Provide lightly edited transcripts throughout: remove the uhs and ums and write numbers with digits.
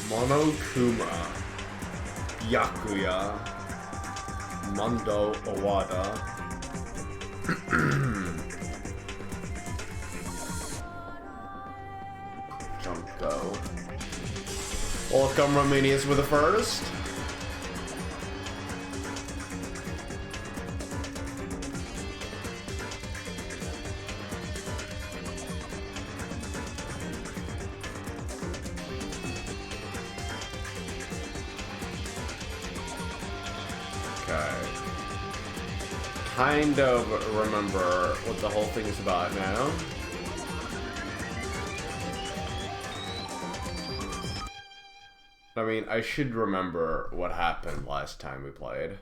Monokuma, Byakuya, Mundo Owada, Junko. Welcome, Romanians, with the first. Kind of remember what the whole thing is about now. I mean, I should remember what happened last time we played.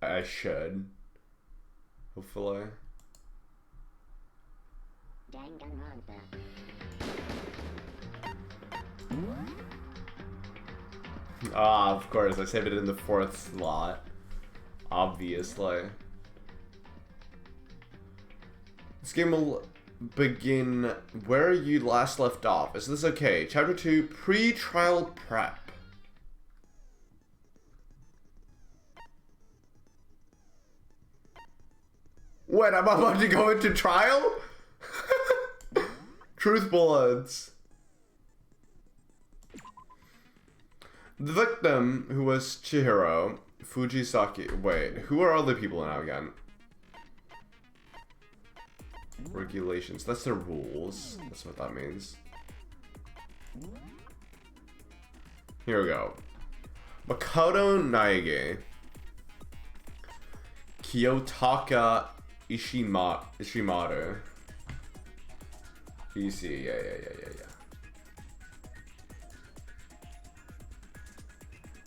I should. Hopefully. Ah, of course, I saved it in the 4th slot. Obviously. This game will begin where you last left off. Is this okay? Chapter 2, Pre-Trial Prep. Wait, I'm about to go into trial? Truth bullets. The victim, who was Chihiro Fujisaki. Wait, who are all the people now again? Regulations. That's the rules. That's what that means. Here we go. Makoto Naege. Kiyotaka Ishimaru. EC, yeah.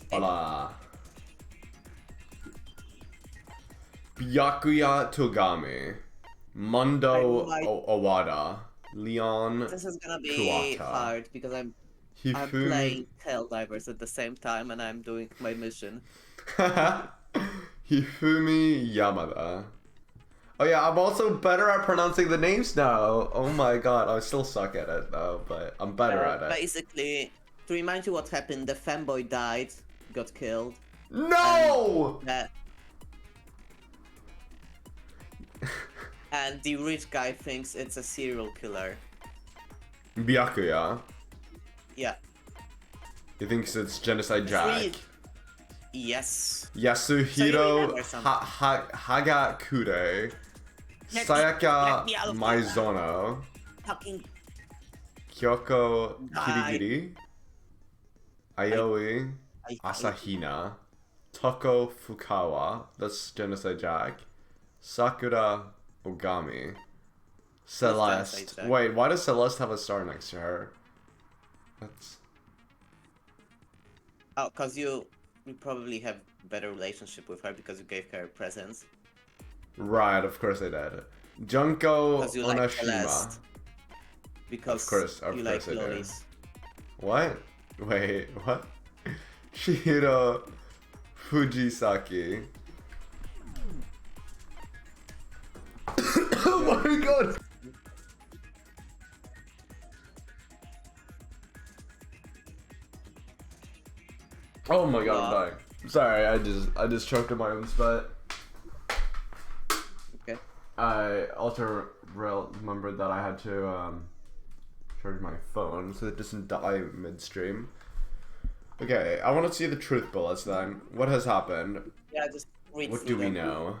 Hola. Byakuya Togami. Mundo Owada. Leon This is gonna be Kuwata. hard because I'm playing Helldivers at the same time and I'm doing my mission. Hifumi Yamada. Oh yeah, I'm also better at pronouncing the names now. Oh my god, I still suck at it though, but I'm better at it. Basically, to remind you what happened, the fanboy died, got killed. No! And the rich guy thinks it's a serial killer. Byakuya. Yeah. He thinks it's Genocide Jack. Yes. Yasuhiro Hagakure. Sayaka Maizono. Fucking Kyoko Kirigiri. Aoi Asahina. Toko Fukawa. That's Genocide Jack. Sakura Ogami. Celeste. Wait, why does Celeste have a star next to her? That's... Oh, cause you probably have better relationship with her because you gave her presents. Right, of course I did. Junko You Onashima. like Celeste. Because of course you like lollies. What? Wait, what? Shihiro Fujisaki. Oh my god! Oh my god, I'm dying. Sorry, I just choked on my own spit. Okay. I also remembered that I had to charge my phone so it doesn't die midstream. Okay, I want to see the truth bullets then. What has happened? Yeah, just read What through do we them. know?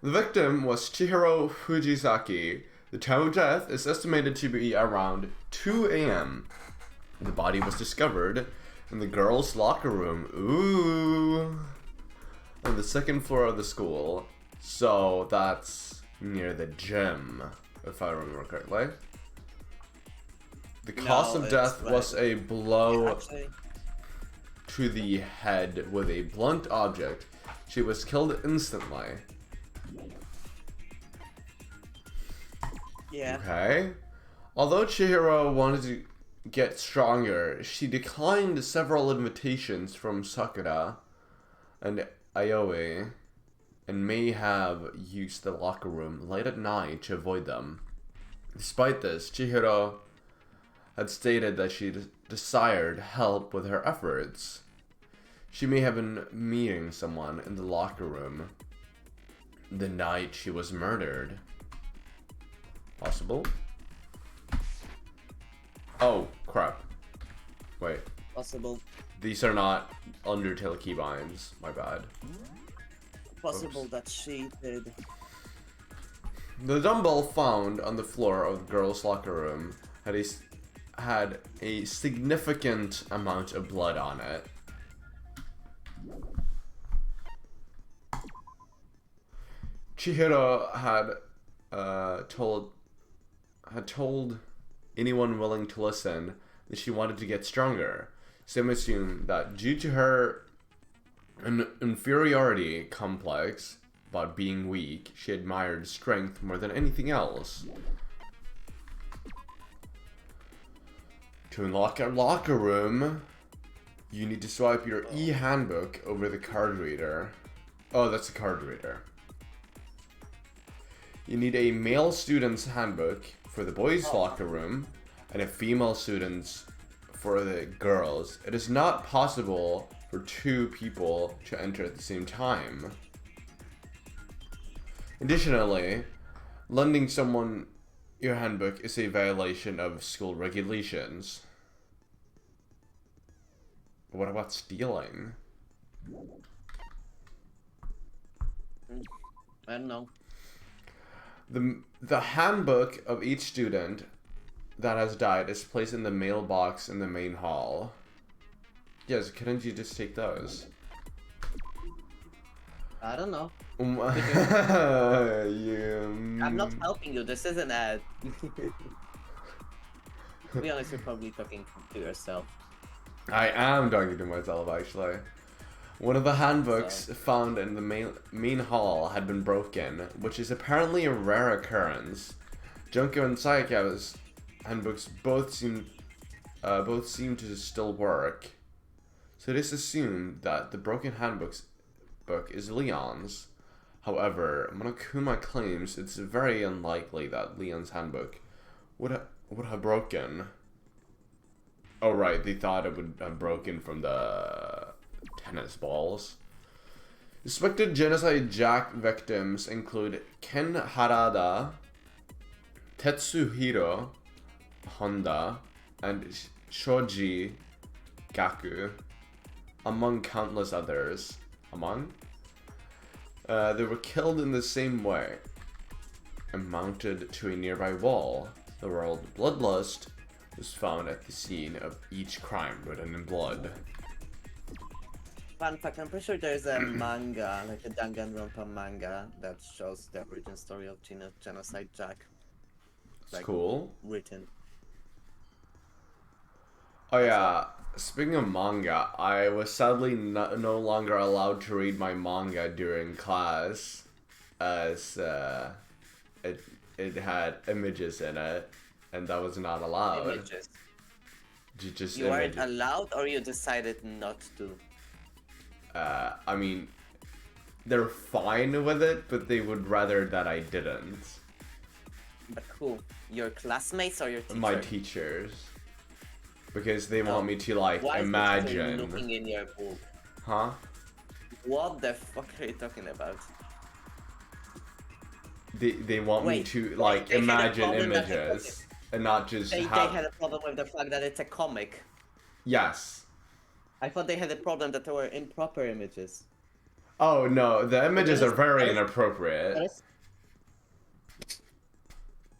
The victim was Chihiro Fujisaki. The time of death is estimated to be around 2 a.m. The body was discovered in the girls' locker room. Ooh. On the 2nd floor of the school. So that's near the gym, if I remember correctly. The cause of death was a blow to the head with a blunt object. She was killed instantly. Yeah. Okay. Although Chihiro wanted to get stronger, she declined several invitations from Sakura and Aoi, and may have used the locker room late at night to avoid them. Despite this, Chihiro had stated that she desired help with her efforts. She may have been meeting someone in the locker room the night she was murdered. Possible? Oh, crap. Wait. Possible. These are not Undertale keybinds. My bad. Possible Oops. that she did. The dumbbell found on the floor of the girls' locker room had a significant amount of blood on it. Chihiro had told anyone willing to listen that she wanted to get stronger. Some assume that due to her inferiority complex about being weak, she admired strength more than anything else. To unlock a locker room, you need to swipe your e-handbook over the card reader. Oh, that's a card reader. You need a male student's handbook for the boys' locker room and a female student's for the girls. It is not possible for two people to enter at the same time. Additionally, lending someone your handbook is a violation of school regulations. What about stealing? I don't know. The handbook of each student that has died is placed in the mailbox in the main hall. Yes, couldn't you just take those? I don't know. I'm not helping you. This is an ad. To be honest, you're probably talking to yourself. I am talking to myself, actually. One of the handbooks found in the main hall had been broken, which is apparently a rare occurrence. Junko and Sayaka's handbooks both seem to still work. So it is assumed that the broken book is Leon's. However, Monokuma claims it's very unlikely that Leon's handbook would have broken. Oh right, they thought it would have broken from the tennis balls. Suspected genocide jack victims include Ken Harada, Tetsuhiro Honda, and Shoji Gaku, among countless others. They were killed in the same way and mounted to a nearby wall. The word Bloodlust was found at the scene of each crime written in blood. Fun fact, I'm pretty sure there's a manga, like a Danganronpa manga, that shows the origin story of Genocide Jack. It's cool. Written. Oh yeah, speaking of manga, I was sadly no longer allowed to read my manga during class, as it had images in it, and that was not allowed. Images. Just you images. weren't allowed, or you decided not to? I mean, they're fine with it, but they would rather that I didn't. But who? Your classmates or your teacher? My teachers. Because they want me to, like, why imagine. Is looking in your book? Huh? What the fuck are you talking about? They want me to, like, imagine images and not just They had a problem with the fact that it's a comic. Yes. I thought they had a problem that there were improper images. Oh no, the images are very inappropriate.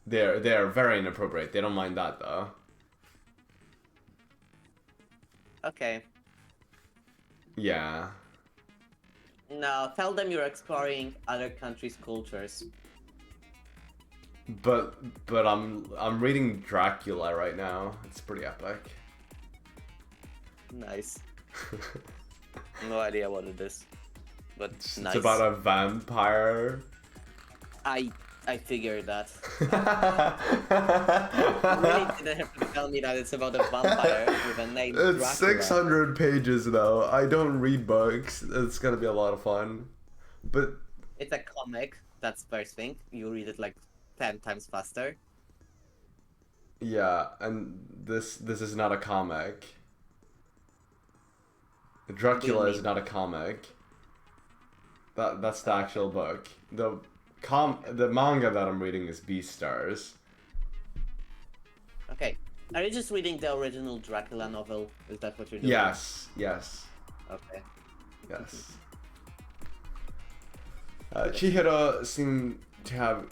They're very inappropriate. They don't mind that though. Okay. Yeah. No, tell them you're exploring other countries' cultures. But I'm reading Dracula right now. It's pretty epic. Nice. No idea what it is, but It's nice. about a vampire. I figured that. You really didn't have to tell me that it's about a vampire with a name. It's Dracula. 600 pages though. I don't read books. It's gonna be a lot of fun. But it's a comic. That's first thing. You read it like 10 times faster. Yeah, and this is not a comic. Dracula is mean? not a comic. That's the actual book. The manga that I'm reading is Beastars. Okay. Are you just reading the original Dracula novel? Is that what you're doing? Yes, yes, Okay. yes. Chihiro seemed to have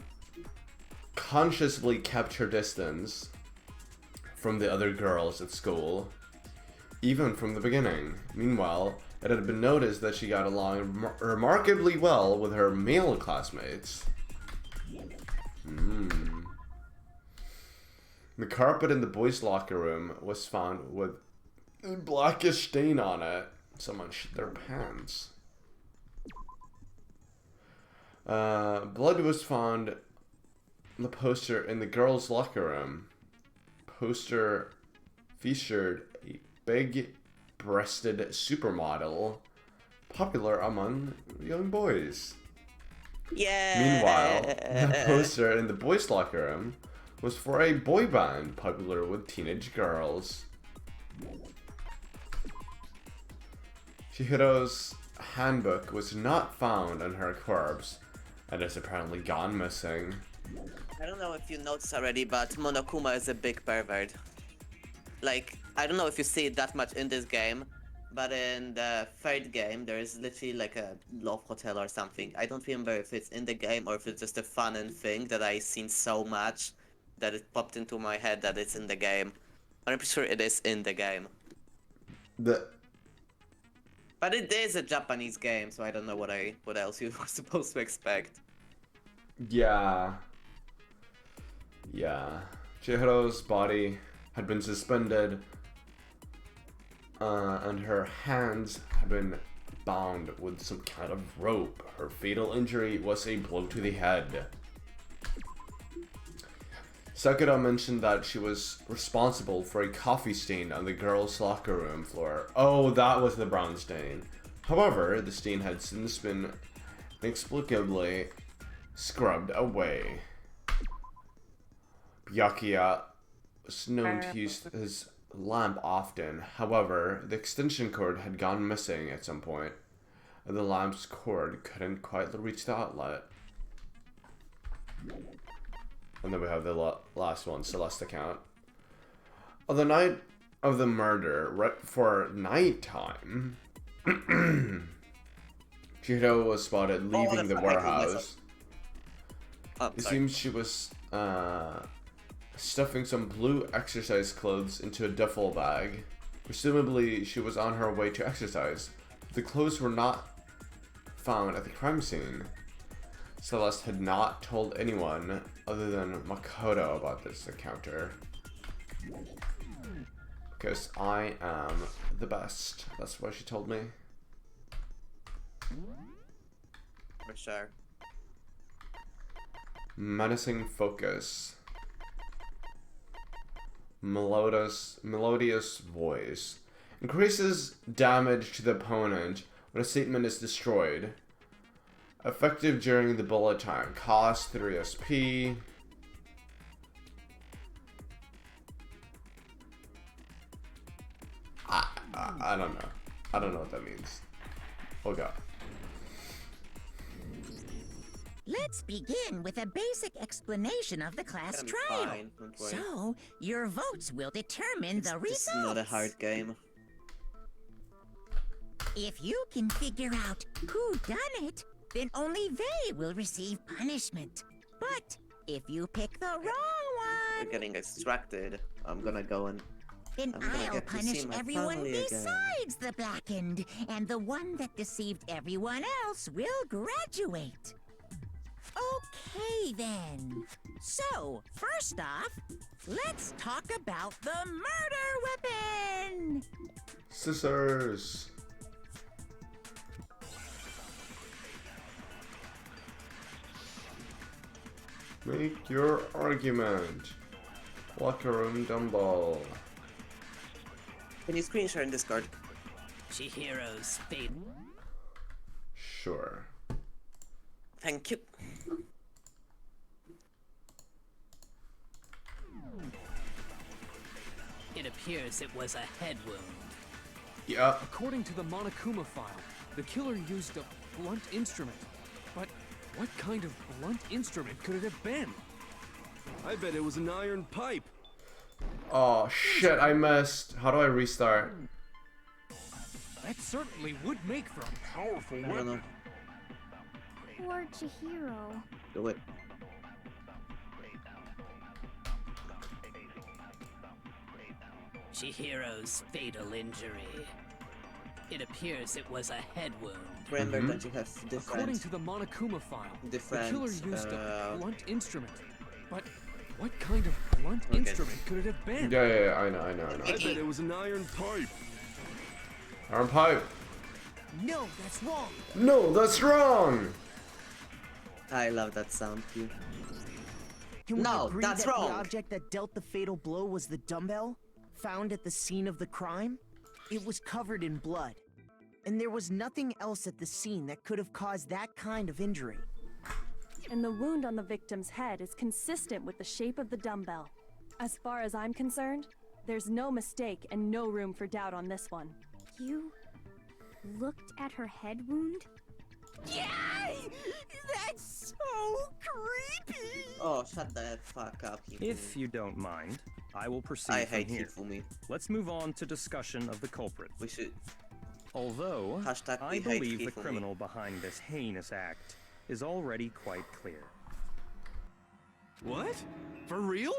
consciously kept her distance from the other girls at school, even from the beginning. Meanwhile, it had been noticed that she got along remarkably well with her male classmates. The carpet in the boys' locker room was found with a blackish stain on it. Someone shit their pants. Blood was found on the poster in the girls' locker room. Poster featured a big-breasted supermodel, popular among young boys. Yeah. Meanwhile, the poster in the boys' locker room was for a boy band popular with teenage girls. Chihiro's handbook was not found on her corpse and has apparently gone missing. I don't know if you noticed already, but Monokuma is a big pervert. Like, I don't know if you see it that much in this game, but in the third game, there is literally like a love hotel or something. I don't remember if it's in the game or if it's just a fun and thing that I seen so much that it popped into my head that it's in the game. I'm pretty sure it is in the game. But it is a Japanese game, so I don't know what else you were supposed to expect. Yeah. Chihiro's body had been suspended, and her hands had been bound with some kind of rope. Her fatal injury was a blow to the head. Sakura mentioned that she was responsible for a coffee stain on the girls' locker room floor. Oh, that was the brown stain. However, the stain had since been inexplicably scrubbed away. Byakuya was known to use his lamp often. However, the extension cord had gone missing at some point, and the lamp's cord couldn't quite reach the outlet. And then we have the last one, Celeste account. On the night of the murder, right before nighttime, Chihiro was spotted leaving the warehouse. It seems she was stuffing some blue exercise clothes into a duffel bag. Presumably, she was on her way to exercise. The clothes were not found at the crime scene. Celeste had not told anyone other than Makoto about this encounter. Because I am the best. That's what she told me. For sure. Menacing focus. Melodious voice. Increases damage to the opponent when a statement is destroyed. Effective during the bullet time. Cost 3 SP. I don't know. I don't know what that means. Oh god. Let's begin with a basic explanation of the class trial. Fine, don't worry. So, your votes will determine the results. This is not a hard game. If you can figure out who done it, then only they will receive punishment. But if you pick the wrong We're one, getting extracted. I'm gonna go and then I'm gonna I'll get to see punish my everyone family again. besides the blackened, and the one that deceived everyone else will graduate. Okay then. So, first off, let's talk about the murder weapon! Scissors. Make your argument. Locker room dumbbell. Can you screen share in Discord? Chihiro's fate. Sure. Thank you. It appears it was a head wound. Yeah. According to the Monokuma file, the killer used a blunt instrument. But what kind of blunt instrument could it have been? I bet it was an iron pipe. Oh shit, I missed. How do I restart? That certainly would make for a powerful I don't weapon. know. Poor Chihiro. Do it. Chihiro's fatal injury. It appears it was a head wound. Remember that you have According different. to the Monokuma file, the different, killer used a uh, blunt instrument. But what kind of blunt Okay. instrument could it have been? Yeah, I know. I bet it was an iron pipe. Iron pipe. No, that's wrong. No, that's wrong. I love that sound cue. Can we No, agree that's that wrong. the object that dealt the fatal blow was the dumbbell found at the scene of the crime? It was covered in blood, and there was nothing else at the scene that could have caused that kind of injury. And the wound on the victim's head is consistent with the shape of the dumbbell. As far as I'm concerned, there's no mistake and no room for doubt on this one. You looked at her head wound? Yay! That's so creepy! Oh, shut the fuck up, Hifumi. If you don't mind, I will proceed I from hate here. Hifumi. Let's move on to discussion of the culprit. We should. Although, Hashtag I we hate believe the Hifumi. criminal behind this heinous act is already quite clear. What? For real?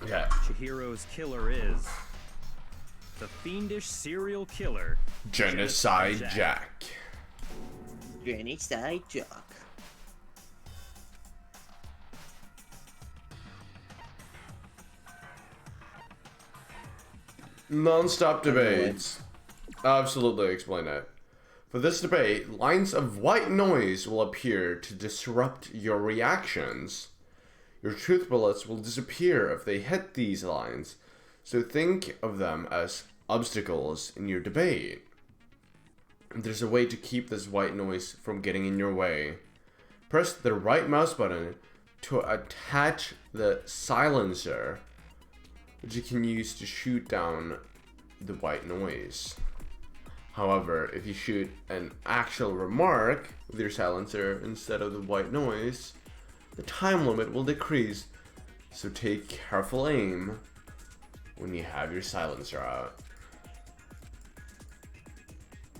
Yeah. Chihiro's killer is the fiendish serial killer, Genocide Jack. Genocide Jack. Non-stop debates. Absolutely explain it. For this debate, lines of white noise will appear to disrupt your reactions. Your truth bullets will disappear if they hit these lines, so think of them as obstacles in your debate. There's a way to keep this white noise from getting in your way. Press the right mouse button to attach the silencer, which you can use to shoot down the white noise. However, if you shoot an actual remark with your silencer instead of the white noise, the time limit will decrease, so take careful aim when you have your silencer out.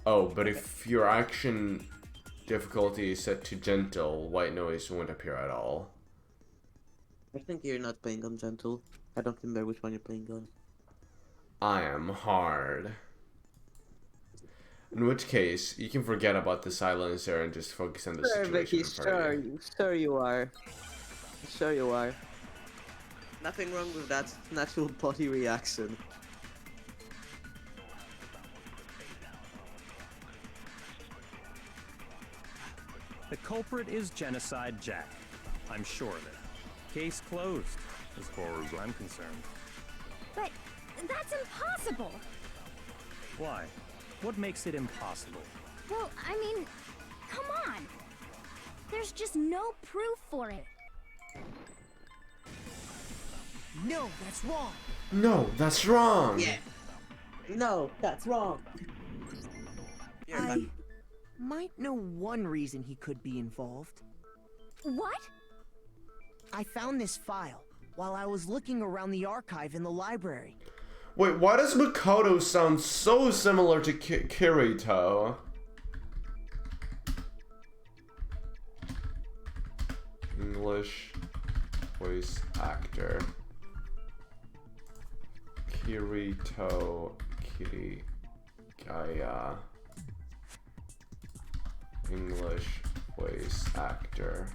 Oh, but if your action difficulty is set to gentle, white noise won't appear at all. I think you're not playing on gentle. I don't remember which one you're playing on. I am hard. In which case, you can forget about the silencer and just focus on the situation in front of you. Sure you are. Sure you are. Nothing wrong with that natural body reaction. The culprit is Genocide Jack. I'm sure of it. Case closed, as far as I'm concerned. But that's impossible. Why? What makes it impossible? Well, I mean, come on. There's just no proof for it. No, that's wrong. No, that's wrong! Yeah. No, that's wrong. You're I back. might know one reason he could be involved. What? I found this file while I was looking around the archive in the library. Wait, why does Makoto sound so similar to Kirito? English voice actor. Kirito Kirigaya. English voice actor.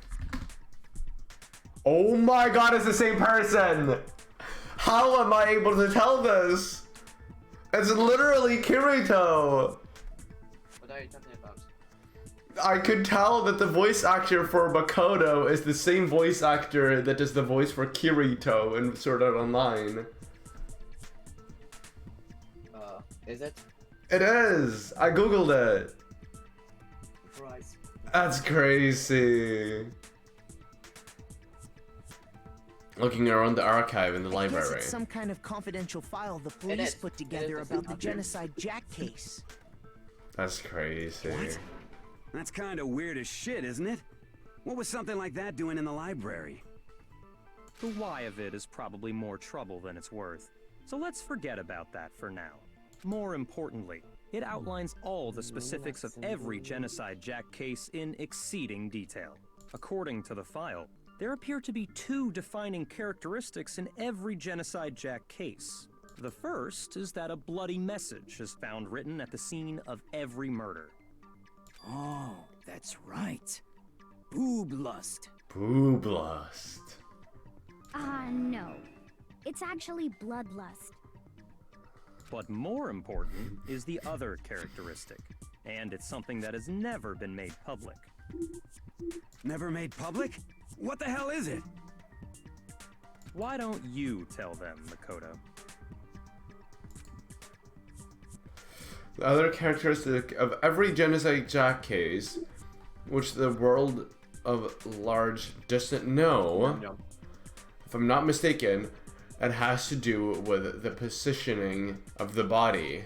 Oh my god, it's the same person! How am I able to tell this? It's literally Kirito! What are you talking about? I could tell that the voice actor for Makoto is the same voice actor that does the voice for Kirito in Sword Art Online. Is it? It is! I googled it! Surprise. That's crazy. Looking around the archive in the I guess library. it's some kind of confidential file the police is. put together It is. about the Genocide Jack case. That's crazy. What? That's kind of weird as shit, isn't it? What was something like that doing in the library? The why of it is probably more trouble than it's worth. So let's forget about that for now. More importantly, it outlines all the specifics of every Genocide Jack case in exceeding detail. According to the file, there appear to be two defining characteristics in every Genocide Jack case. The first is that a bloody message is found written at the scene of every murder. Oh, that's right. Boob lust. Booblust. No. It's actually bloodlust. But more important is the other characteristic, and it's something that has never been made public. Never made public? What the hell is it? Why don't you tell them, Makoto? The other characteristic of every Genocide Jack case, which the world of large doesn't know, if I'm not mistaken, it has to do with the positioning of the body.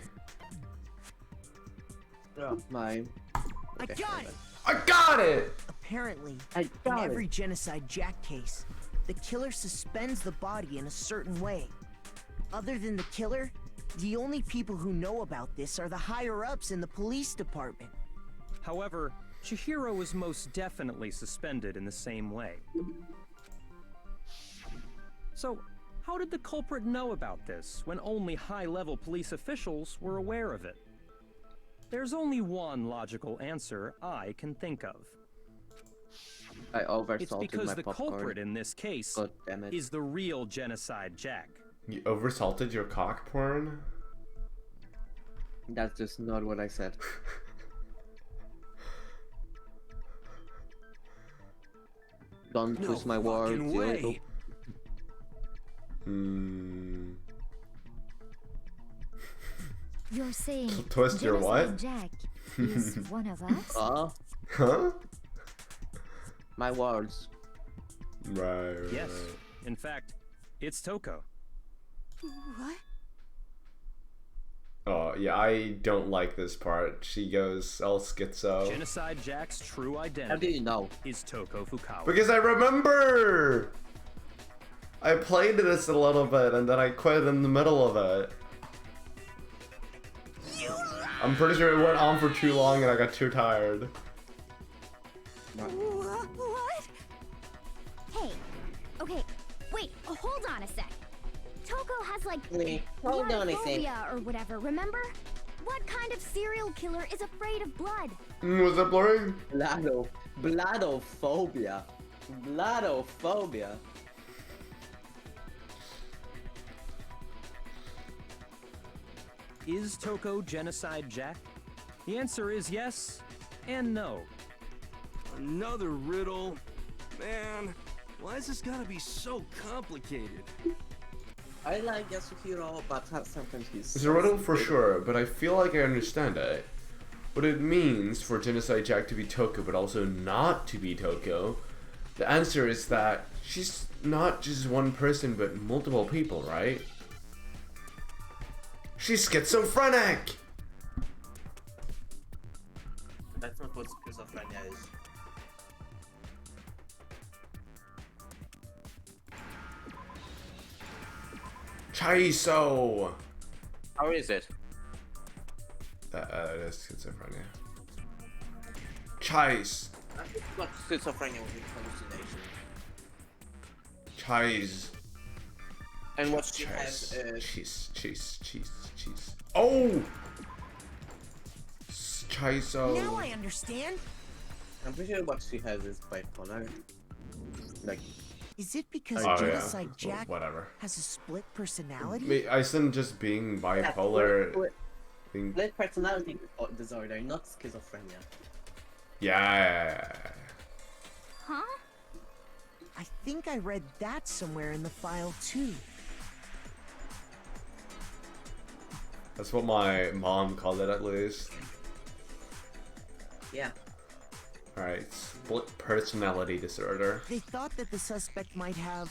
My. I got it! I got it! Apparently, I in got every Genocide Jack case, the killer suspends the body in a certain way. Other than the killer, the only people who know about this are the higher-ups in the police department. However, Chihiro is most definitely suspended in the same way. So, how did the culprit know about this when only high-level police officials were aware of it? There's only one logical answer I can think of. I oversalted It's because my the popcorn. culprit in this case God damn it. is the real Genocide Jack. You oversalted your cock porn? That's just not what I said. Don't No twist my words, fucking you way. little... Hmm. You're saying Twist your what? Genocide Jack is one of us? Huh? My words. Right. Yes, in fact, it's Toko. What? Oh, yeah, I don't like this part. She goes all schizo. Genocide Jack's true How do identity you know? is Toko Fukawa. Because I remember! I played this a little bit and then I quit in the middle of it. I'm pretty sure it went on for too long and I got too tired. What? Hey, okay, wait, hold on a sec. Toko has like Wait, hold on a sec. bloodphobia or whatever, remember? What kind of serial killer is afraid of blood? Was that blurry? Bladophobia. Bladophobia. Is Toko Genocide Jack? The answer is yes and no. Another riddle? Man, why is this gotta be so complicated? I like Yasuhiro, but sometimes he's... It's a riddle for sure, but I feel like I understand it. What it means for Genocide Jack to be Toko, but also not to be Toko, the answer is that she's not just one person, but multiple people, right? She's schizophrenic! That's not what schizophrenia is. Chaiso! How is it? It is schizophrenia. Chais. I think it's not schizophrenia with hallucination. Chais. And what she has is... Cheese. Oh! Chaiso. Now I understand. I'm pretty sure what she has is bipolar. Like, Is it because Oh, Genocide yeah. Jack Whatever. has a split personality? I isn't just being bipolar. Being... split personality disorder, not schizophrenia. Yeah. Huh? I think I read that somewhere in the file too. That's what my mom called it, at least. Yeah. Alright, split personality disorder. They thought that the suspect might have,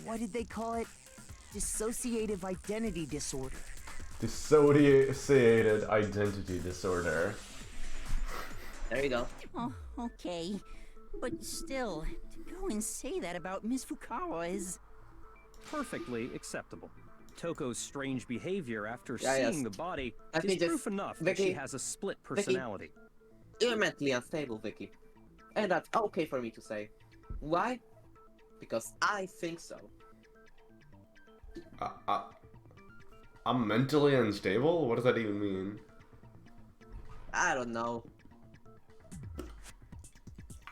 what did they call it? Dissociative identity disorder. Dissociated identity disorder. There you go. Oh, okay. But still, to go and say that about Miss Fukawa is... Perfectly acceptable. Toko's strange behavior after Yeah, seeing yes. the body Let me is just- proof enough that Vicky, she has a split personality. You're mentally unstable, Vicky. And that's okay for me to say. Why? Because I think so. I'm mentally unstable? What does that even mean? I don't know.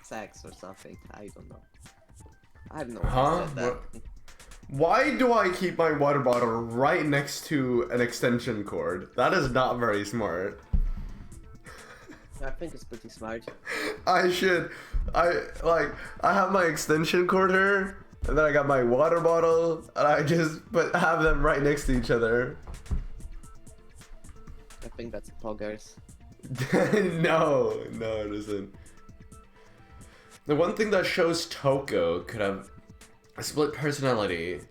Sex or something. I don't know. I don't know. why I Huh? said that. Why do I keep my water bottle right next to an extension cord? That is not very smart. I think it's pretty smart. I have my extension cord here, and then I got my water bottle, and I just have them right next to each other. I think that's poggers. No, it isn't. The one thing that shows Toko could have a split personality,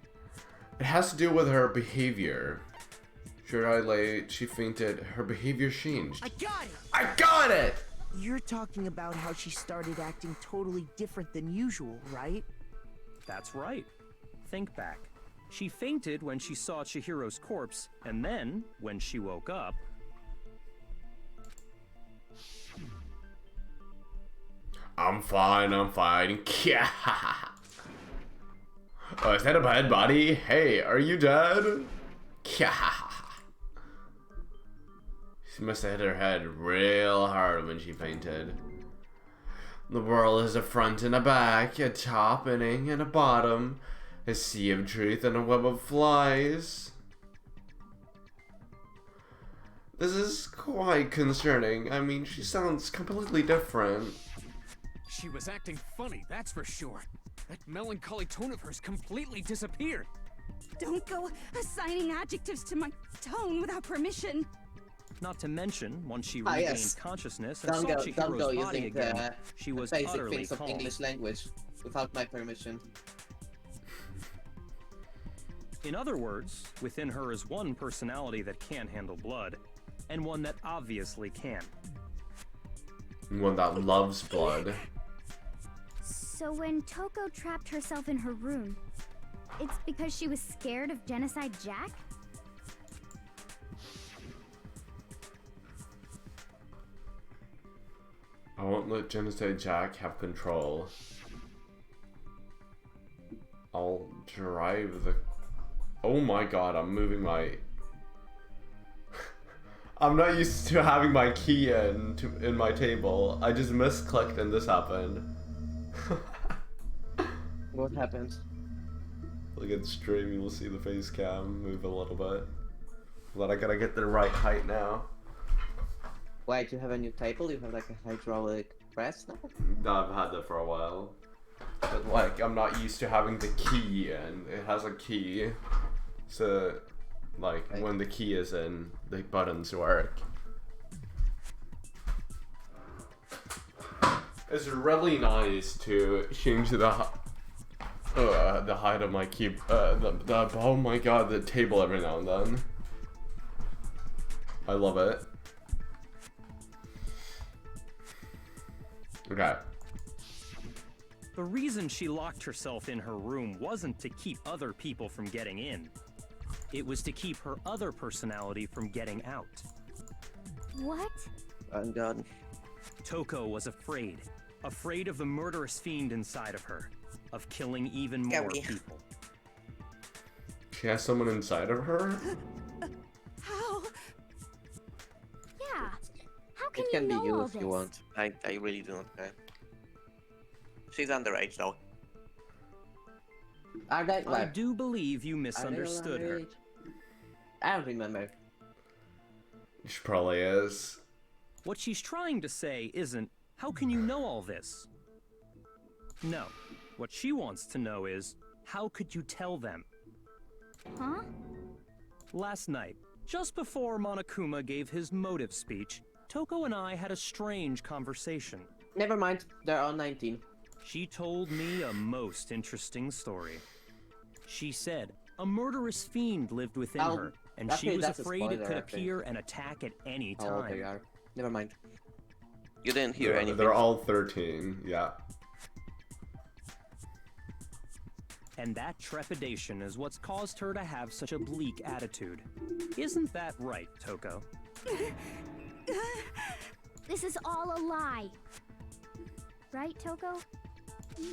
it has to do with her behavior. She fainted, her behavior changed. I got it! I got it! You're talking about how she started acting totally different than usual, right? That's right. Think back. She fainted when she saw Chihiro's corpse, and then, when she woke up... I'm fine. Yeah. Oh, is that a bad body? Hey, are you dead? Yeah. She must have hit her head real hard when she fainted. The world is a front and a back, a top inning and a bottom, a sea of truth and a web of flies. This is quite concerning. I mean, she sounds completely different. She was acting funny, that's for sure. That melancholy tone of hers completely disappeared. Don't go assigning adjectives to my tone without permission. Not to mention, once she regained yes. consciousness and Don't saw go Chihiro's body using again, the she was basic utterly things of calm. English language without my permission. In other words, within her is one personality that can't handle blood, and one that obviously can. One that loves blood. So when Toko trapped herself in her room, it's because she was scared of Genocide Jack? I won't let Genocide Jack have control. I'll drive the... Oh my god, I'm moving my... I'm not used to having my key in my table. I just misclicked and this happened. What happened? Look at the stream, you'll see the face cam move a little bit. But I gotta get the right height now. Wait, you have a new table? You have like a hydraulic press now? No, I've had that for a while. But like, I'm not used to having the key, and it has a key. So, like, when the key is in, the buttons work. It's really nice to change the height of my key, oh my god, the table every now and then. I love it. Okay. The reason she locked herself in her room wasn't to keep other people from getting in. It was to keep her other personality from getting out. What? Oh god. Toko was afraid. Afraid of the murderous fiend inside of her. Of killing even more people. She has someone inside of her? How? Yeah. How can It can you be know you all if this? you want. I really don't care. She's underage though. Are they? I Like, do believe you are they misunderstood her. underage? I don't remember. She probably is. What she's trying to say isn't, how can you know all this? No. What she wants to know is, how could you tell them? Huh? Last night, Just before Monokuma gave his motive speech, Toko and I had a strange conversation. Never mind, they're all 19. She told me a most interesting story. She said a murderous fiend lived within her, and she was that's a afraid it spoiler, could I think. appear and attack at any Oh, they time. are. Never mind. You didn't hear Yeah, anything. they're all 13. Yeah. And that trepidation is what's caused her to have such a bleak attitude. Isn't that right, Toko? This is all a lie. Right, Toko?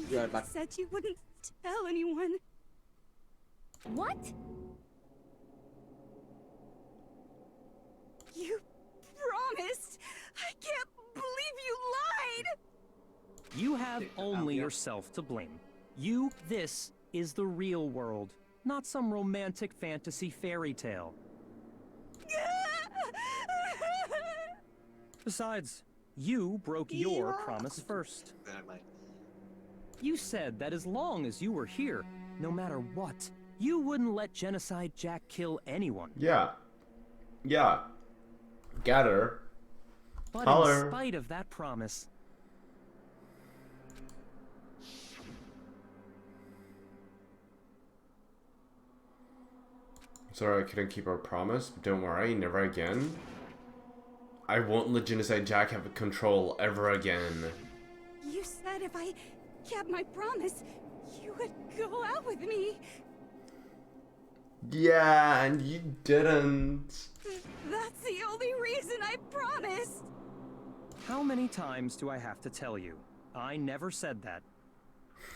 You're back. Said you wouldn't tell anyone. What? You promised. I can't believe you lied. You have only yourself to blame. This is the real world, not some romantic fantasy fairy tale. Besides, you broke your promise first. Never mind. You said that as long as you were here, no matter what, you wouldn't let Genocide Jack kill anyone. Yeah. Yeah. Get her. But Tell in her. spite of that promise, Sorry I couldn't keep our promise, but don't worry, never again. I won't let Genocide Jack have control ever again. You said if I kept my promise, you would go out with me. Yeah, and you didn't. That's the only reason I promised. how many times do I have to tell you? I never said that.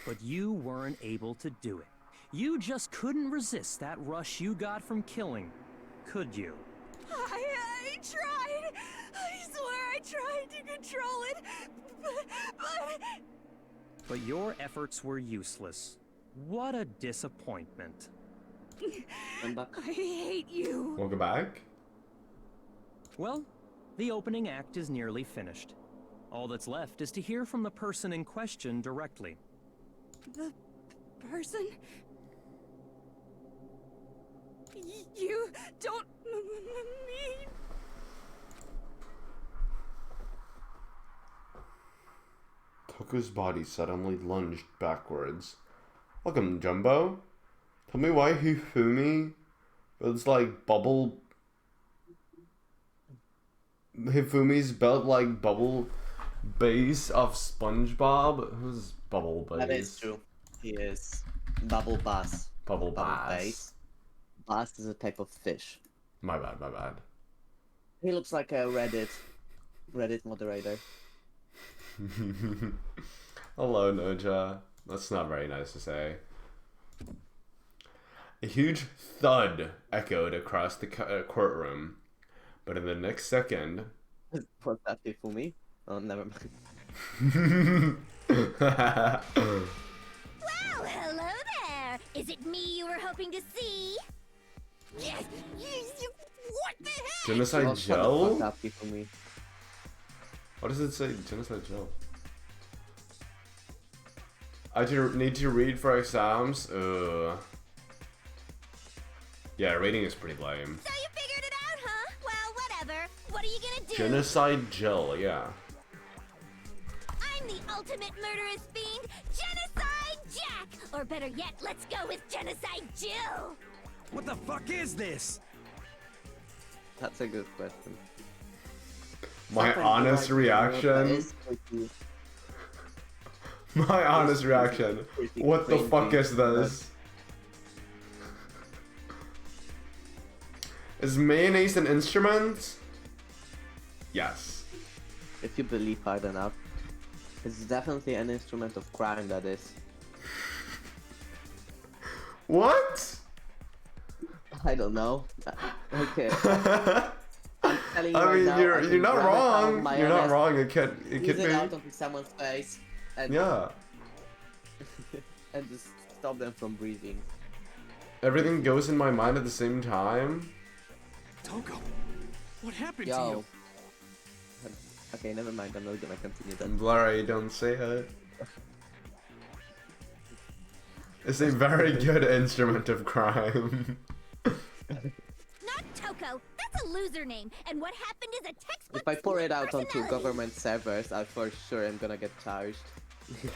But you weren't able to do it. You just couldn't resist that rush you got from killing, could you? I tried. I swear I tried to control it, but... But your efforts were useless. What a disappointment. I hate you. Welcome back. Well, the opening act is nearly finished. All that's left is to hear from the person in question directly. The person? You don't mean... Toko's body suddenly lunged backwards. Welcome, Jumbo. Tell me why Hifumi was like bubble... Hifumi's built like bubble base of SpongeBob. Who's bubble base? That is true. He is Bubble Bass. Bubble Bass. Bass. Bass is a type of fish. My bad, my bad. He looks like a Reddit moderator. Hello, Noja. That's not very nice to say. A huge thud echoed across the courtroom, but in the next second... Was that Hifumi? Oh, never mind. Well, hello there! Is it me you were hoping to see? Yes! What the heck? Genocide Oh, shut the Gel? fuck up, Hifumi. What does it say? Genocide Gel. I need to read for exams? Yeah, reading is pretty lame. So you figured it out, huh? Well, whatever. What are you gonna do? Genocide Gel, yeah. I'm the ultimate murderous fiend, Genocide Jack! Or better yet, let's go with Genocide Jill! What the fuck is this? That's a good question. My Sometimes honest you might know, but reaction. it's pretty- My honest reaction. pretty What the fuck crazy, is this? Is mayonnaise an instrument? Yes. If you believe hard enough. It's definitely an instrument of crime, that is. What? I don't know. Okay. I'm telling you I right mean, now, you're I can not grab a pound of wrong. You're not mayonnaise, wrong. It could use it out be. onto someone's face, and, Yeah. and just stop them from breathing. Everything goes in my mind at the same time. Toko, what happened to Yo. you? Okay, never mind. I'm not gonna continue that. I'm blurry. Don't say it. It's a very good instrument of crime. Not Toko! a loser name, and what happened is a textbook. If I pour it out onto personality. government servers, I for sure am gonna get charged.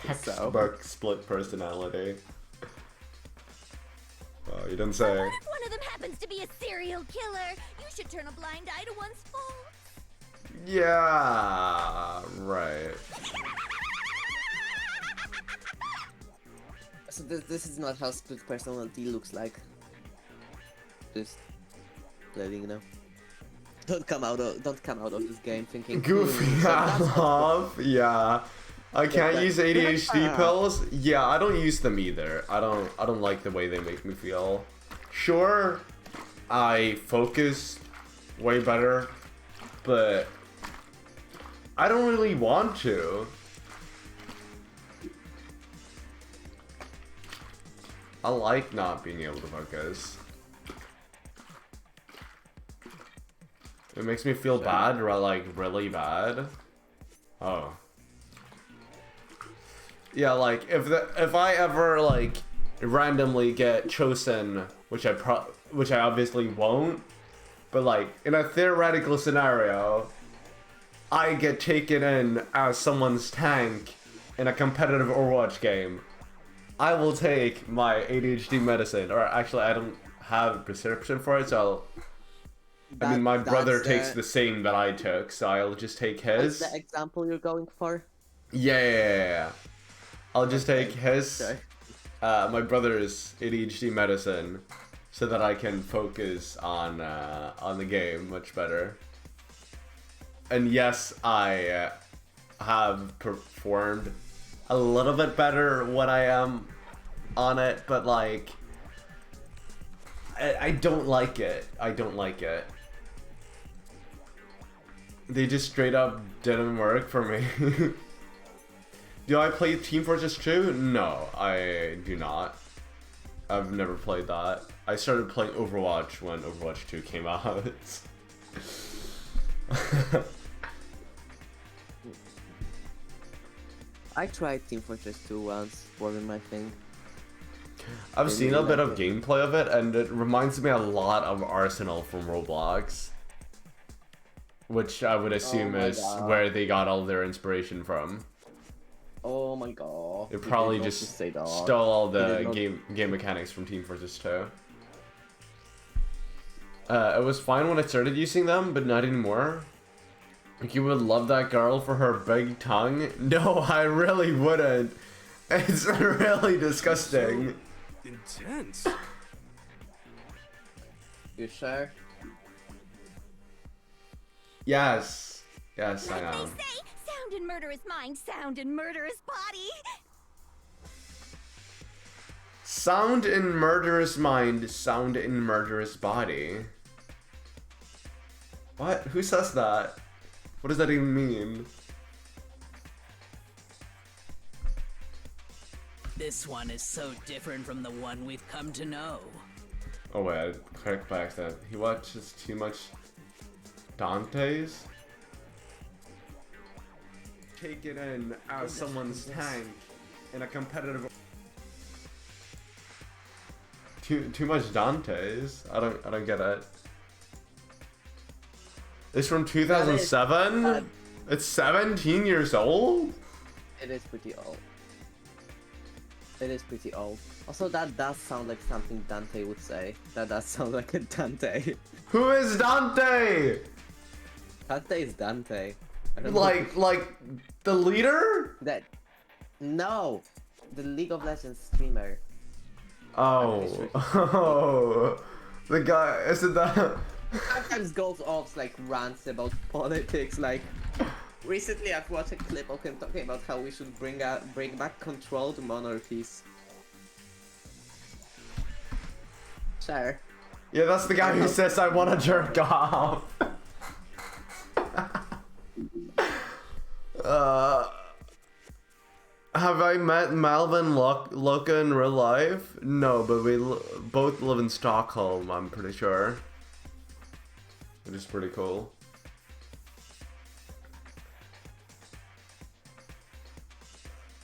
Textbook split personality. Oh, you didn't say. What if one of them happens to be a serial killer? You should turn a blind eye to one's faults. Yeah, right. So this is not how split personality looks like. Just letting you know. Don't come out of this game thinking. Goofy so that's off. Yeah. I can't but- use ADHD pills. Yeah, I don't use them either. I don't like the way they make me feel. Sure, I focus way better, but I don't really want to. I like not being able to focus. It makes me feel bad, or like really bad. Oh. Yeah, like if I ever like randomly get chosen, which I obviously won't, but like in a theoretical scenario, I get taken in as someone's tank in a competitive Overwatch game, I will take my ADHD medicine, or actually I don't have a prescription for it, so I mean my brother takes the same that I took, so I'll just take his. That's the example you're going for? Yeah. I'll just take his, my brother's ADHD medicine, so that I can focus on the game much better. And yes, I have performed a little bit better when I am on it, but like, I don't like it. I don't like it. They just straight up didn't work for me. Do I play Team Fortress 2? No, I do not. I've never played that. I started playing Overwatch when Overwatch 2 came out. I tried Team Fortress 2 once, wasn't my thing. I've seen a bit of gameplay of it, and it reminds me a lot of Arsenal from Roblox. Which I would assume is where they got all their inspiration from. Oh my god. They probably just stole all the game mechanics from Team Fortress 2. It was fine when I started using them, but not anymore. Like, you would love that girl for her big tongue? No, I really wouldn't. It's really disgusting. So intense. You sure? Yes. Yes, I am. Sound in murderous mind, sound in murderous body. Sound in murderous mind, sound in murderous body. What? Who says that? What does that even mean? This one is so different from the one we've come to know. Oh wait, I clicked by accident. He watches too much Dante's? Take it in as someone's tank in a competitive. Too much Dante's? I don't get it. It's from 2007? It's 17 years old? It is pretty old. It is pretty old. Also, that does sound like something Dante would say. That does sound like a Dante. Who is Dante? Dante is Dante. I don't Like the leader? No, the League of Legends streamer. Oh, oh, the guy. Isn't that? Sometimes goes off like rants about politics. Like recently, I've watched a clip of him talking about how we should bring back control to monarchies. Sure. Yeah, that's the guy who says I want to jerk off. Have I met Malvin Loca in real life? No, but we both live in Stockholm, I'm pretty sure. Which is pretty cool.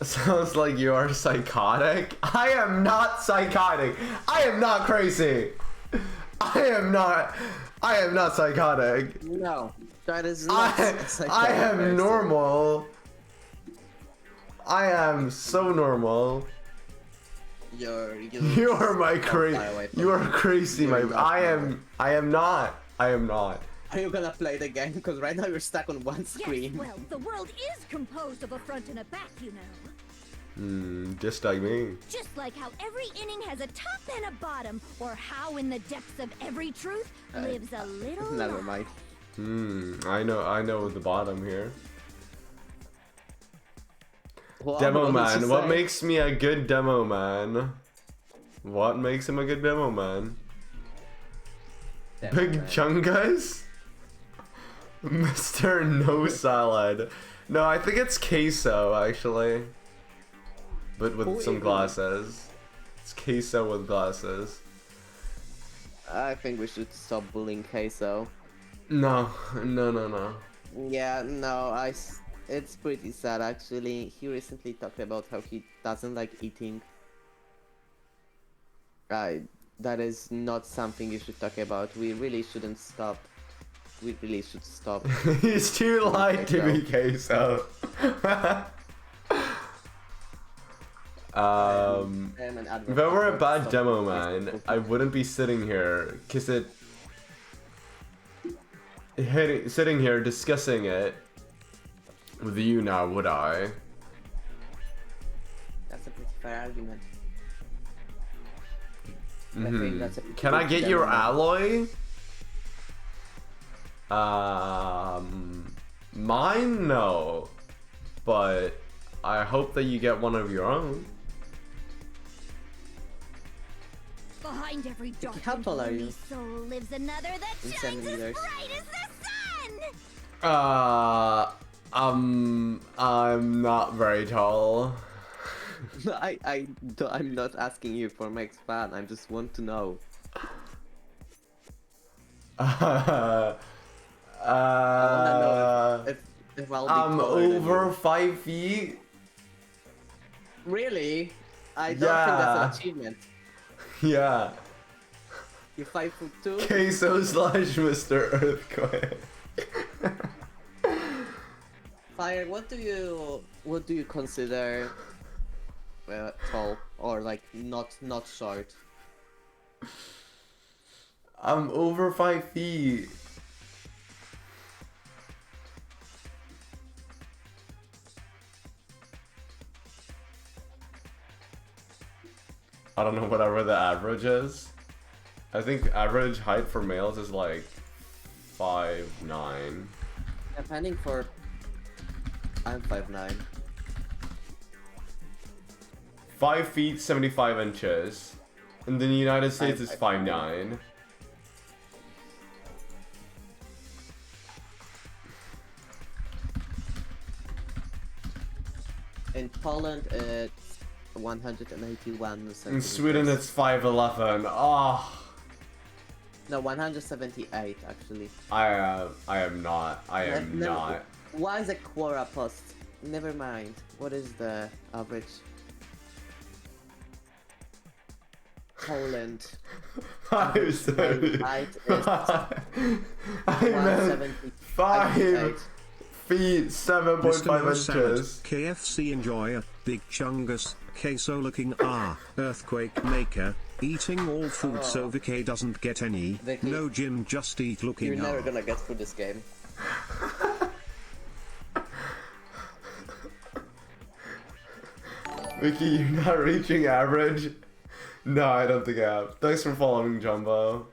Sounds like you are psychotic. I am not psychotic. I am not crazy. I I am not psychotic. No, that is not a I psychotic am person. normal. I am so normal. You are my crazy. You are crazy, my. I am not. I am not. Are you gonna play the game? Because right now you're stuck on one Yes, screen. well, the world is composed of a front and a back, you know. Just like me. Just like how every inning has a top and a bottom, or how in the depths of every truth lives a little Never lie. mind. I know the bottom here. Well, Demo what did man. you What say? makes me a good demo man? What makes him a good demo man? Demo Big man. Chungus? Mr. No Salad. No, I think it's queso actually. But with Who some even- glasses. It's queso with glasses. I think we should stop bullying Queso. No. Yeah, no, it's pretty sad actually. He recently talked about how he doesn't like eating. That is not something you should talk about. We really shouldn't stop. We really should stop. He's too light to be queso. If I were a bad demo man, I wouldn't be sitting here, sitting here discussing it with you now, would I? That's a pretty fair argument. I think that's a Can I pretty get your demo man. alloy? Mine? No. But I hope that you get one of your own. Behind every dark How and tall are gloomy you? soul lives another that In shines 7 as meters. bright as the sun! I'm not very tall. I'm not asking you for Max fan. I just want to know. I wanna know if I'll be I'm taller than over you. 5 feet. Really? I don't think that's Yeah. an achievement. Yeah. You're 5'2". Queso slash Mr. Earthquake. Fire. What do you consider tall or like not short? I'm over 5 feet. I don't know whatever the average is. I think average height for males is like 5'9". Depending for. I'm 5'9". 5 feet 75 inches. In the United States it's 5'9". 5'9". In Poland, it's 181 In centimeters. Sweden it's 5'11". Oh, No, 178 actually. I am not. I am Never- not. Why is a Quora post? Never mind. What is the average? Poland. I'm sorry. Height is I meant 5 feet 7.5 inches. KFC enjoyer, Big Chungus, queso looking earthquake maker, eating all food so Vicky doesn't get any, Vicky, no gym just eat You're looking never gonna get through this game. Vicky, you're not reaching average? No, I don't think I have. Thanks for following, Jumbo.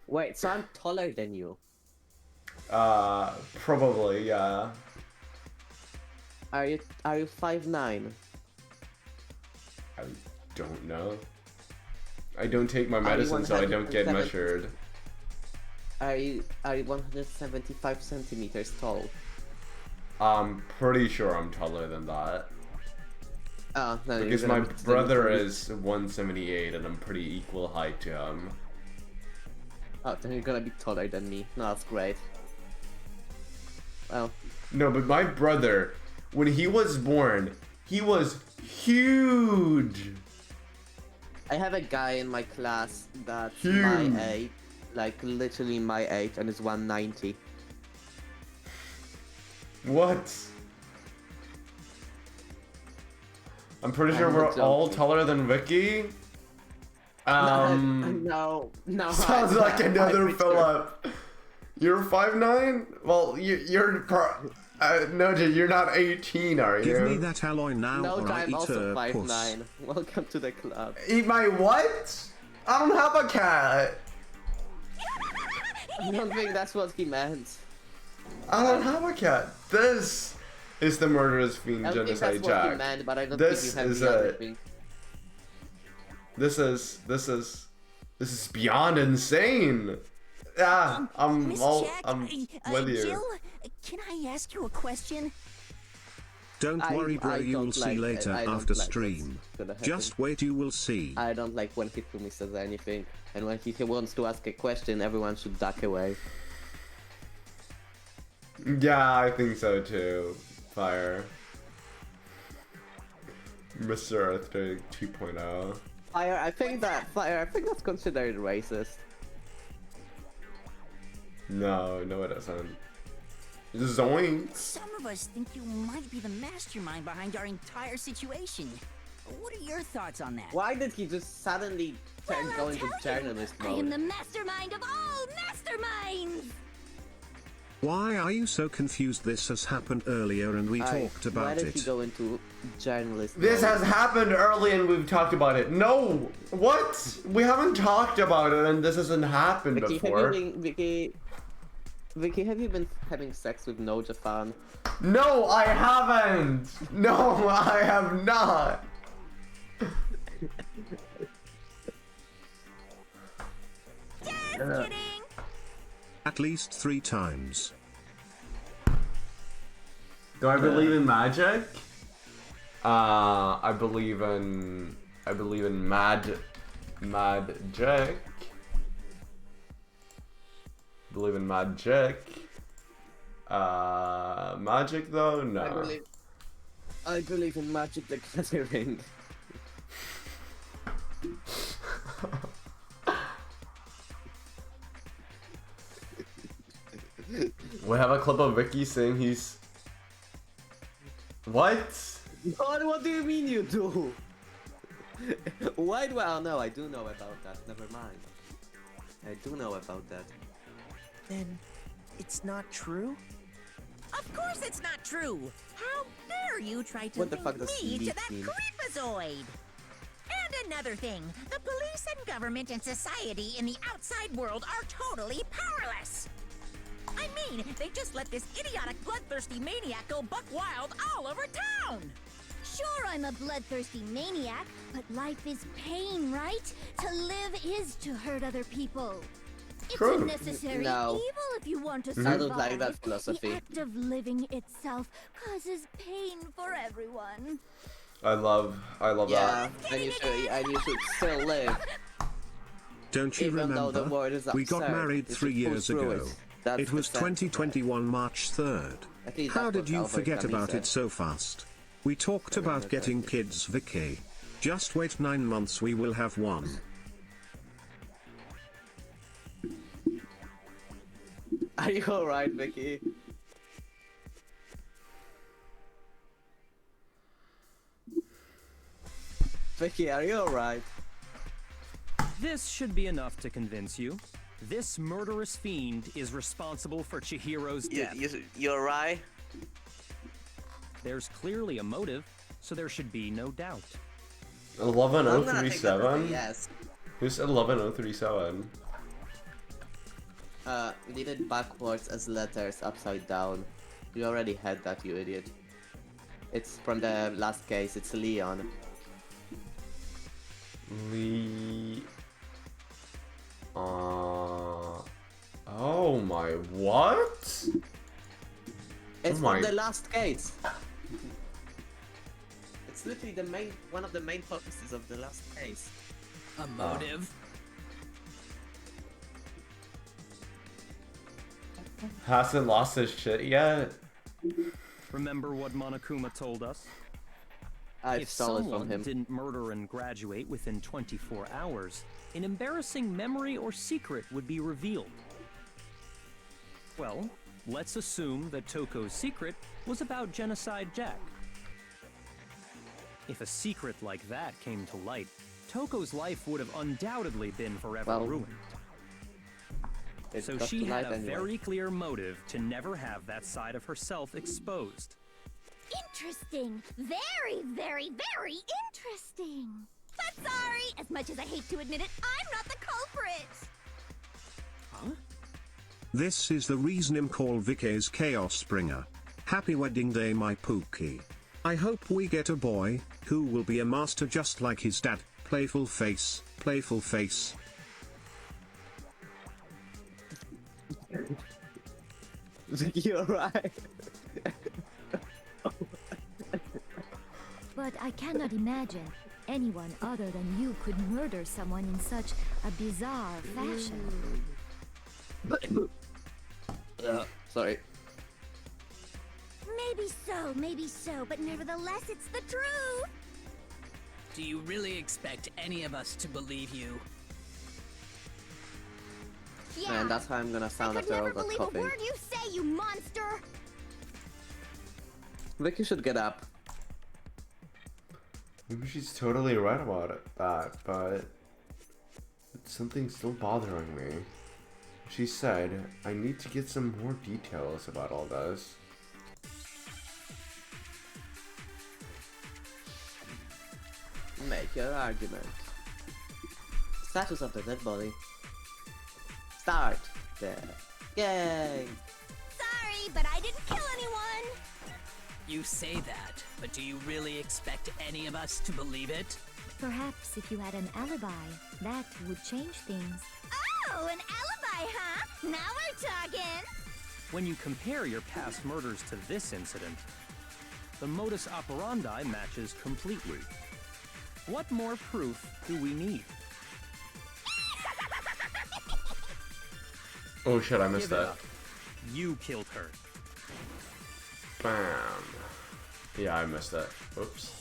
Wait, so I'm taller than you. Probably, yeah. Are you 5'9"? I don't know. I don't take my Are you medicine, so I don't get 170? measured. Are you 175 centimeters tall? I'm pretty sure I'm taller than that. Oh, no, Because you're my gonna be brother 30. is 178 and I'm pretty equal height to him. Oh, then you're gonna be taller than me. No, that's great. Well, No, but my brother, when he was born, he was huge. I have a guy in my class that's Huge. my age, like literally my age and is 190. What? I'm pretty sure I'm we're not all joking. taller than Vicky. No. Sounds like another Philip. You're 5'9"? Well, you're Noja, you're not 18, are you? Give me that alloy now, No, or I I'm eat also a puss. 5'9". Welcome to the club. Eat my what? I don't have a cat. I don't think that's what he meant. I don't have a cat. This is the murderous fiend I don't think genocide that's what he Jack. meant, but I don't This think you have is the other it. thing. This is beyond insane. Yeah, I'm Miss all Jack, I'm with you. Jill, can I ask you a question? Don't worry, bro, you'll see later after stream. Just wait, you will see. I don't like when Hifumi says anything, and when he wants to ask a question, everyone should duck away. Yeah, I think so too. Fire. Mr. Earthquake 2.0. Fire, I think that's considered racist. No, it isn't. Zoinks. Some of us think you might be the mastermind behind our entire situation. What are your thoughts on that? Why did he just suddenly go into journalist I am mode? the mastermind of all masterminds! Why are you so confused? This has happened earlier and we talked Why about did it. he go into journalist This mode? has happened early and we've talked about it. No! What? We haven't talked about it and this hasn't happened Vicky, before. Vicky, have you been having sex with Noja fan? No, I haven't! No, I have not! Just kidding! At least 3 times. Do I believe in magic? I believe in magic. Believe in magic. Magic though? No. I believe in Magic the Gathering. We have a clip of Vicky saying he's... What? What do you mean you do? Why do I? Oh no, I do know about that. Never mind. I do know about that. Then it's not true? Of course it's not true! How dare you try to What the link fuck does me to leak that mean? creepazoid? And another thing, the police and government and society in the outside world are totally powerless! I mean, they just let this idiotic bloodthirsty maniac go buck wild all over town! Sure, I'm a bloodthirsty maniac, but life is pain, right? To live is to hurt other people. It's True. a necessary No. evil if you want to I survive. don't like that philosophy. The act of living itself causes pain for everyone. I love Yeah, that. and you should still live. Don't you Even though the remember? world is We got absurd, married you 3 should push years through ago. it. That's It was the sense. 2021 March 3rd. At least How that's did what you Albert forget Camus about said. it so fast? We talked about getting kids, Vicky. Just wait 9 months, we will have one. Are you alright, Vicky? Vicky, are you alright? This should be enough to convince you. This murderous fiend is responsible for Chihiro's death. You're right. There's clearly a motive, so there should be no doubt. 11037? Yes. Who's 11037? Read it backwards as letters upside down. You already had that, you idiot. It's from the last case, it's Leon. Oh my, what? It's Oh my- from the last case. It's literally one of the main focuses of the last case. A motive? Hasn't lost his shit yet? Remember what Monokuma told us? I've If stolen someone from him. didn't murder and graduate within 24 hours, an embarrassing memory or secret would be revealed. Well, let's assume that Toko's secret was about Genocide Jack. If a secret like that came to light, Toko's life would have undoubtedly been forever ruined. So she had a very clear motive to never have that side of herself exposed. Interesting. Very, very, very interesting. But sorry, as much as I hate to admit it, I'm not the culprit. Huh? This is the reason I'm called Vicky's Chaos Bringer. Happy wedding day, my Pookie. I hope we get a boy, who will be a master just like his dad. Playful face, playful face. You're right. But I cannot imagine anyone other than you could murder someone in such a bizarre fashion. Sorry. Maybe so, but nevertheless, it's the truth. Do you really expect any of us to believe you? Yeah. And that's how I'm gonna sound I could after all never that believe coughing. a word you say, you monster. Vicky should get up. Maybe she's totally right about that, but something's still bothering me. She said, I need to get some more details about all this. Make your argument. Status of the dead body. Start there. Yay! Sorry, but I didn't kill anyone. You say that, but do you really expect any of us to believe it? Perhaps if you had an alibi, that would change things. Oh, an alibi, huh? Now we're talking. When you compare your past murders to this incident, the modus operandi matches completely. What more proof do we need? Oh shit, I missed Give it that. up. You killed her. Bam. Yeah, I missed that. Oops.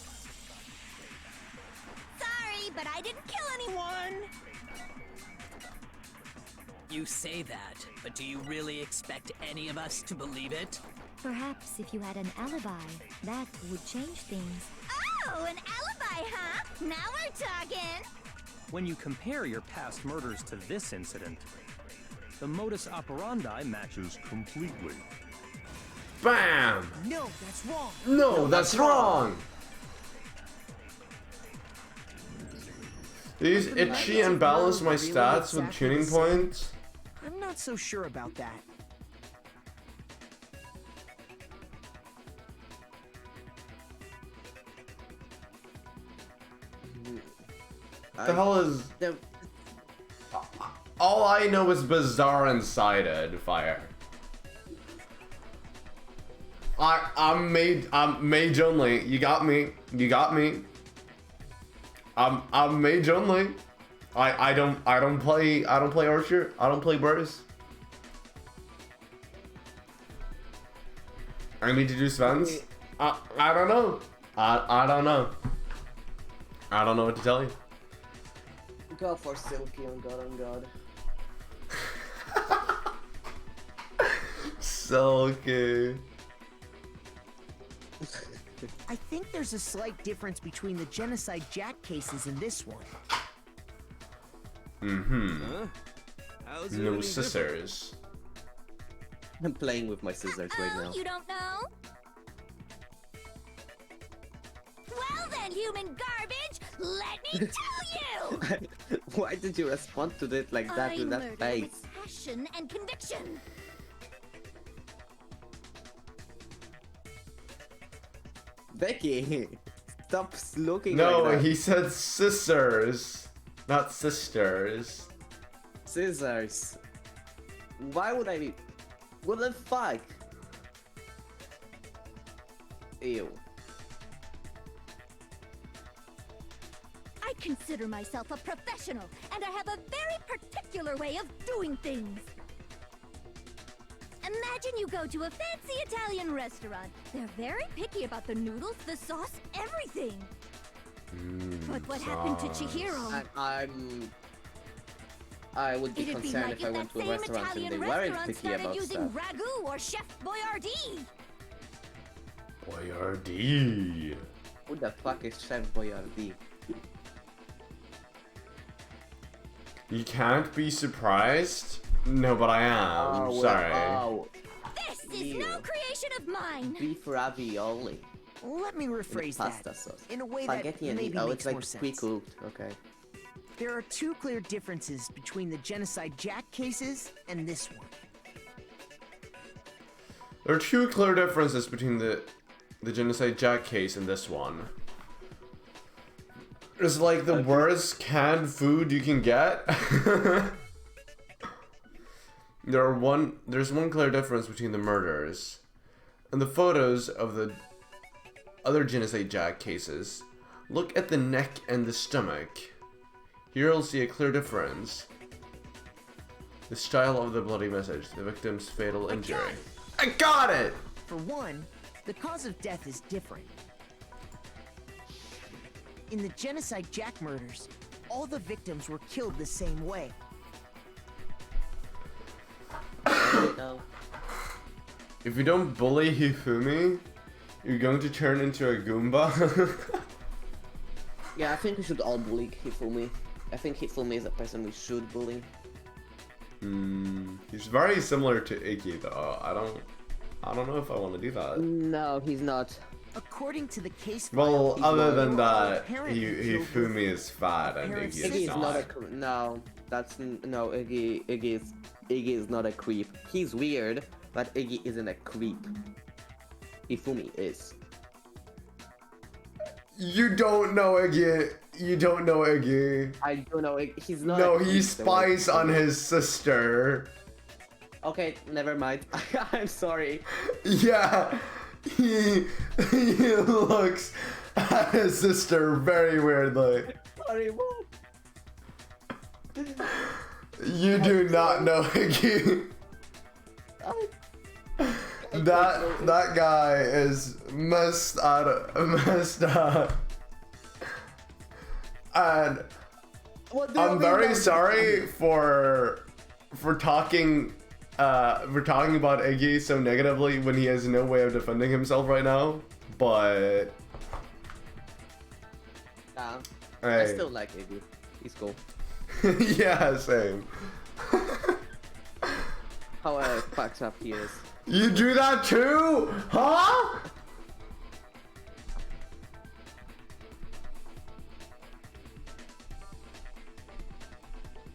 Sorry, but I didn't kill anyone. You say that, but do you really expect any of us to believe it? Perhaps if you had an alibi, that would change things. Oh, an alibi, huh? Now we're talking. When you compare your past murders to this incident, the modus operandi matches completely. Bam! No, that's wrong. No, that's wrong! These itchy and balance my stats with tuning points. I'm not so sure about that. What the hell is... All I know is bizarre and sided fire. I'm mage only. You got me. You got me. I'm mage only. I don't play archer. I don't play birds. I need to do Svens. I don't know. I don't know. I don't know what to tell you. Go for Silky on God. Silky. I think there's a slight difference between the Genocide Jack cases and this one. Mm-hmm. Huh? How's it No any scissors. I'm playing with my scissors right now. You don't know? Well then, human garbage, let me tell you! Why did you respond to it like that I with that murder face? with passion and conviction. Becky, stop looking No, like that. he said scissors, not sisters. Scissors. Why would I be... What the fuck? Ew. I consider myself a professional, and I have a very particular way of doing things. And Imagine you go to a fancy Italian restaurant. They're very picky about the noodles, the sauce, everything. But what happened to Chihiro? I would be It'd be concerned like if I if went that to a same restaurant and Italian they weren't restaurant picky started about using stuff. ragu or Chef Boyardee. Boyardee. Who the fuck is Chef Boyardee? You can't be surprised? No, but I am. Oh, Sorry. Oh, This is no creation of mine. beef ravioli. Let me rephrase Pasta that sauce. in a way that Spaghetti and maybe oh, makes it's like more sense. pre-cooked. Okay. There are two clear differences between the Genocide Jack cases and this one. There are two clear differences between the Genocide Jack case and this one. It's like the worst canned food you can get. There's one clear difference between the murders. In the photos of the other Genocide Jack cases, look at the neck and the stomach. Here you'll see a clear difference. The style of the bloody message, the victim's fatal injury. I got it! For one, the cause of death is different. In the Genocide Jack murders, all the victims were killed the same way. If you don't bully Hifumi, you're going to turn into a Goomba. Yeah, I think we should all bully Hifumi. I think Hifumi is a person we should bully. He's very similar to Iggy though. I don't know if I want to do that. No, he's not. According to the case Well, file, other they than were all that, apparently killed Hifumi is fat and apparent Iggy Iggy is is not not. a no. That's no Iggy. Iggy is not a creep. He's weird, but Iggy isn't a creep. Hifumi is. You don't know Iggy. You don't know Iggy. I don't know. He's not. No, a he creep, spies the way- on his sister. Okay, never mind. I'm sorry. Yeah, he looks at his sister very weirdly. Sorry, what? You do not know Iggy. That guy is messed up. And I'm very sorry for talking about Iggy so negatively when he has no way of defending himself right now. But I hey. still like Iggy. He's cool. Yeah, same. How fucked up he is. You do that too? Huh?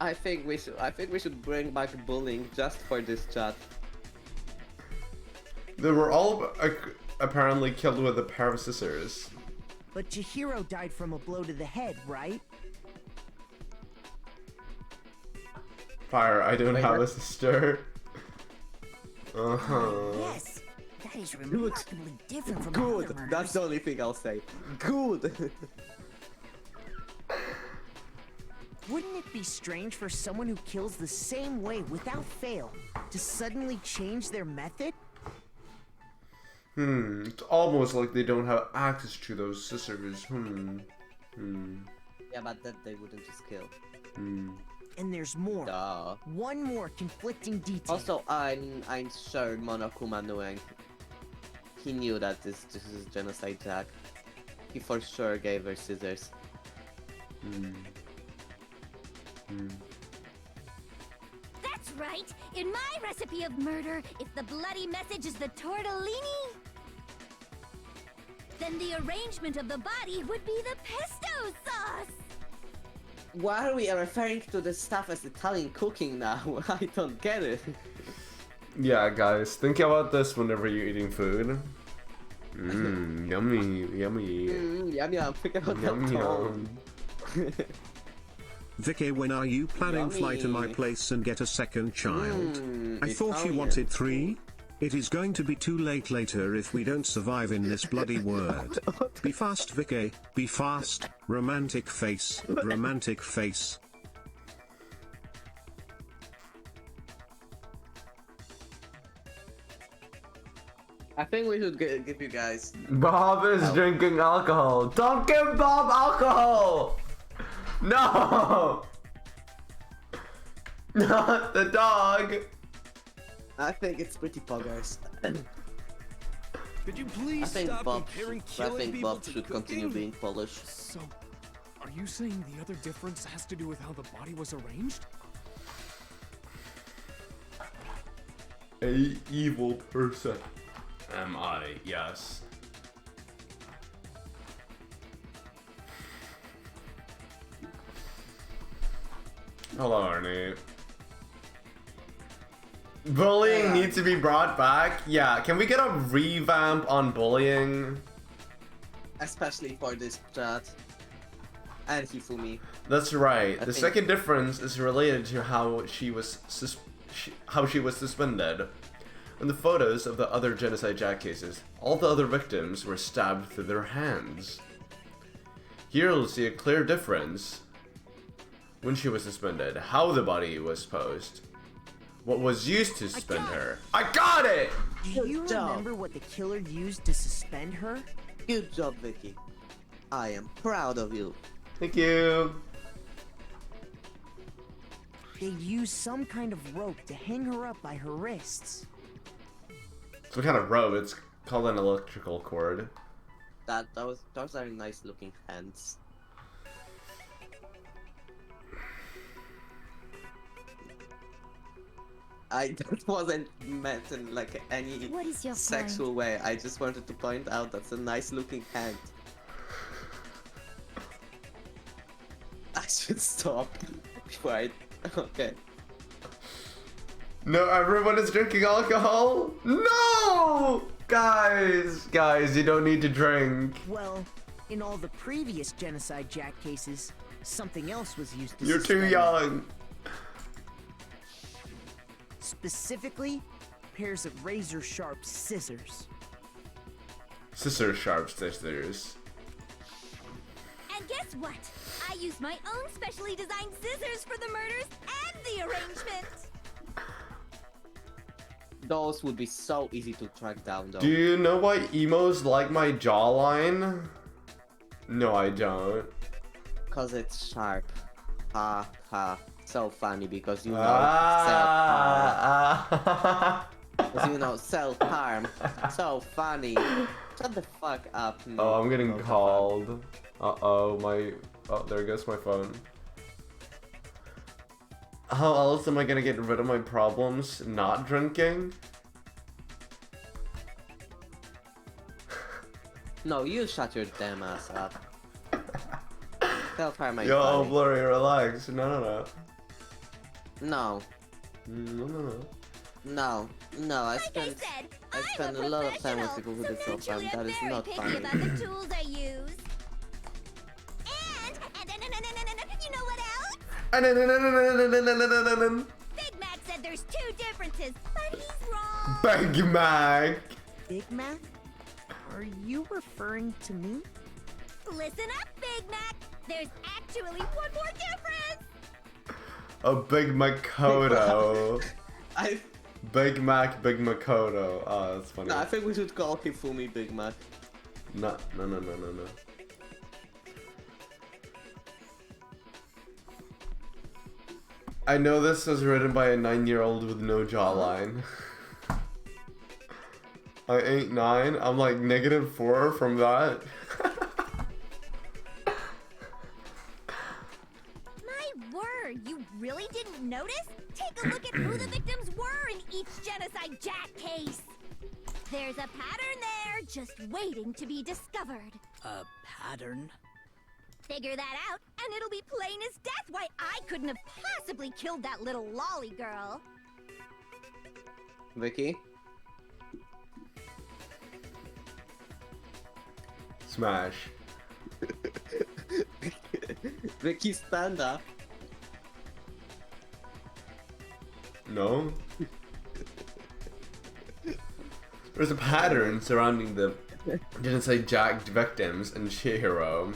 I think we should bring back bullying just for this chat. They were all apparently killed with a pair of scissors. But Chihiro died from a blow to the head, right? Fire, I don't Wait, have a what? sister. Yes, that is remarkably different from other Good. murders. That's the only thing I'll say. Good. Wouldn't it be strange for someone who kills the same way without fail to suddenly change their method? It's almost like they don't have access to those scissors. Yeah, but that they wouldn't just kill. And there's more. Duh. One more conflicting detail. Also, I'm sure Monokuma knowing. He knew that this is Genocide Jack. He for sure gave her scissors. That's right. In my recipe of murder, if the bloody message is the tortellini, then the arrangement of the body would be the pesto sauce. Why are we referring to the stuff as Italian cooking now? I don't get it. Yeah, guys, think about this whenever you're eating food. Yummy, yummy. Yum yum. Think about Yum that yum. tone. Vicky, when are you planning fly to my Yummy. place and get a second child? I thought you Italian. wanted 3? It is going to be too late later if we don't survive in this bloody world. Be fast, Vicky. Be fast. Romantic face. Romantic face. I think we should give you guys. Bob is drinking alcohol. Don't give Bob alcohol! No! Not the dog! I think it's pretty poggers. Could you I please think stop Bob. comparing I killing think people Bob to should continue cooking? being Polish. So, are you saying the other difference has to do with how the body was arranged? A evil person. Am I? Yes. Hello, Arnie. Bullying needs to be brought back. Yeah, can we get a revamp on bullying? Especially for this chat. And Hifumi. That's right. I The think- second difference is related to how she was suspended. In the photos of the other Genocide Jack cases, all the other victims were stabbed through their hands. Here you'll see a clear difference when she was suspended, how the body was posed, what was used to suspend her. I got it! Do you Good job. remember what the killer used to suspend her? Good job, Vicky. I am proud of you. Thank you. They used some kind of rope to hang her up by her wrists. Some kind of rope, it's called an electrical cord. Those are nice looking hands. That wasn't meant in like any What is your sexual way. I just wanted to point out that's a nice looking hand. I should stop. Right. Okay. No, everyone is drinking alcohol? No! Guys, you don't need to drink. Well, in all the previous Genocide Jack cases, something else was used to You're too suspend. young. Specifically, pairs of razor-sharp scissors. Scissor sharp scissors. And guess what? I used my own specially designed scissors for the murders and the arrangement. Those would be so easy to track down though. Do you know why emos like my jawline? No, I don't. Cause it's sharp. Ha ha. So funny because you know Ah, because you know self-harm. So funny. Shut the fuck up. Oh, I'm getting What the called. Oh, there goes my phone. How else am I gonna get rid of my problems? Not drinking? No, you shut your damn ass up. Self-harm ain't Yo, funny. Blurry, relax. No. No. No. No, I Like I spend a lot of time with people who do self-harm. That is not picky funny. about the tools I use. And you know what else? Big Mac said there's two differences, but he's wrong. Big Mac. Big Mac? Are you referring to me? Listen up, Big Mac. There's actually one more difference. A Big Makoto. I Big Mac, Big Makoto. Oh, that's funny. No, I think we should call Hifumi Big Mac. No. I know this was written by a 9-year-old with no jawline. I ain't 9. I'm like -4 from that. My word, you really didn't notice? Take a look at who the victims were in each Genocide Jack case. There's a pattern there, just waiting to be discovered. A pattern? Figure that out, and it'll be plain as death why I couldn't have possibly killed that little lolly girl. Vicky? Smash. Vicky, stand up. No? There's a pattern surrounding the Genocide Jack victims, and Chihiro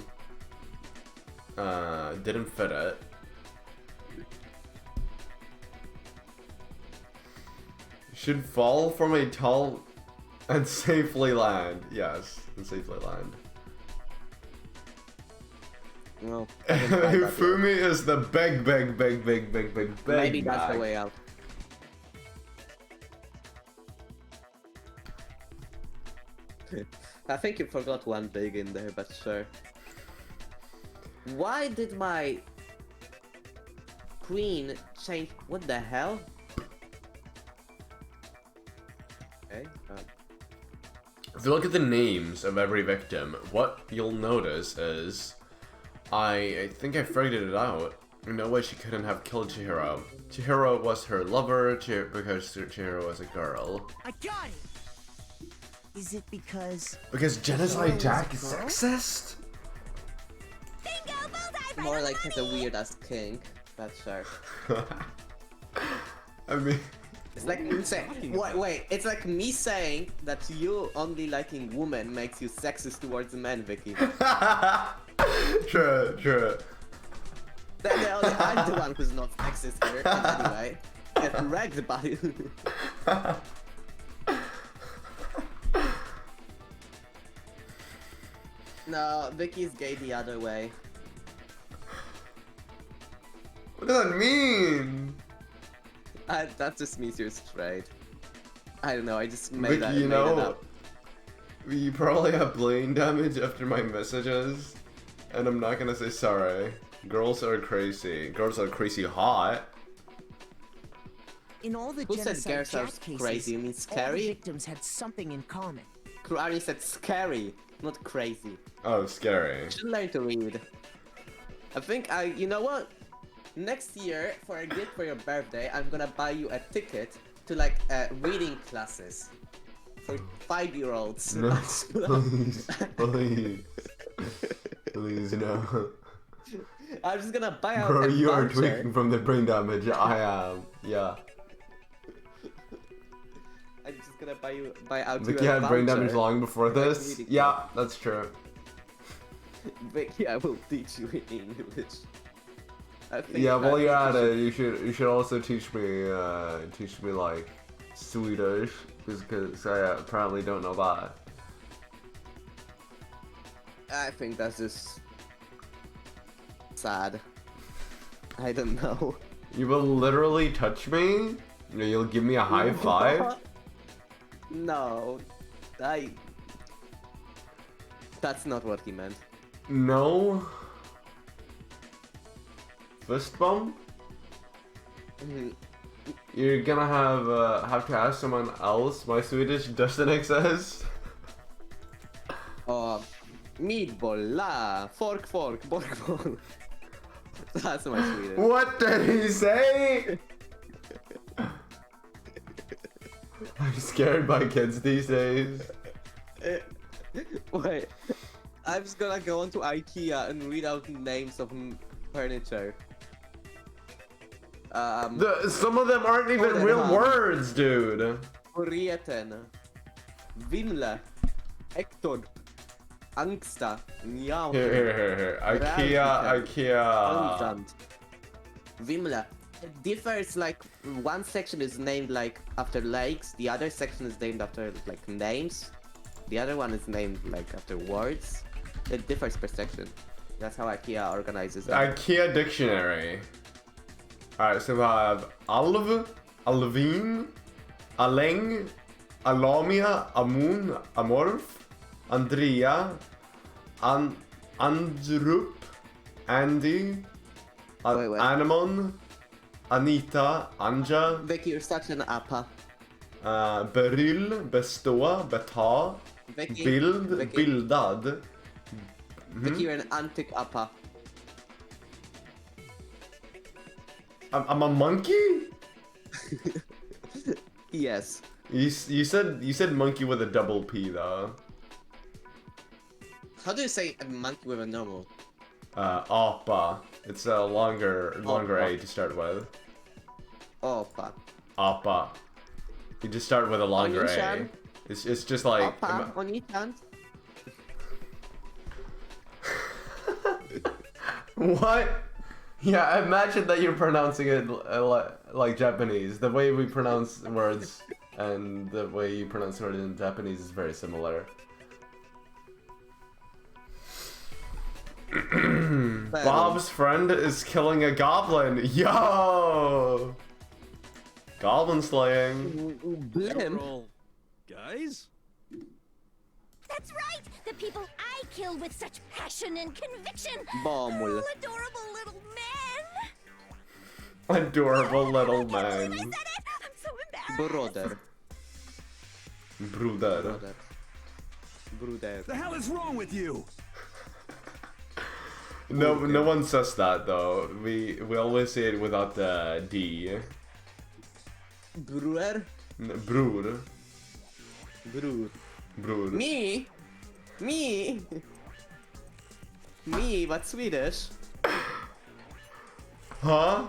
didn't fit it. Should fall from a tall And safely land. Yes, and safely land. Well, Fumi is the big maybe that's bag. the way out. I think you forgot one big in there, but sure. Why did my queen change? What the hell? Okay. If you look at the names of every victim, what you'll notice is, I think I figured it out. No way she couldn't have killed Chihiro. Chihiro was her lover because Chihiro was a girl. I got it! Is it because... Because Genocide Jack is sexist? More like he's a weird ass king. That's sure. I mean... It's like me saying, wait, it's like me saying that you only liking women makes you sexist towards men, Vicky. True. I'm the one who's not sexist here, and anyway. Get wrecked by you. No, Vicky's gay the other way. What does that mean? That just means you're straight. I don't know, I just made Vicky, that you made it know, up. you probably have brain damage after my messages, and I'm not gonna say sorry. Girls are crazy. Girls are crazy hot. In all the Who said Genocide girls are Jack cases, crazy? You mean all the scary? victims had something in common. Kurari said scary, not crazy. Oh, scary. You should learn to read. I think you know what? Next year, for a gift for your birthday, I'm gonna buy you a ticket to like reading classes for 5-year-olds. No, please no. I'm just gonna buy out Bro, a you are voucher. tweaking from the brain damage. I am. Yeah. I'm just gonna buy out Vicky you a had brain damage voucher. long before Like this. reading Yeah, that's true. Vicky, I will teach you in English. I think Yeah, while I you're at think it, you should also teach me like Swedish, because I apparently don't know that. I think that's just sad. I don't know. You will literally touch me? You'll give me a high five? No, that's not what he meant. No. Fist bump? Mhm. You're gonna have to ask someone else. My Swedish doesn't exist. Meatball, la, fork, bork, bork. That's my Swedish. What did he say? I'm scared by kids these days. Wait, I'm just gonna go onto IKEA and read out names of furniture. Some of them aren't even real words, dude. Orieten, Vimle, Ektorp, Angsta, Njau. Here. IKEA. Vimle. It differs, like, one section is named, like, after lakes, the other section is named after, like, names. The other one is named, like, after words. It differs per section. That's how IKEA organizes it. IKEA dictionary. Alright, so we have Alv, Alvin, Aleng, Alamia, Amun, Amorf, Andrea, Andrup, Andy, Anemon, Anita, Anja. Vicky, you're such an appa. Beryl, bestå, beta, Vicky, bild, Vicky. bildad. Vicky, you're an antic appa. I'm a monkey? Yes. You said monkey with a double P though. How do you say a monkey with a normal? Appa. It's a longer Appa. A to start with. Oppa. Appa. You just start with a longer A. Oni-chan? It's just like Oppa, Oni-chan? what? Yeah, imagine that you're pronouncing it like Japanese. The way we pronounce words and the way you pronounce it in Japanese is very similar. Bob's friend is killing a goblin. Yo! Goblin slaying. Guys? That's right! The people I kill with such passion and conviction! Bomul. Oh, adorable little men! Adorable little man. I'm so embarrassed! Brother. Bruder. The hell is wrong with you? No one says that though. We always say it without the D. Bror? Bror. Bror. Bror. Me, but Swedish. Huh?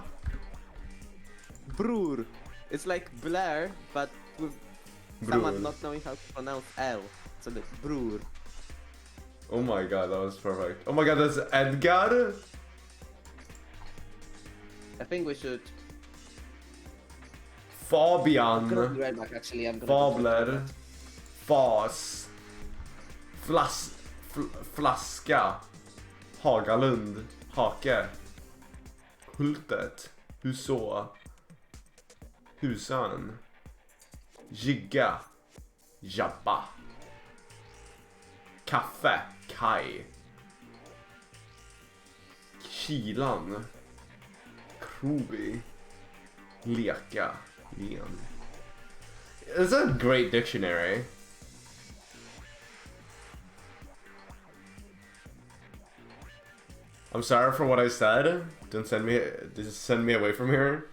Bror. It's like Blair, but with someone not knowing how to pronounce L. So the Bror. Oh my god, that was perfect. Oh my god, that's Edgar? I think we should. Fabian. I'm gonna be right back, actually. I'm gonna Fabler. Fas. Flaska. Hagalund. Hake. Hultet. Huså. Husan. Jigga. Jabba. Kaffe. Kaj. Kilan. Krobi. Leka. Len. It's a great dictionary. I'm sorry for what I said. Don't send me. Just send me away from here.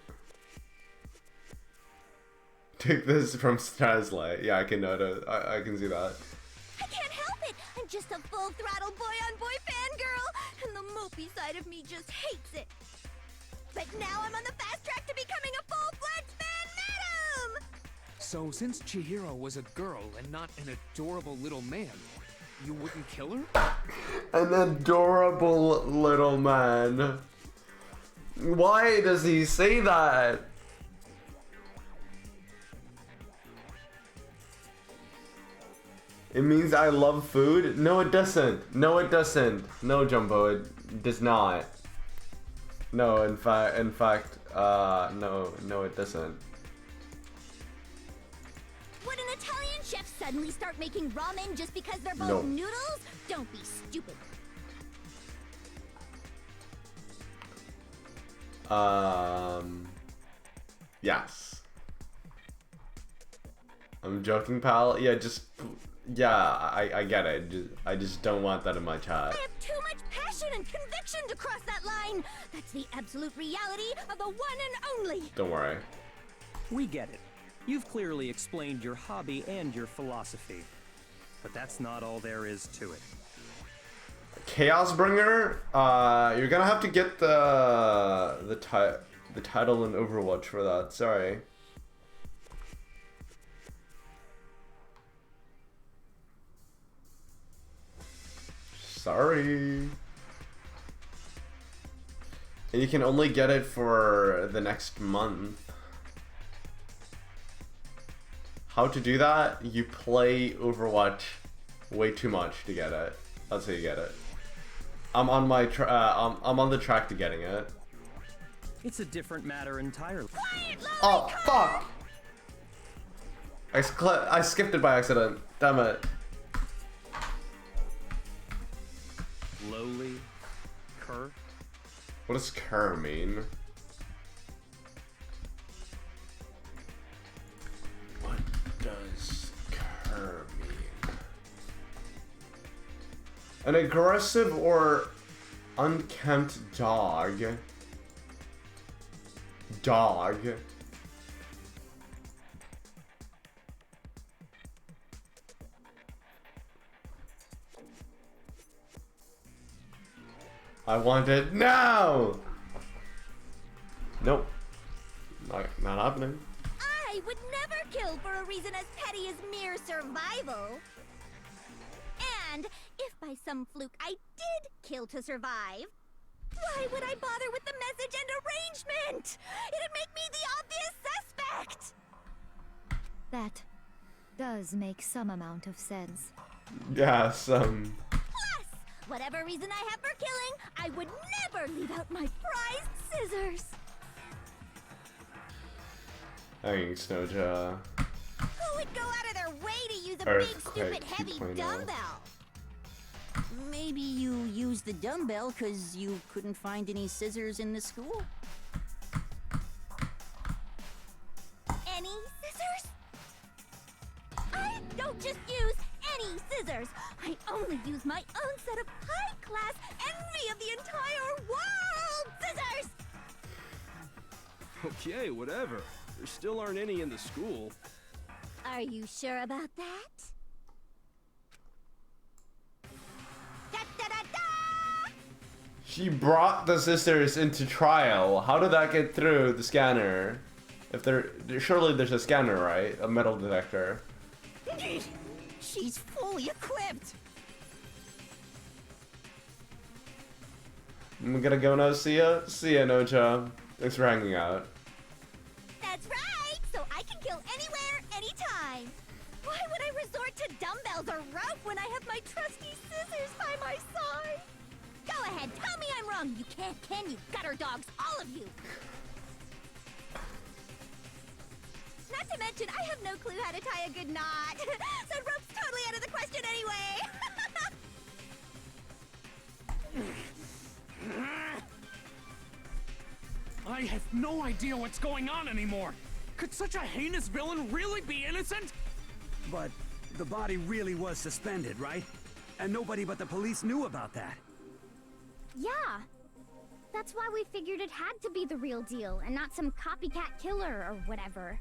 Take this from Strasley. Yeah, I can notice. I can see that. I can't help it! I'm just a full-throttle boy-on-boy fangirl, and the mopey side of me just hates it. But now I'm on the fast track to becoming a full-fledged fan madam! So, since Chihiro was a girl and not an adorable little man, you wouldn't kill her? An adorable little man. Why does he say that? It means I love food? No, it doesn't. No, it doesn't. No, Jumbo, it does not. No, in fact, no, it doesn't. Would an Italian chef suddenly start making ramen just because they're both No. noodles? Don't be stupid. Yes. I'm joking, pal. Yeah, I get it. I just don't want that in my chat. I have too much passion and conviction to cross that line. That's the absolute reality of the one and only. Don't worry. We get it. You've clearly explained your hobby and your philosophy. But that's not all there is to it. Chaosbringer, you're gonna have to get the title in Overwatch for that. Sorry. Sorry. And you can only get it for the next month. How to do that? You play Overwatch way too much to get it. That's how you get it. I'm on my I'm on the track to getting it. It's a different matter entirely. Oh fuck! I skipped it by accident. Damn it. Lowly, cur. What does cur mean? What does cur mean? An aggressive or unkempt dog. Dog. I want it now! Nope. Not happening. I would never kill for a reason as petty as mere survival. And if by some fluke I did kill to survive, why would I bother with the message and arrangement? It'd make me the obvious suspect. That does make some amount of sense. Yeah, Plus, whatever reason I have for killing, I would never leave out my prized scissors. Thanks, Noja. Who would go out of their way to use a Earthquake big, stupid, heavy 2.0. dumbbell? Maybe you used the dumbbell because you couldn't find any scissors in the school? Any scissors? I don't just use any scissors. I only use my own set of high-class, envy of the entire world scissors! Okay, whatever. There still aren't any in the school. Are you sure about that? Da-da-da-da! She brought the sisters into trial. How did that get through the scanner? If surely there's a scanner, right? A metal detector. She's fully equipped! I'm gonna go now. See ya. See ya, Noja. Thanks for hanging out. That's right! So I can kill anywhere, anytime! Why would I resort to dumbbells or rope when I have my trusty scissors by my side? Go ahead, tell me I'm wrong! You can't, can you? Gutter dogs, all of you! Not to mention, I have no clue how to tie a good knot. So rope's totally out of the question anyway. I have no idea what's going on anymore. Could such a heinous villain really be innocent? But the body really was suspended, right? And nobody but the police knew about that. Yeah. That's why we figured it had to be the real deal and not some copycat killer or whatever.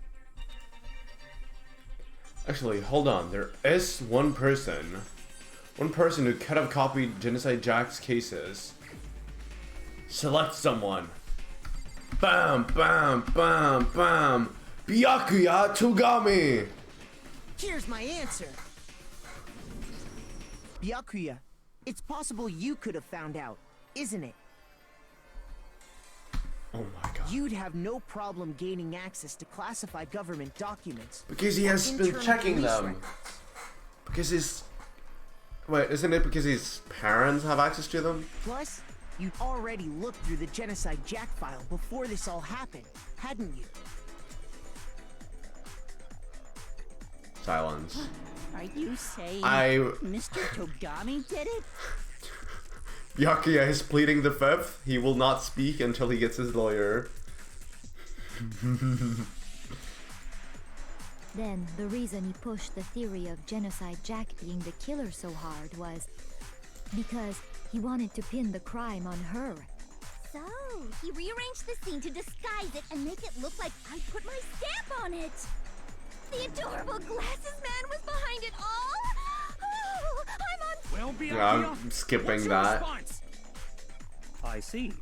Actually, hold on. There is one person who could have copied Genocide Jack's cases. Select someone. Bam, bam, bam, bam. Byakuya Togami. Here's my answer. Byakuya, it's possible you could have found out, isn't it? Oh my god. You'd have no problem gaining access to classified government documents. Because he has been checking them. Because his... Wait, isn't it because his parents have access to them? Plus, you'd already looked through the Genocide Jack file before this all happened, hadn't you? Silence. Are you saying Mr. Togami did it? Byakuya is pleading the fifth. He will not speak until he gets his lawyer. Then, the reason he pushed the theory of Genocide Jack being the killer so hard was because he wanted to pin the crime on her. So, he rearranged the scene to disguise it and make it look like I put my stamp on it. The adorable glasses man was behind it all. Oh, I'm on. Well, Yeah, I'm skipping that. Response? I see.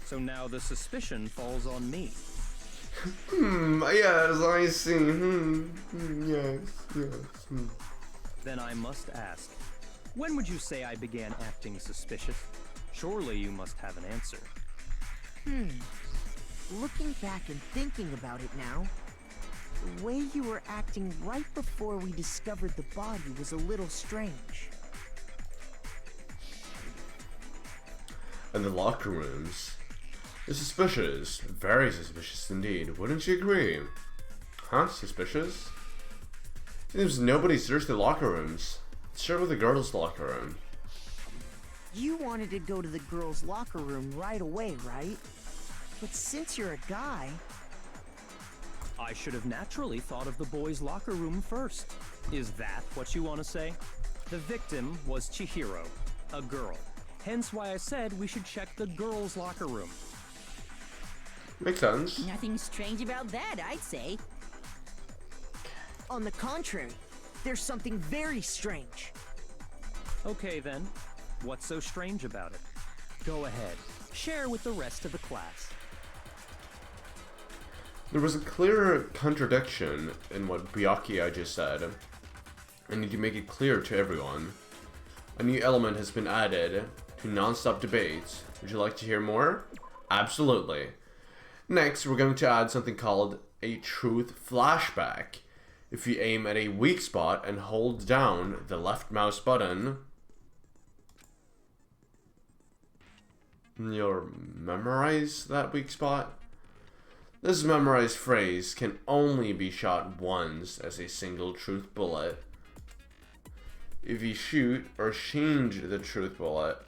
So now the suspicion falls on me. Yes, I see. Yes. Then I must ask, when would you say I began acting suspicious? Surely you must have an answer. Looking back and thinking about it now, the way you were acting right before we discovered the body was a little strange. And the locker rooms. It's suspicious. Very suspicious indeed. Wouldn't you agree? Huh? Suspicious? Seems nobody searched the locker rooms. Let's start with the girls' locker room. You wanted to go to the girls' locker room right away, right? But since you're a guy... I should have naturally thought of the boys' locker room first. Is that what you want to say? The victim was Chihiro, a girl. Hence why I said we should check the girls' locker room. Makes sense. Nothing strange about that, I'd say. On the contrary, there's something very strange. Okay then, what's so strange about it? Go ahead, share with the rest of the class. There was a clear contradiction in what Byakuya just said. I need to make it clear to everyone. A new element has been added to non-stop debates. Would you like to hear more? Absolutely. Next, we're going to add something called a truth flashback. If you aim at a weak spot and hold down the left mouse button, you'll memorize that weak spot. This memorized phrase can only be shot once as a single truth bullet. If you shoot or change the truth bullet,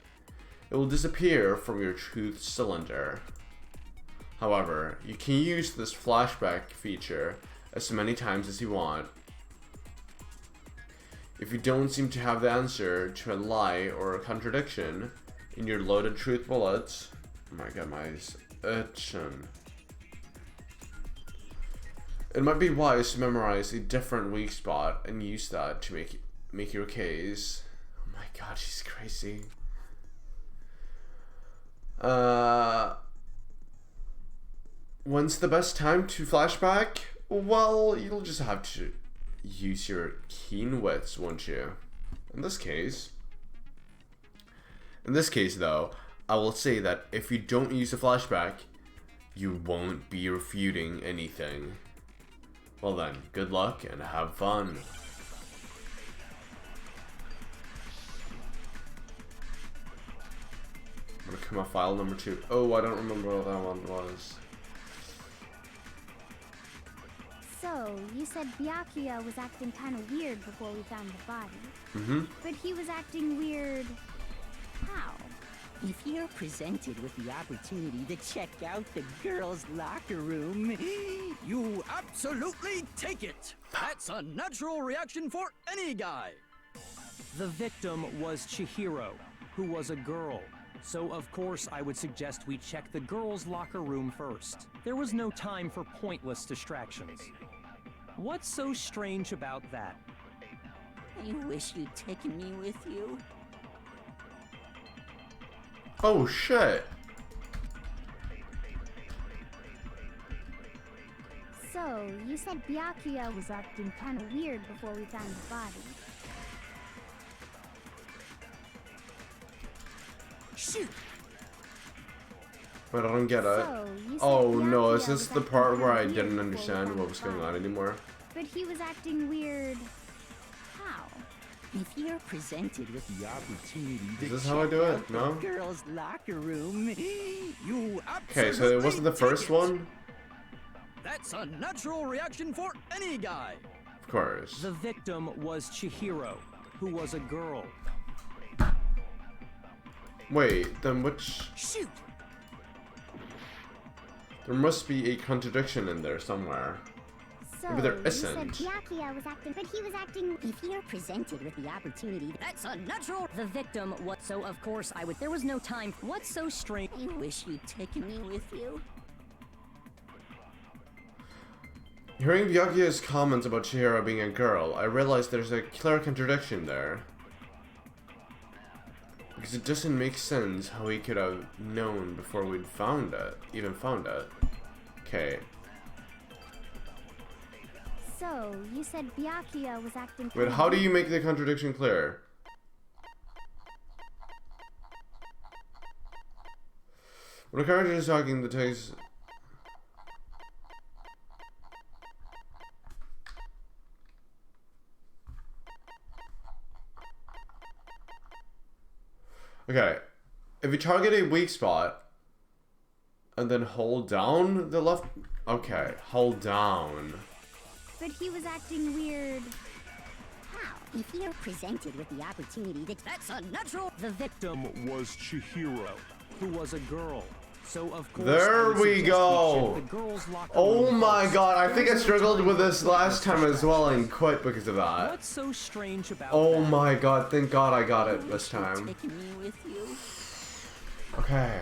it will disappear from your truth cylinder. However, you can use this flashback feature as many times as you want. If you don't seem to have the answer to a lie or a contradiction in your loaded truth bullets, oh my god, my eyes itching. It might be wise to memorize a different weak spot and use that to make your case. Oh my god, she's crazy. When's the best time to flashback? Well, you'll just have to use your keen wits, won't you? In this case though, I will say that if you don't use a flashback, you won't be refuting anything. Well then, good luck and have fun. I'm gonna come up file number 2. Oh, I don't remember what that one was. So, you said Byakuya was acting kind of weird before we found the body. Mm-hmm. But he was acting weird... how? If you're presented with the opportunity to check out the girls' locker room, You absolutely take it! That's a natural reaction for any guy! The victim was Chihiro, who was a girl. So of course I would suggest we check the girls' locker room first. There was no time for pointless distractions. What's so strange about that? I wish you'd taken me with you. Oh shit. So, you said Byakuya was acting kind of weird before we found the body. Shoot! But I don't get it. So, you said Oh no, is Byakuya this was the acting part where kinda I weird didn't before we understand found what the was going body. on anymore? But he was acting weird... how? If you're presented with the opportunity to Is this how I do check it? out the No? girls' locker room, You Okay, so it wasn't the first one? That's a natural reaction for any guy! Of course. The victim was Chihiro, who was a girl. Wait, then which... Shoot! There must be a contradiction in there somewhere. So, Maybe there you said isn't. Byakuya was acting... but he was acting... if you're presented with the opportunity, That's a natural... the victim, what? So of course I would. There was no time. What's so strange? I wish you'd taken me with you. Hearing Byakuya's comments about Chihiro being a girl, I realized there's a clear contradiction there. Because it doesn't make sense how he could have known before we'd even found it. Okay. So, you said Byakuya was acting... Wait, how do you make the contradiction clear? When a character is talking, the text... Okay, if you target a weak spot and then hold down the left... Okay, hold down. But he was acting weird... How? If you're presented with the opportunity to... That's a natural... The victim was Chihiro, who was a girl. So of course There I would we suggest go. check the girls' locker Oh room my first. god, I think I struggled with this last time as well and quit because of that. What's so strange about Oh that? my god, thank god I got it this time. Taking me with you. Okay.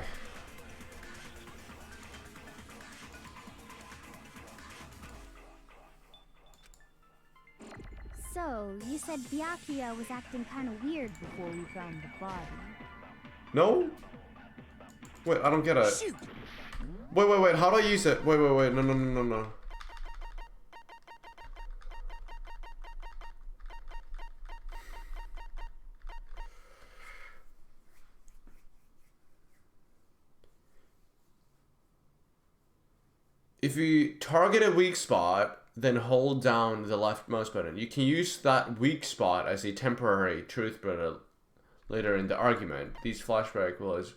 So, you said Byakuya was acting kind of weird before we found the body. No? Wait, I don't get it. Shoot! Wait, how do I use it? Wait, no. If you target a weak spot, then hold down the left mouse button. You can use that weak spot as a temporary truth button later in the argument. These flashback will as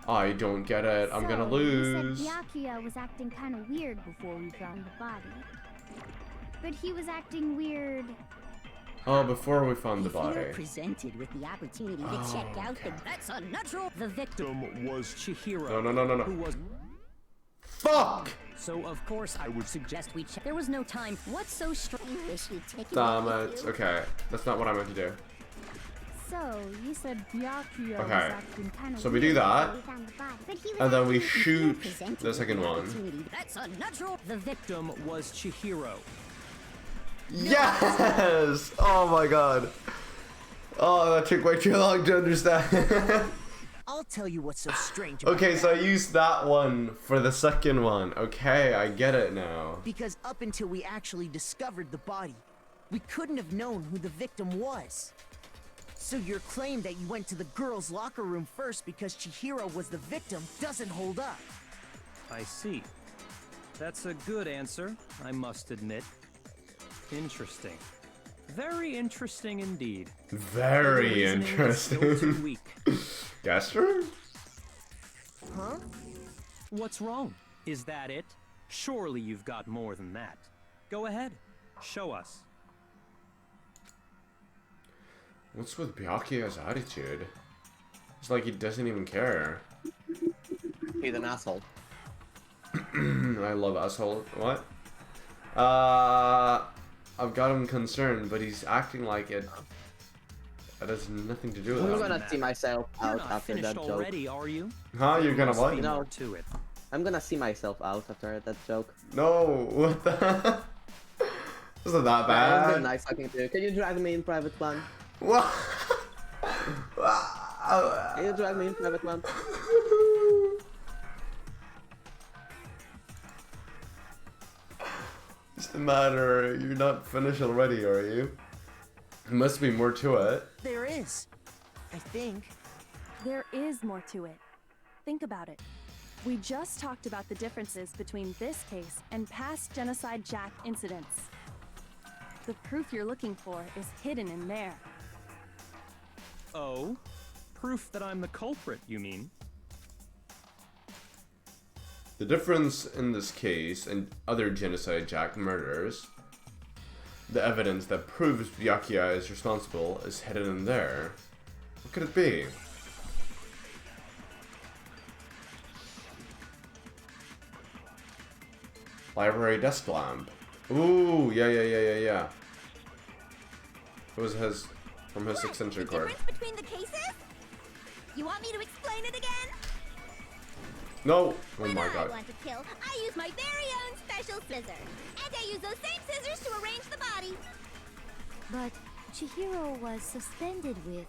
I don't get it. I'm gonna lose. You said Byakuya was acting kind of weird before we found the body. But he was acting weird. Oh, before we found the If body. you're presented with the opportunity to check out the that's unnatural. The victim Was Chihiro. No. Who was. Fuck! So of course I would suggest we check. There was no time. What's so strange? Wish you'd taken Damn with it. you. Okay, that's not what I meant to do. So, you said Byakuya was Okay, acting kind of so we weird do that, before we found the body. But he was and then we acting- shoot Presented the with second one. opportunity. That's unnatural. The victim. Victim was Chihiro. Yes! Oh my god. Oh, that took way too long to understand. I'll tell you what's so strange. Okay, so I used that one for the second one. Okay, I get it now. Because up until we actually discovered the body, we couldn't have known who the victim was. So your claim that you went to the girls' locker room first because Chihiro was the victim doesn't hold up. I see. That's a good answer, I must admit. Interesting. Very interesting indeed. Very The reasoning is still too interesting. weak. Gaster? Huh? What's wrong? Is that it? Surely you've got more than that. Go ahead. Show us. What's with Byakuya's attitude? It's like he doesn't even care. He's an asshole. I love asshole. What? I've got him concerned, but he's acting like it. That has nothing to do with I'm it. gonna see myself You're out not after finished that already, joke. are you? Huh? You're gonna Must what? be No. more to it. I'm gonna see myself out after that joke. No, what the? Isn't that It's bad? been nice talking to you. Can you drag me in private plan? What? Can you drag me in private plan? What's the matter? You're not finished already, are you? There must be more to it. There is. I think. There is more to it. Think about it. We just talked about the differences between this case and past Genocide Jack incidents. The proof you're looking for is hidden in there. Oh? Proof that I'm the culprit, you mean? The difference in this case and other Genocide Jack murders, the evidence that proves Byakuya is responsible is hidden in there. What could it be? Library desk lamp. Ooh, yeah. It was his, from his extension cord. Difference between the cases? You want me to explain it again? No! Oh When my I god. want to kill, I use my very own special scissors. And I use those same scissors to arrange the body. But Chihiro was suspended with.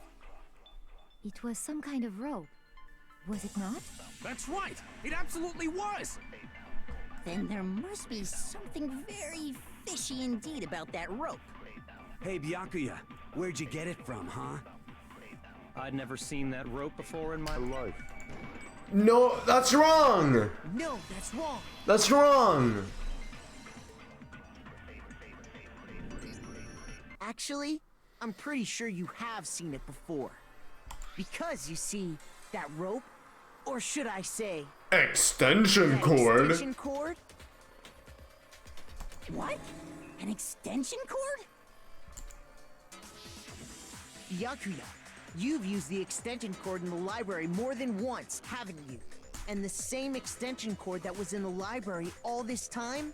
It was some kind of rope. Was it not? That's right! It absolutely was! Then there must be something very fishy indeed about that rope. Hey, Byakuya, where'd you get it from, huh? I'd never seen that rope before in my life. No, that's wrong! No, that's wrong. That's wrong! Actually, I'm pretty sure you have seen it before. Because you see, that rope, or should I say, Extension that cord? extension cord? What? An extension cord? Byakuya, you've used the extension cord in the library more than once, haven't you? And the same extension cord that was in the library all this time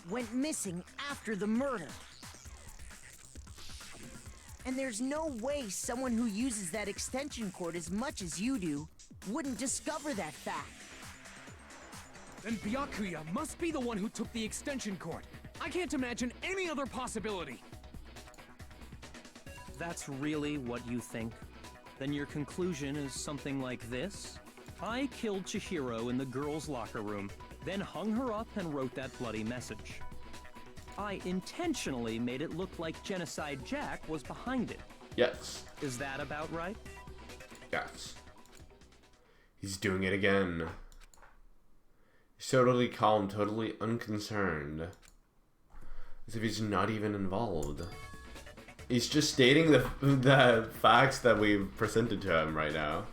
went missing after the murder. And there's no way someone who uses that extension cord as much as you do wouldn't discover that fact. Then Byakuya must be the one who took the extension cord. I can't imagine any other possibility. That's really what you think? Then your conclusion is something like this? I killed Chihiro in the girls' locker room, then hung her up and wrote that bloody message. I intentionally made it look like Genocide Jack was behind it. Yes. Is that about right? Yes. He's doing it again. He's totally calm, totally unconcerned. As if he's not even involved. He's just stating the facts that we've presented to him right now.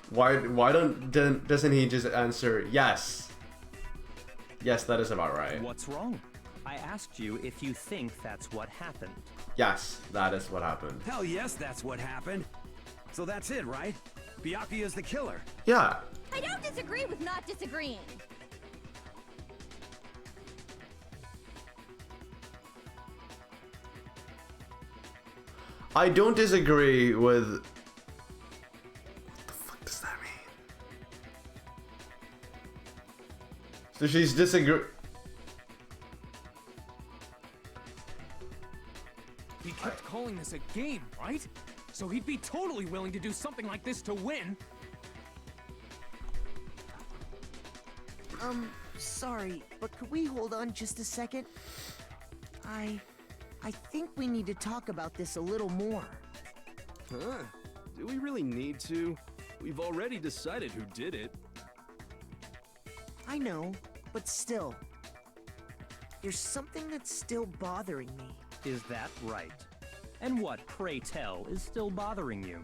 Why doesn't he just answer yes? Yes, that is about right. What's wrong? I asked you if you think that's what happened. Yes, that is what happened. Hell yes, that's what happened. So that's it, right? Byakuya's the killer. Yeah. I don't disagree with not disagreeing. I don't disagree with... What the fuck does that mean? So she's disagree... He kept calling this a game, right? So he'd be totally willing to do something like this to win. Sorry, but could we hold on just a second? I think we need to talk about this a little more. Huh? Do we really need to? We've already decided who did it. I know, but still. There's something that's still bothering me. Is that right? And what, pray tell, is still bothering you?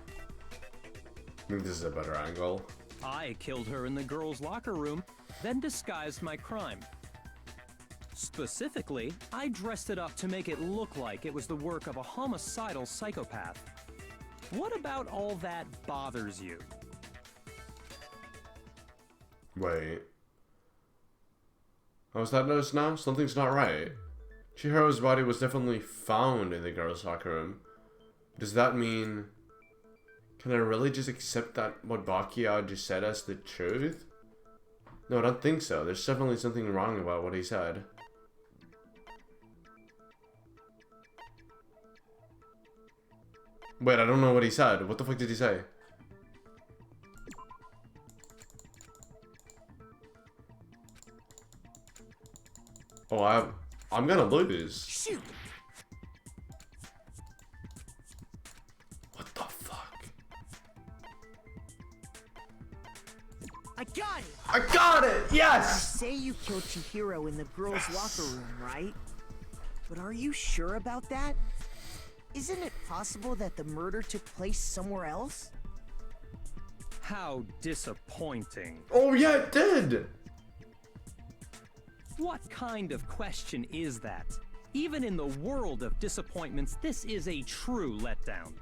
I think this is a better angle. I killed her in the girls' locker room, then disguised my crime. Specifically, I dressed it up to make it look like it was the work of a homicidal psychopath. What about all that bothers you? Wait. How's that noticed now? Something's not right. Chihiro's body was definitely found in the girls' locker room. Does that mean... Can I really just accept that what Byakuya just said as the truth? No, I don't think so. There's definitely something wrong about what he said. Wait, I don't know what he said. What the fuck did he say? Oh, I'm gonna lose. Shoot! What the fuck? I got it! I got it! Yes! You say you killed Chihiro in the girls' locker room, right? But are you sure about that? Isn't it possible that the murder took place somewhere else? How disappointing. Oh yeah, it did! What kind of question is that? Even in the world of disappointments, this is a true letdown.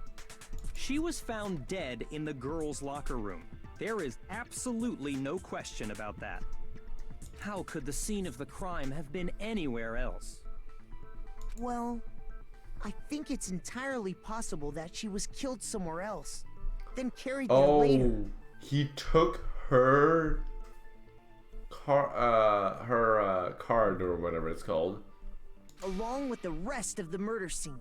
She was found dead in the girls' locker room. There is absolutely no question about that. How could the scene of the crime have been anywhere else? Well, I think it's entirely possible that she was killed somewhere else, then carried there later. Oh, he took her card or whatever it's called. Along with the rest of the murder scene.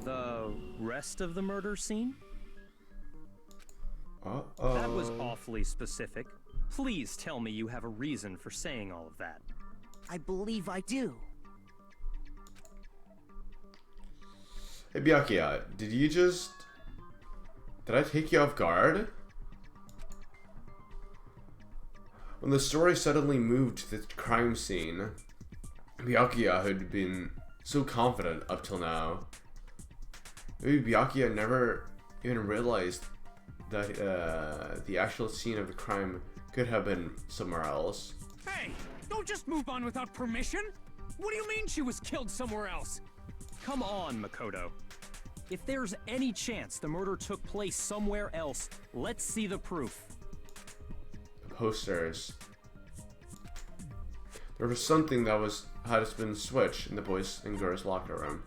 The rest of the murder scene? Uh-oh. That was awfully specific. Please tell me you have a reason for saying all of that. I believe I do. Hey Byakuya, did I take you off guard? When the story suddenly moved to the crime scene, Byakuya had been so confident up till now. Maybe Byakuya never even realized that the actual scene of the crime could have been somewhere else. Hey, don't just move on without permission. What do you mean she was killed somewhere else? Come on, Makoto. If there's any chance the murder took place somewhere else, let's see the proof. The posters. There was something that had been switched in the boys and girls locker room.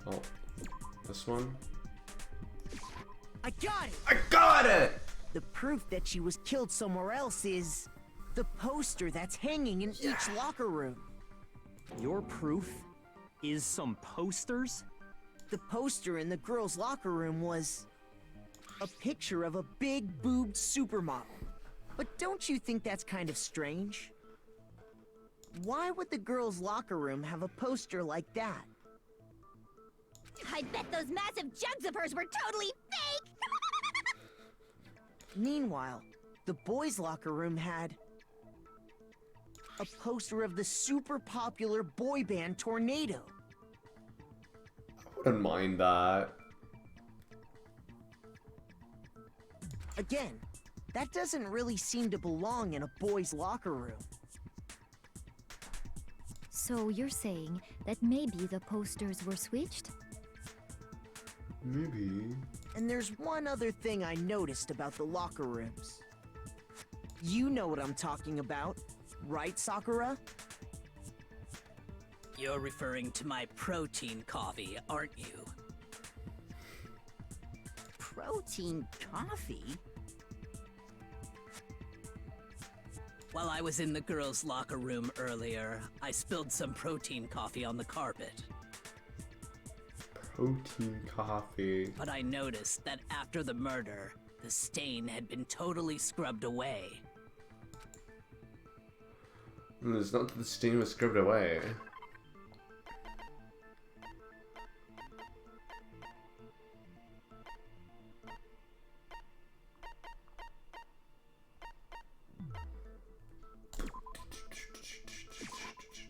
Oh, this one? I got it! I got it! The proof that she was killed somewhere else is the poster that's hanging in each locker room. Your proof is some posters? The poster in the girls' locker room was a picture of a big-boobed supermodel. But don't you think that's kind of strange? Why would the girls' locker room have a poster like that? I bet those massive jugs of hers were totally fake! Meanwhile, the boys' locker room had a poster of the super popular boy band Tornado. I wouldn't mind that. Again, that doesn't really seem to belong in a boys' locker room. So you're saying that maybe the posters were switched? Maybe. And there's one other thing I noticed about the locker rooms. You know what I'm talking about, right, Sakura? You're referring to my protein coffee, aren't you? Protein coffee? While I was in the girls' locker room earlier, I spilled some protein coffee on the carpet. Protein coffee. But I noticed that after the murder, the stain had been totally scrubbed away. It's not that the stain was scrubbed away.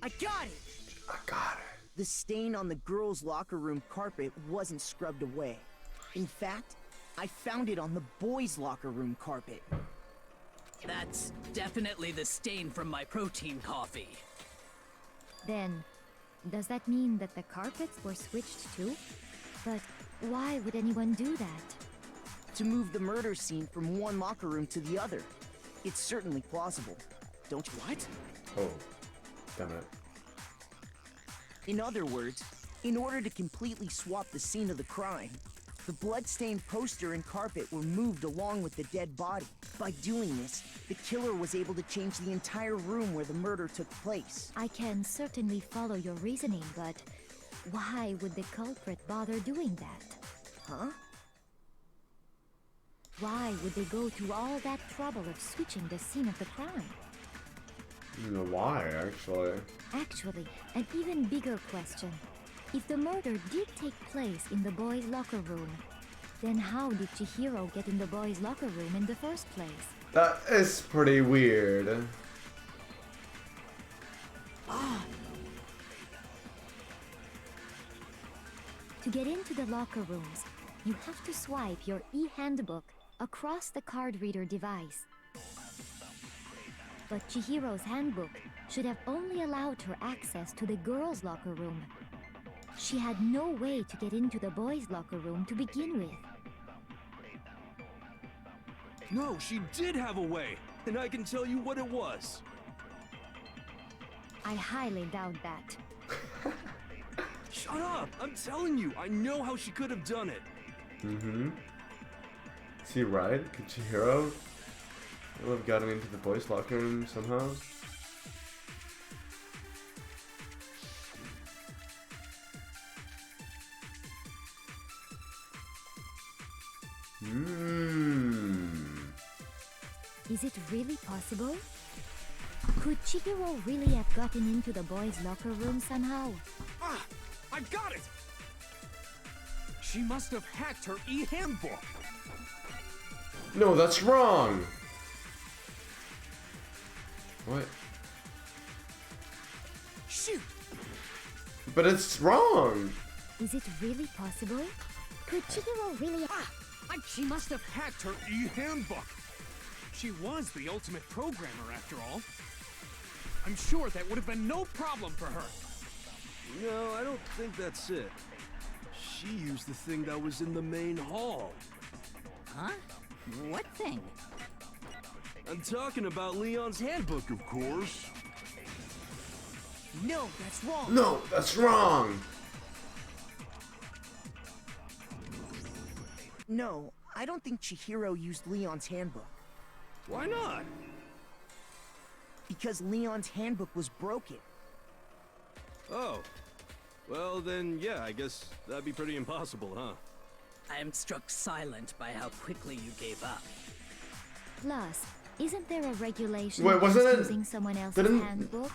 I got it! I got it. The stain on the girls' locker room carpet wasn't scrubbed away. In fact, I found it on the boys' locker room carpet. That's definitely the stain from my protein coffee. Then, does that mean that the carpets were switched too? But why would anyone do that? To move the murder scene from one locker room to the other. It's certainly plausible. Don't you? What? Oh, damn it. In other words, in order to completely swap the scene of the crime, the blood-stained poster and carpet were moved along with the dead body. By doing this, the killer was able to change the entire room where the murder took place. I can certainly follow your reasoning, but why would the culprit bother doing that? Huh? Why would they go through all that trouble of switching the scene of the crime? Why, actually? Actually, an even bigger question. If the murder did take place in the boys' locker room, then how did Chihiro get in the boys' locker room in the first place? That is pretty weird. To get into the locker rooms, you have to swipe your e-handbook across the card reader device. But Chihiro's handbook should have only allowed her access to the girls' locker room. She had no way to get into the boys' locker room to begin with. No, she did have a way, and I can tell you what it was. I highly doubt that. Shut up! I'm telling you, I know how she could have done it. Mm-hmm. Is he right? Could Chihiro have gotten into the boys' locker room somehow? Is it really possible? Could Chihiro really have gotten into the boys' locker room somehow? Ah! I got it! She must have hacked her e-handbook. No, that's wrong! What? Shoot! But it's wrong! Is it really possible? Could Chihiro really She must have hacked her e-handbook. She was the ultimate programmer, after all. I'm sure that would have been no problem for her. No, I don't think that's it. She used the thing that was in the main hall. Huh? What thing? I'm talking about Leon's handbook, of course. No, that's wrong. No, that's wrong! No, I don't think Chihiro used Leon's handbook. Why not? Because Leon's handbook was broken. Oh. Well, then, yeah, I guess that'd be pretty impossible, huh? I am struck silent by how quickly you gave up. Plus, isn't there a regulation Wait, wasn't against it- using someone else's didn't- handbook?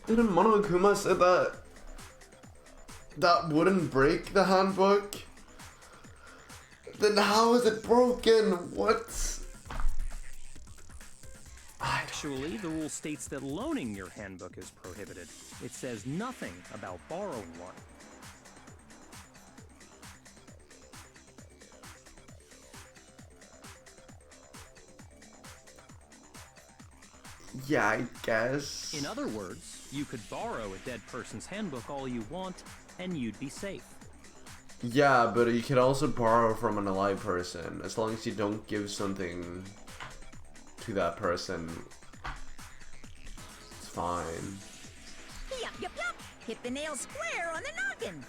Didn't Monokuma say that that wouldn't break the handbook? Then how is it broken? What? Actually, the rule states that loaning your handbook is prohibited. It says nothing about borrowing one. Yeah, I guess. In other words, you could borrow a dead person's handbook all you want, and you'd be safe. Yeah, but you can also borrow from an alive person, as long as you don't give something to that person. It's fine. Yup, yup, yup. Hit the nail square on the noggin.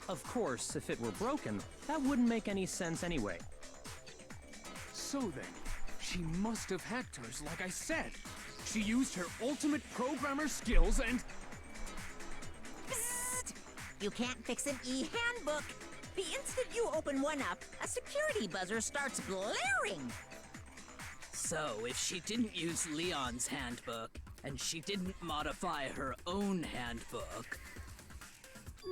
Of course, if it were broken, that wouldn't make any sense anyway. So then, she must have hacked hers, like I said. She used her ultimate programmer skills and... Psst. You can't fix an e-handbook. The instant you open one up, a security buzzer starts blaring. So, if she didn't use Leon's handbook, and she didn't modify her own handbook...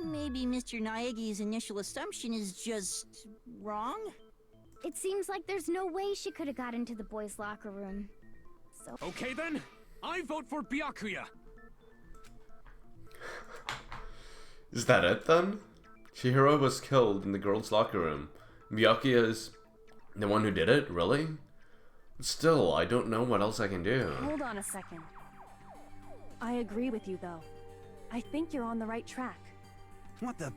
Maybe Mr. Naegi's initial assumption is just wrong? It seems like there's no way she could have got into the boys' locker room. So. Okay then, I vote for Byakuya. Is that it then? Chihiro was killed in the girls' locker room. Byakuya is the one who did it? Really? Still, I don't know what else I can do. Hold on a second. I agree with you, though. I think you're on the right track. What the?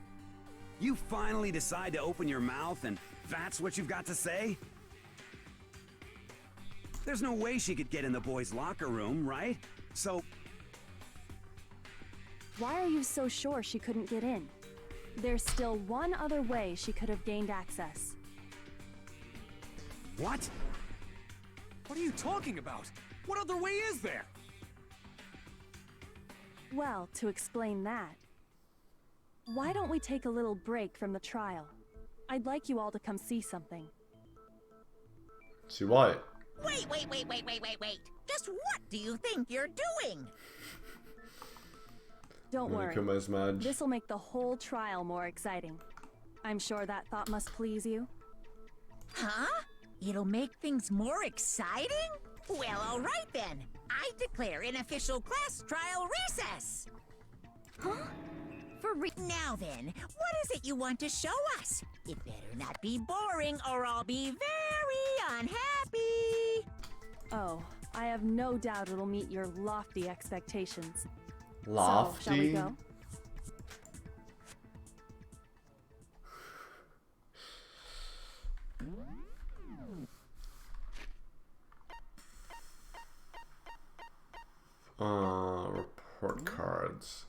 You finally decide to open your mouth and that's what you've got to say? There's no way she could get in the boys' locker room, right? So... Why are you so sure she couldn't get in? There's still one other way she could have gained access. What? What are you talking about? What other way is there? Well, to explain that, why don't we take a little break from the trial? I'd like you all to come see something. See what? Wait. Just what do you think you're doing? Don't worry. Monokuma's mad. This'll make the whole trial more exciting. I'm sure that thought must please you. Huh? It'll make things more exciting? Well, all right then. I declare an official class trial recess. Huh? Now then, what is it you want to show us? It better not be boring or I'll be very unhappy. Oh, I have no doubt it'll meet your lofty expectations. Lofty? So, shall we go? Report cards.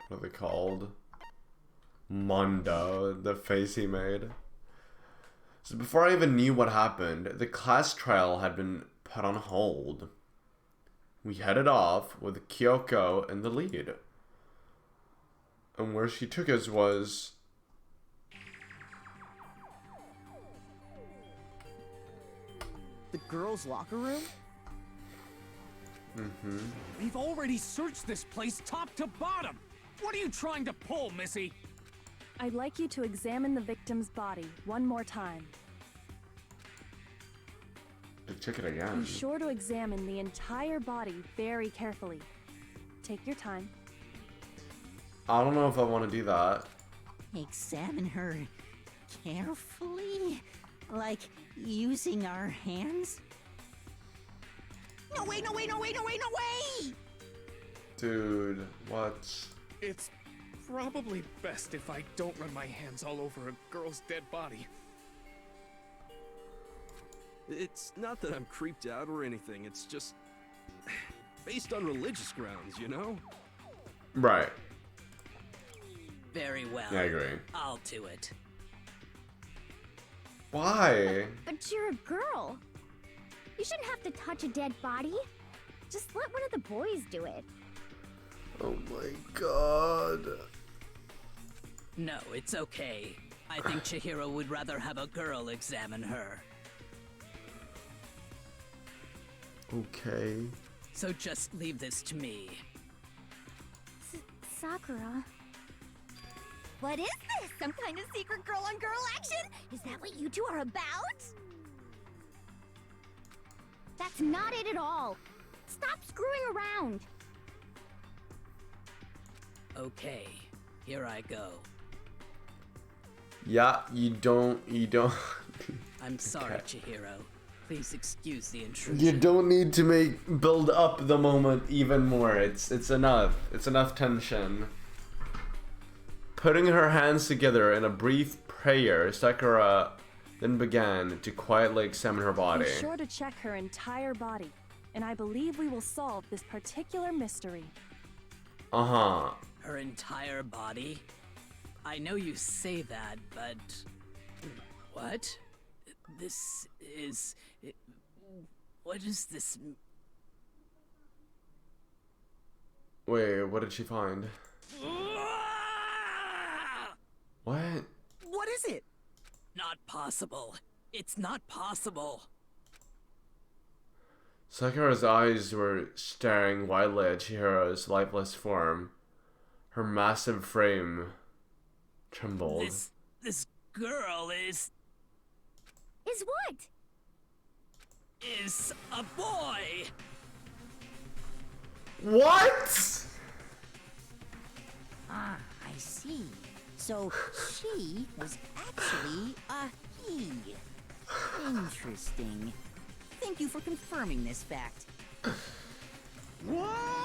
What are they called? Mondo, the face he made. So before I even knew what happened, the class trial had been put on hold. We headed off with Kyoko in the lead. And where she took us was... The girls' locker room? Mm-hmm. We've already searched this place top to bottom. What are you trying to pull, Missy? I'd like you to examine the victim's body one more time. Check it again. Be sure to examine the entire body very carefully. Take your time. I don't know if I want to do that. Examine her carefully? Like using our hands? No way! Dude, what? It's probably best if I don't run my hands all over a girl's dead body. It's not that I'm creeped out or anything, it's just... based on religious grounds, you know? Right. Very well. Yeah, I agree. I'll do it. Why? But you're a girl. You shouldn't have to touch a dead body. Just let one of the boys do it. Oh my god. No, it's okay. I think Chihiro would rather have a girl examine her. Okay. So just leave this to me. Sakura. What is this? Some kind of secret girl-on-girl action? Is that what you two are about? That's not it at all. Stop screwing around. Okay, here I go. Yeah, you don't. I'm sorry, Okay. Chihiro. Please excuse the intrusion. You don't need to build up the moment even more. It's enough. It's enough tension. Putting her hands together in a brief prayer, Sakura then began to quietly examine her body. Be sure to check her entire body, and I believe we will solve this particular mystery. Uh-huh. Her entire body? I know you say that, but... What? This is... What is this... Wait, what did she find? What? What is it? Not possible. It's not possible. Sakura's eyes were staring wildly at Chihiro's lifeless form. Her massive frame trembled. This girl is what? Is a boy. What? Ah, I see. So she was actually a he. Interesting. Thank you for confirming this fact. Whoa!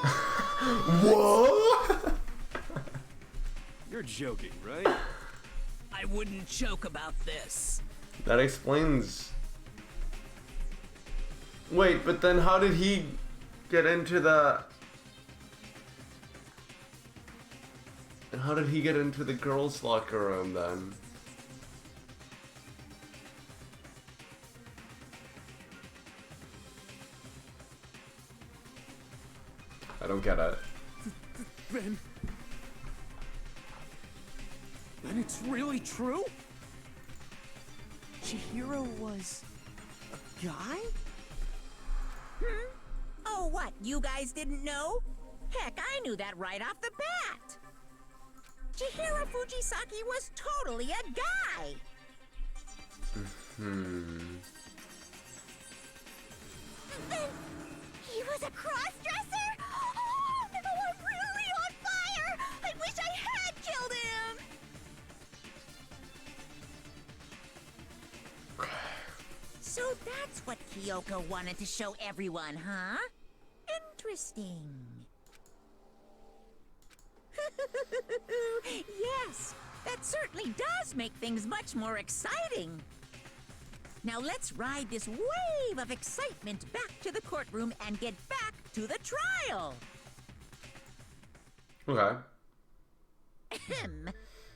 You're joking, right? I wouldn't joke about this. That explains. Wait, but then how did he get into the... How did he get into the girls' locker room then? I don't get it. Then it's really true? Chihiro was a guy? Oh, what? You guys didn't know? Heck, I knew that right off the bat. Chihiro Fujisaki was totally a guy. Then he was a cross-dresser? Oh, no, I'm really on fire! I wish I had killed him! So that's what Kyoko wanted to show everyone, huh? Interesting. Yes, that certainly does make things much more exciting. Now let's ride this wave of excitement back to the courtroom and get back to the trial. Okay. Ahem.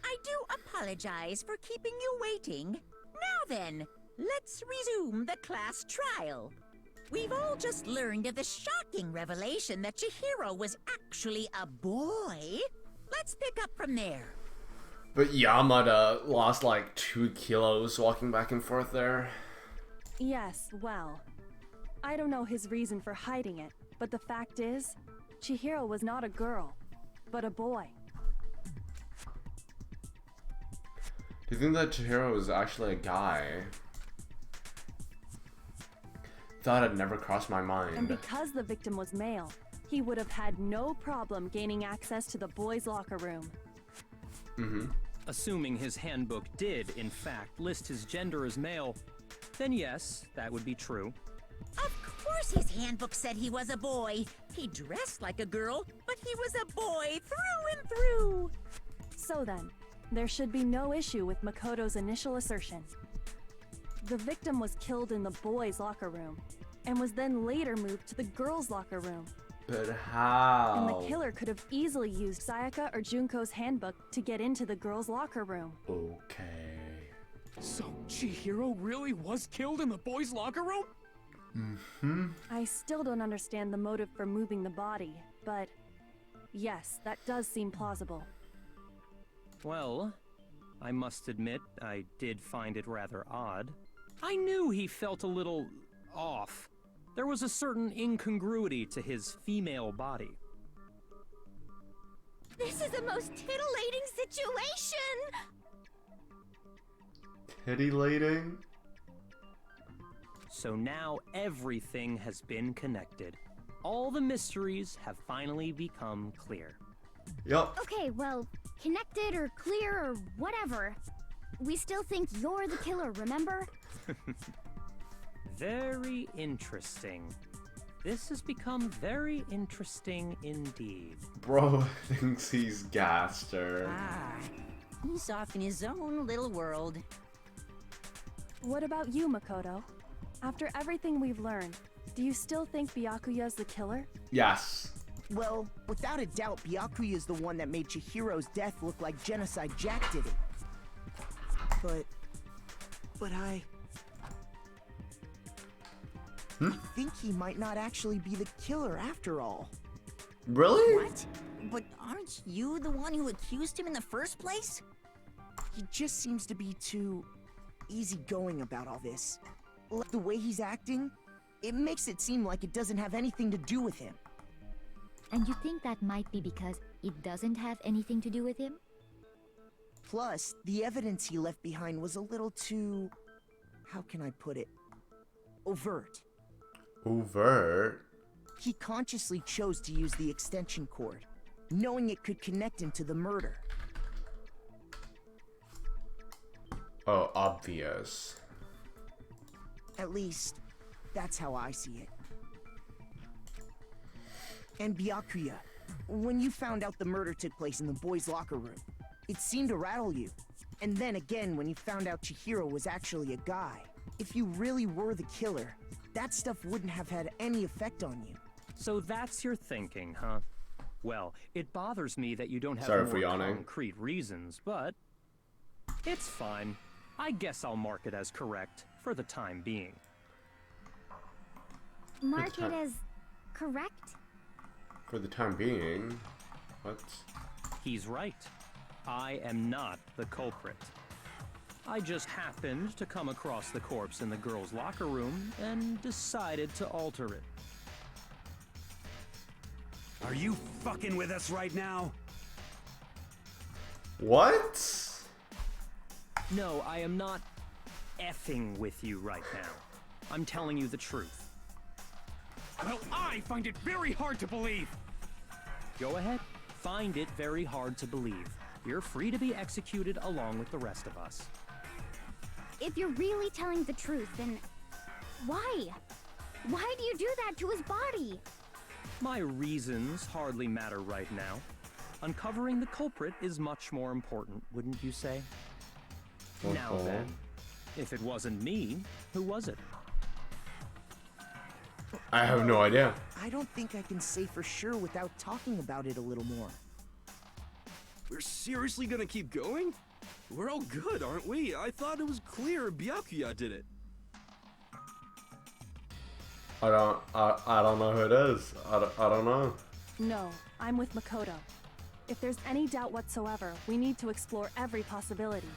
I do apologize for keeping you waiting. Now then, let's resume the class trial. We've all just learned of the shocking revelation that Chihiro was actually a boy. Let's pick up from there. But Yamada lost like 2 kilos walking back and forth there. Yes, well, I don't know his reason for hiding it, but the fact is, Chihiro was not a girl, but a boy. Do you think that Chihiro was actually a guy? Thought it never crossed my mind. And because the victim was male, he would have had no problem gaining access to the boys' locker room. Assuming his handbook did, in fact, list his gender as male, then yes, that would be true. Of course his handbook said he was a boy. He dressed like a girl, but he was a boy through and through. So then, there should be no issue with Makoto's initial assertion. The victim was killed in the boys' locker room, and was then later moved to the girls' locker room. But how? And the killer could have easily used Sayaka or Junko's handbook to get into the girls' locker room. Okay. So Chihiro really was killed in the boys' locker room? I still don't understand the motive for moving the body, but yes, that does seem plausible. Well, I must admit, I did find it rather odd. I knew he felt a little off. There was a certain incongruity to his female body. This is the most titillating situation! Titillating? So now everything has been connected. All the mysteries have finally become clear. Yup. Okay, well, connected or clear or whatever. We still think you're the killer, remember? Very interesting. This has become very interesting indeed. Bro thinks he's Gaster. Ah, he's off in his own little world. What about you, Makoto? After everything we've learned, do you still think Byakuya's the killer? Yes. Well, without a doubt, Byakuya is the one that made Chihiro's death look like Genocide Jack did it. But I think he might not actually be the killer after all. Really? What? But aren't you the one who accused him in the first place? He just seems to be too easygoing about all this. Like the way he's acting, it makes it seem like it doesn't have anything to do with him. And you think that might be because it doesn't have anything to do with him? Plus, the evidence he left behind was a little too... how can I put it? Overt. Overt? He consciously chose to use the extension cord, knowing it could connect him to the murder. Oh, obvious. At least, that's how I see it. And Byakuya, when you found out the murder took place in the boys' locker room, it seemed to rattle you. And then again, when you found out Chihiro was actually a guy, if you really were the killer, that stuff wouldn't have had any effect on you. So that's your thinking, huh? Well, it bothers me that you don't have Sorry for more yawning. concrete reasons, but it's fine. I guess I'll mark it as correct for the time being. Mark it as correct? For the time being. What? He's right. I am not the culprit. I just happened to come across the corpse in the girls' locker room and decided to alter it. Are you fucking with us right now? What? No, I am not effing with you right now. I'm telling you the truth. Well, I find it very hard to believe. Go ahead. Find it very hard to believe. You're free to be executed along with the rest of us. If you're really telling the truth, then why? Why do you do that to his body? My reasons hardly matter right now. Uncovering the culprit is much more important, wouldn't you say? Now then, if it wasn't me, who was it? I have no idea. I don't think I can say for sure without talking about it a little more. We're seriously gonna keep going? We're all good, aren't we? I thought it was clear Byakuya did it. I don't know who it is. I don't know. No, I'm with Makoto. If there's any doubt whatsoever, we need to explore every possibility.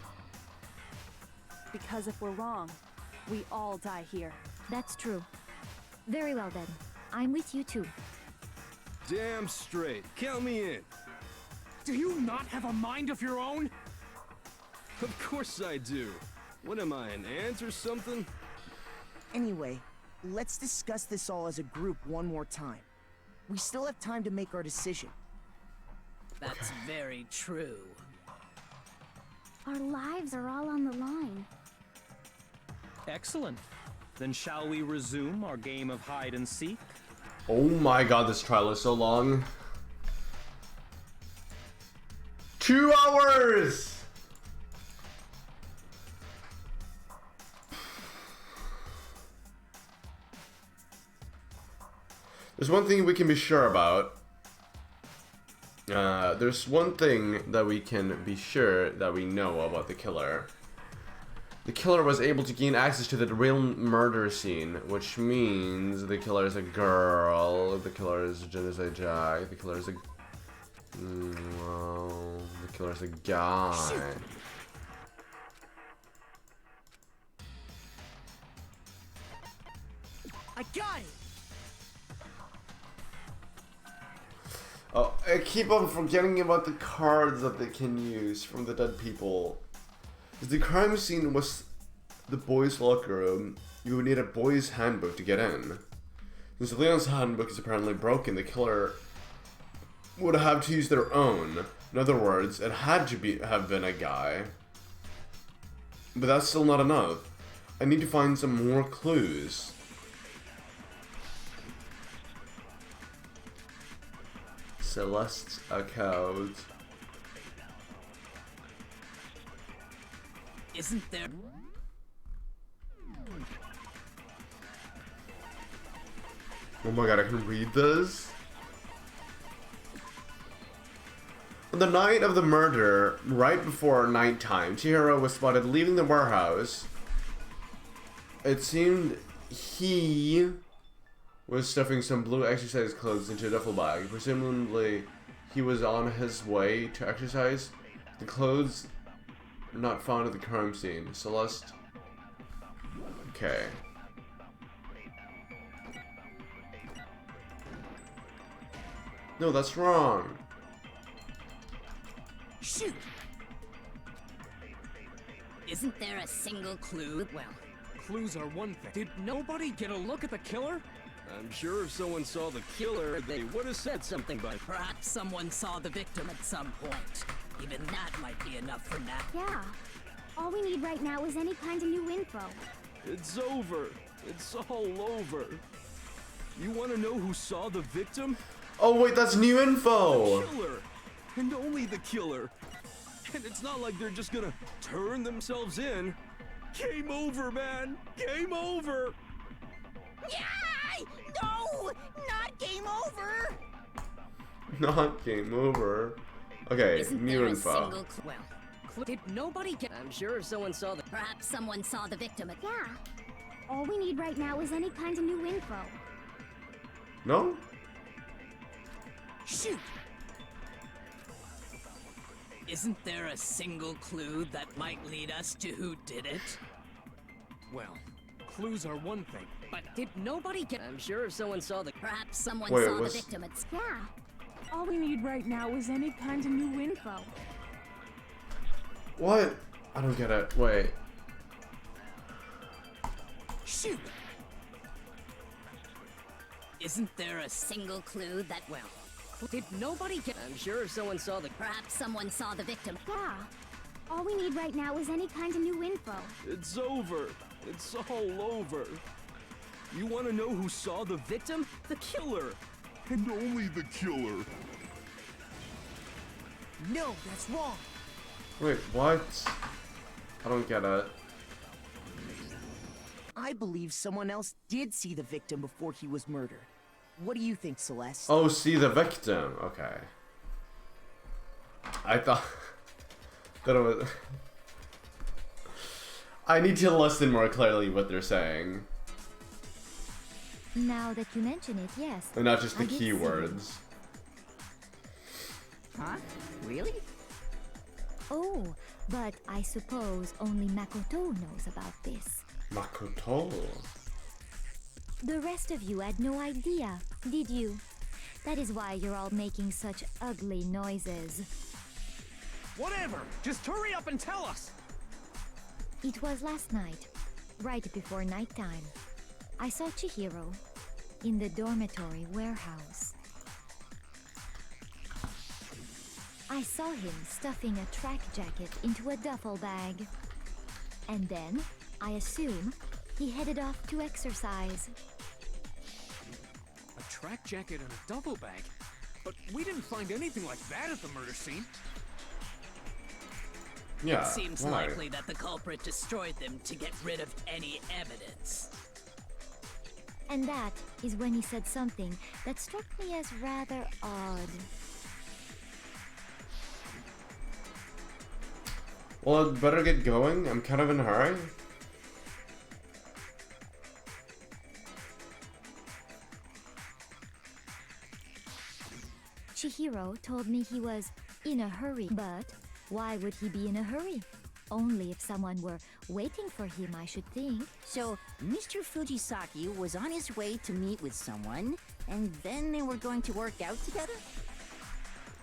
Because if we're wrong, we all die here. That's true. Very well then. I'm with you too. Damn straight. Count me in. Do you not have a mind of your own? Of course I do. What am I, an ant or something? Anyway, let's discuss this all as a group one more time. We still have time to make our decision. That's very true. Our lives are all on the line. Excellent. Then shall we resume our game of hide and seek? Oh my god, this trial is so long. 2 hours! There's one thing we can be sure about. There's one thing that we can be sure that we know about the killer. The killer was able to gain access to the real murder scene, which means the killer is a girl, the killer is Genocide Jack, the killer is a... well, the killer is a guy. I got it! Oh, I keep on forgetting about the cards that they can use from the dead people. If the crime scene was the boys' locker room, you would need a boys' handbook to get in. Since Leon's handbook is apparently broken, the killer would have to use their own. In other words, it had to have been a guy. But that's still not enough. I need to find some more clues. Celeste's account. Isn't there? Oh my god, I can read this? On the night of the murder, right before nighttime, Chihiro was spotted leaving the warehouse. It seemed he was stuffing some blue exercise clothes into a duffel bag. Presumably, he was on his way to exercise. The clothes are not found at the crime scene. Celeste. Okay. No, that's wrong. Shoot! Isn't there a single clue? Well, Clues are one thing. Did nobody get a look at the killer? I'm sure if someone saw the killer, they would have said something by perhaps someone saw the victim at some point. Even that might be enough for now. Yeah. All we need right now is any kind of new info. It's over. It's all over. You want to know who saw the victim? Oh wait, that's new info! The killer! And only the killer. And it's not like they're just gonna turn themselves in. Game over, man! Game over! Yay! No! Not game over! Not game over. Okay, Isn't new there a info. single well, did nobody get? I'm sure if someone saw the. Perhaps someone saw the victim. Yeah. All we need right now is any kind of new info. No? Shoot! Isn't there a single clue that might lead us to who did it? Well, clues are one thing. But did nobody get? I'm sure if someone saw the. Perhaps someone Wait, saw was- the victim. It's Yeah. All we need right now is any kind of new info. What? I don't get it. Wait. Shoot! Isn't there a single clue that well? Did nobody get? I'm sure if someone saw the. perhaps someone saw the victim. Yeah. All we need right now is any kind of new info. It's over. It's all over. You want to know who saw the victim? The killer. And only the killer. No, that's wrong. Wait, what? I don't get it. I believe someone else did see the victim before he was murdered. What do you think, Celeste? Oh, see the victim. Okay. I thought that it was. I need to listen more clearly what they're saying, Now that you mention it, yes. and not just the I did see it. keywords. Huh? Really? Oh, but I suppose only Makoto knows about this. Makoto. The rest of you had no idea, did you? That is why you're all making such ugly noises. Whatever! Just hurry up and tell us! It was last night, right before nighttime. I saw Chihiro in the dormitory warehouse. I saw him stuffing a track jacket into a duffel bag. And then, I assume, he headed off to exercise. A track jacket and a duffel bag? But we didn't find anything like that at the murder scene. Yeah. It seems why? likely that the culprit destroyed them to get rid of any evidence. And that is when he said something that struck me as rather odd. Well, I'd better get going. I'm kind of in a hurry. Chihiro told me he was in a hurry, but why would he be in a hurry? Only if someone were waiting for him, I should think. So, Mr. Fujisaki was on his way to meet with someone, and then they were going to work out together?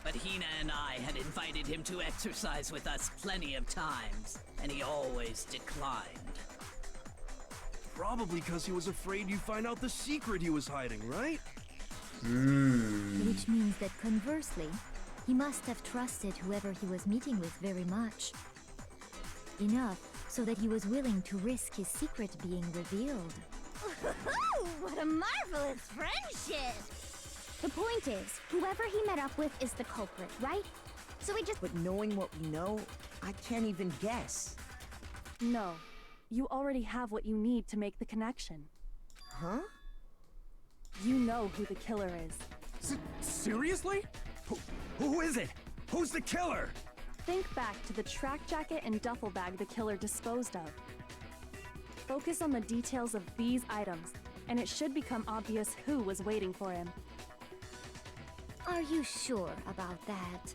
But Hina and I had invited him to exercise with us plenty of times, and he always declined. Probably because he was afraid you'd find out the secret he was hiding, right? Which means that conversely, he must have trusted whoever he was meeting with very much. Enough so that he was willing to risk his secret being revealed. What a marvelous friendship! The point is, whoever he met up with is the culprit, right? So we just... But knowing what we know, I can't even guess. No. You already have what you need to make the connection. Huh? You know who the killer is. Seriously? Who is it? Who's the killer? Think back to the track jacket and duffel bag the killer disposed of. Focus on the details of these items, and it should become obvious who was waiting for him. Are you sure about that?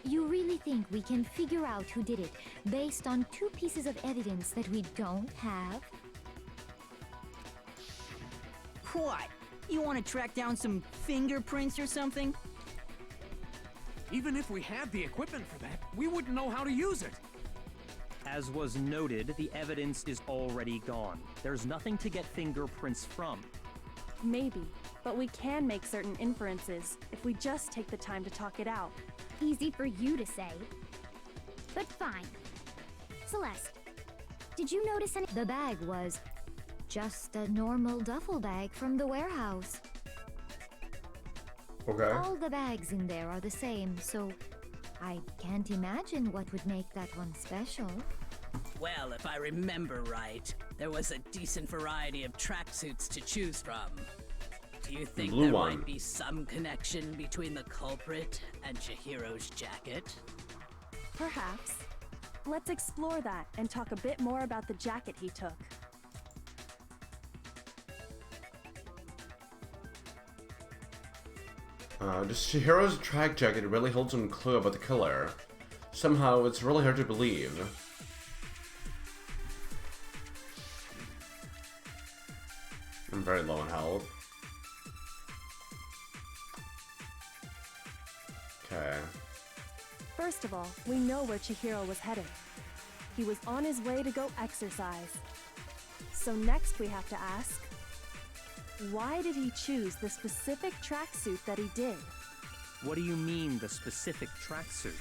You really think we can figure out who did it based on 2 pieces of evidence that we don't have? What? You want to track down some fingerprints or something? Even if we had the equipment for that, we wouldn't know how to use it. As was noted, the evidence is already gone. There's nothing to get fingerprints from. Maybe, but we can make certain inferences if we just take the time to talk it out. Easy for you to say. But fine. Celeste, did you notice any... The bag was just a normal duffel bag from the warehouse. Okay. All the bags in there are the same, so I can't imagine what would make that one special. Well, if I remember right, there was a decent variety of tracksuits to choose from. Do you think Blue there one. might be some connection between the culprit and Chihiro's jacket? Perhaps. Let's explore that and talk a bit more about the jacket he took. Does Chihiro's track jacket really hold some clue about the killer? Somehow, it's really hard to believe. I'm very low on health. Okay. First of all, we know where Chihiro was headed. He was on his way to go exercise. So next we have to ask, why did he choose the specific tracksuit that he did? What do you mean, the specific tracksuit?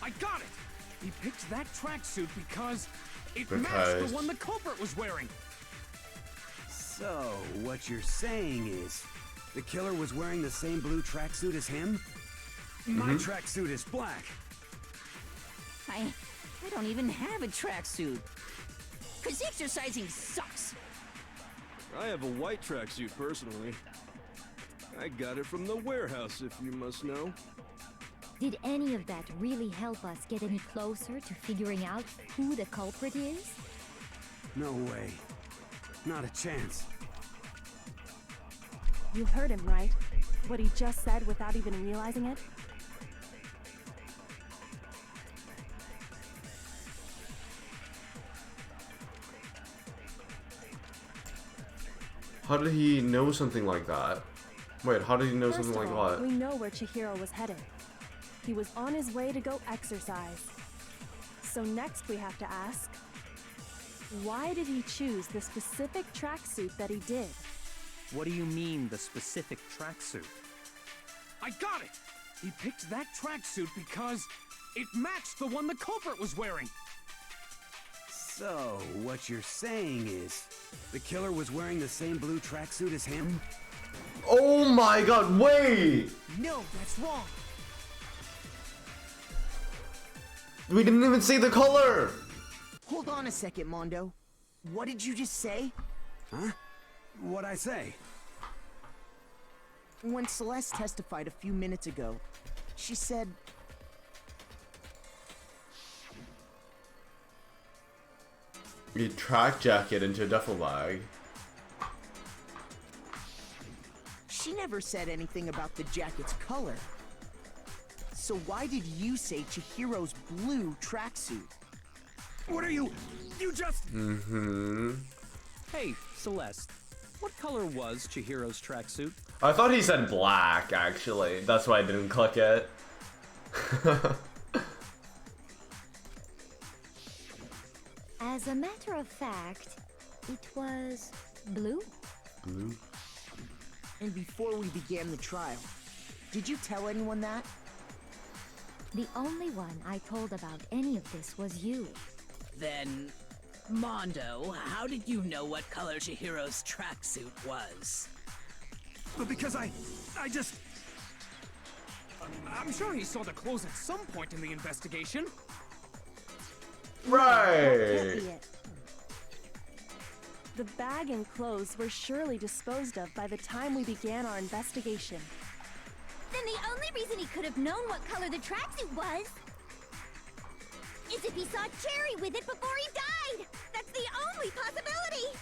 I got it! He picked that tracksuit because it matched the one the culprit was wearing. So, what you're saying is, the killer was wearing the same blue tracksuit as him? My tracksuit is black. I don't even have a tracksuit. 'Cause exercising sucks. I have a white tracksuit personally. I got it from the warehouse, if you must know. Did any of that really help us get any closer to figuring out who the culprit is? No way. Not a chance. You heard him, right? What he just said without even realizing it? How did he know something like that? Wait, how did he know something like First of all, what? we know where Chihiro was headed. He was on his way to go exercise. So next we have to ask, why did he choose the specific tracksuit that he did? What do you mean, the specific tracksuit? I got it! He picked that tracksuit because it matched the one the culprit was wearing. So, what you're saying is, the killer was wearing the same blue tracksuit as him? Oh my god, wait! No, that's wrong. We didn't even see the color! Hold on a second, Mondo. What did you just say? Huh? What'd I say? When Celeste testified a few minutes ago, she said... You track jacket into a duffel bag. She never said anything about the jacket's color. So why did you say Chihiro's blue tracksuit? What are you... You just... Hey, Celeste. What color was Chihiro's tracksuit? I thought he said black, actually. That's why I didn't click it. As a matter of fact, it was blue. Blue? And before we began the trial, did you tell anyone that? The only one I told about any of this was you. Then, Mondo, how did you know what color Chihiro's tracksuit was? But because I just... I'm sure he saw the clothes at some point in the investigation. Right! The bag and clothes were surely disposed of by the time we began our investigation. Then the only reason he could have known what color the tracksuit was is if he saw Cherry with it before he died! That's the only possibility!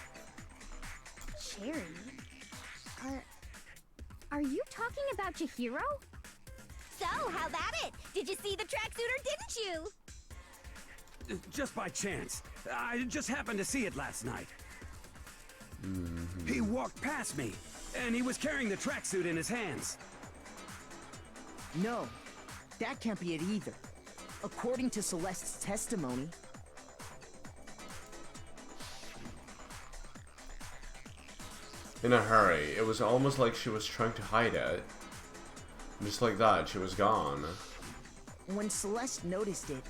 Cherry? Are you talking about Chihiro? So, how about it? Did you see the tracksuit or didn't you? Just by chance. I just happened to see it last night. He walked past me, and he was carrying the tracksuit in his hands. No, that can't be it either. According to Celeste's testimony... In a hurry. It was almost like she was trying to hide it. Just like that, she was gone. When Celeste noticed it,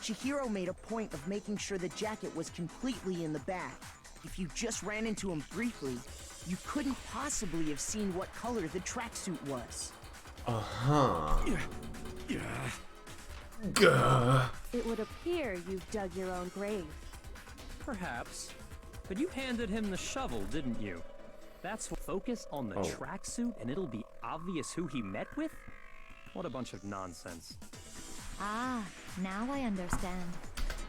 Chihiro made a point of making sure the jacket was completely in the bag. If you just ran into him briefly, you couldn't possibly have seen what color the tracksuit was. Uh-huh. Yeah. Gah. It would appear you've dug your own grave. Perhaps. But you handed him the shovel, didn't you? That's what focus on the tracksuit and it'll be obvious who he met with? What a bunch of nonsense. Ah, now I understand.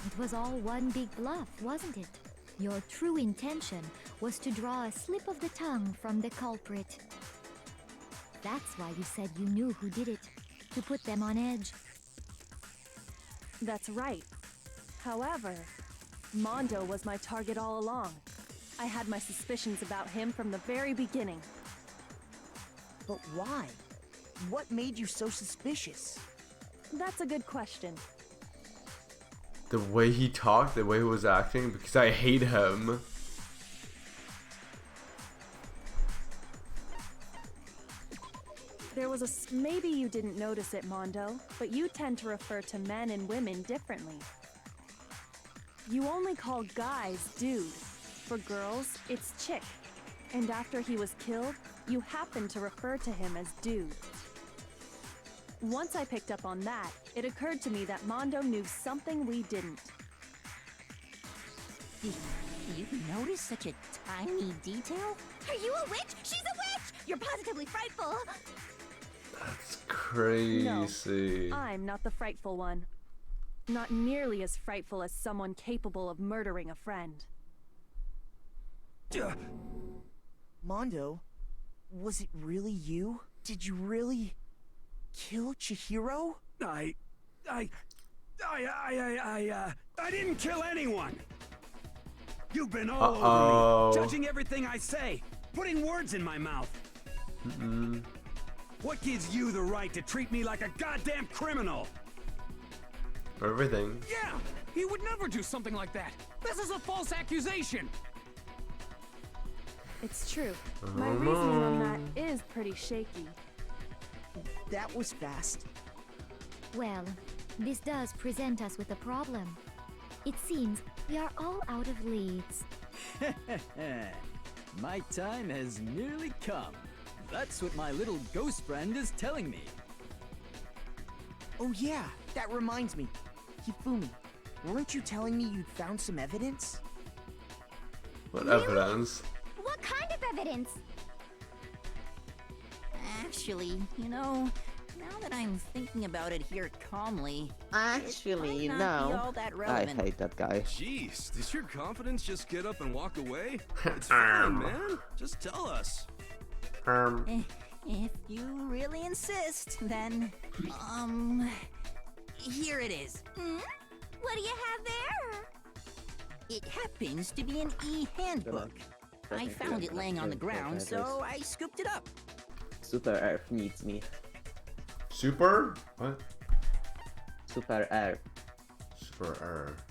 It was all one big bluff, wasn't it? Your true intention was to draw a slip of the tongue from the culprit. That's why you said you knew who did it, to put them on edge. That's right. However, Mondo was my target all along. I had my suspicions about him from the very beginning. But why? What made you so suspicious? That's a good question. The way he talked, the way he was acting, because I hate him. There was a... Maybe you didn't notice it, Mondo, but you tend to refer to men and women differently. You only call guys dude. For girls, it's chick. And after he was killed, you happen to refer to him as dude. Once I picked up on that, it occurred to me that Mondo knew something we didn't. You notice such a tiny detail? Are you a witch? She's a witch! You're positively frightful! That's crazy. No, I'm not the frightful one. Not nearly as frightful as someone capable of murdering a friend. Mondo, was it really you? Did you really kill Chihiro? I didn't kill anyone! You've been all over me, judging everything I say, putting words in my mouth. What gives you the right to treat me like a goddamn criminal? Everything. Yeah! He would never do something like that! This is a false accusation! It's true. My reasoning on that is pretty shaky. That was fast. Well, this does present us with a problem. It seems we are all out of leads. My time has nearly come. That's what my little ghost friend is telling me. Oh yeah, that reminds me. Hifumi, weren't you telling me you'd found some evidence? What evidence? What kind of evidence? Actually, you know, now that I'm thinking about it here calmly, Actually, it might not be all that I relevant. hate that guy. Jeez, does your confidence just get up and walk away? It's fine, man. Just tell us. If you really insist, then, here it is. What do you have there? It happens to be an e-handbook. I found it laying on the ground, so I scooped it up. Super Earth needs me. Super? What? Super Earth. Super Earth.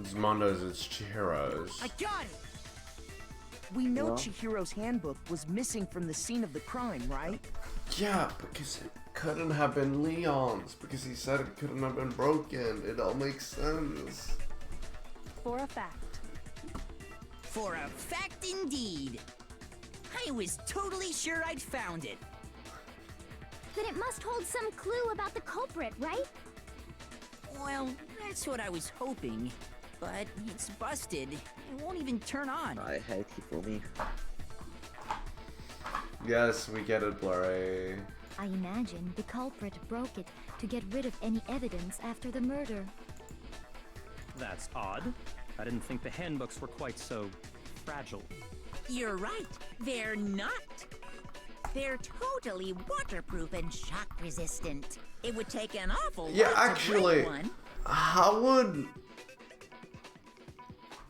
It's Mondo's, it's Chihiro's. I got it! We know No. Chihiro's handbook was missing from the scene of the crime, right? Yeah, because it couldn't have been Leon's, because he said it couldn't have been broken. It all makes sense. For a fact. For a fact indeed. I was totally sure I'd found it. Then it must hold some clue about the culprit, right? Well, that's what I was hoping. But it's busted. It won't even turn on. I hate Hifumi. Yes, we get it, Blurry. I imagine the culprit broke it to get rid of any evidence after the murder. That's odd. I didn't think the handbooks were quite so fragile. You're right. They're not. They're totally waterproof and shock resistant. It would take an awful Yeah, lot actually, to break one. how would...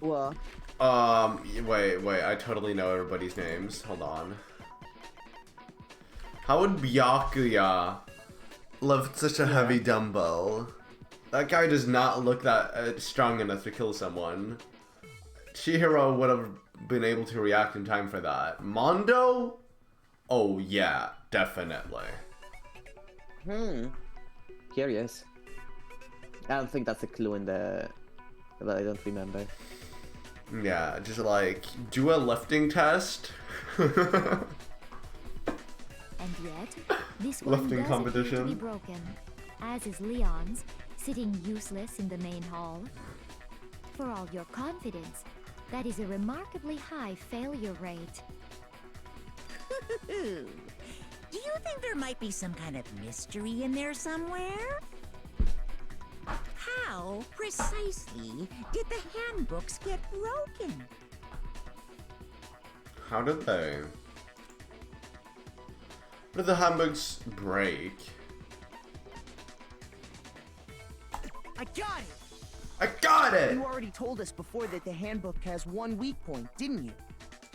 What? Wait, I totally know everybody's names. Hold on. How would Byakuya lift such a heavy dumbbell? That guy does not look that strong enough to kill someone. Chihiro would have been able to react in time for that. Mondo? Oh yeah, definitely. Curious. I don't think that's a clue in the... But I don't remember. Yeah, just like, do a lifting test. And yet, this one Lifting does appear to competition. be broken, as is Leon's, sitting useless in the main hall. For all your confidence, that is a remarkably high failure rate. Do you think there might be some kind of mystery in there somewhere? How precisely did the handbooks get broken? How did they? How did the handbooks break? I got it! I got it! You already told us before that the handbook has one weak point, didn't you?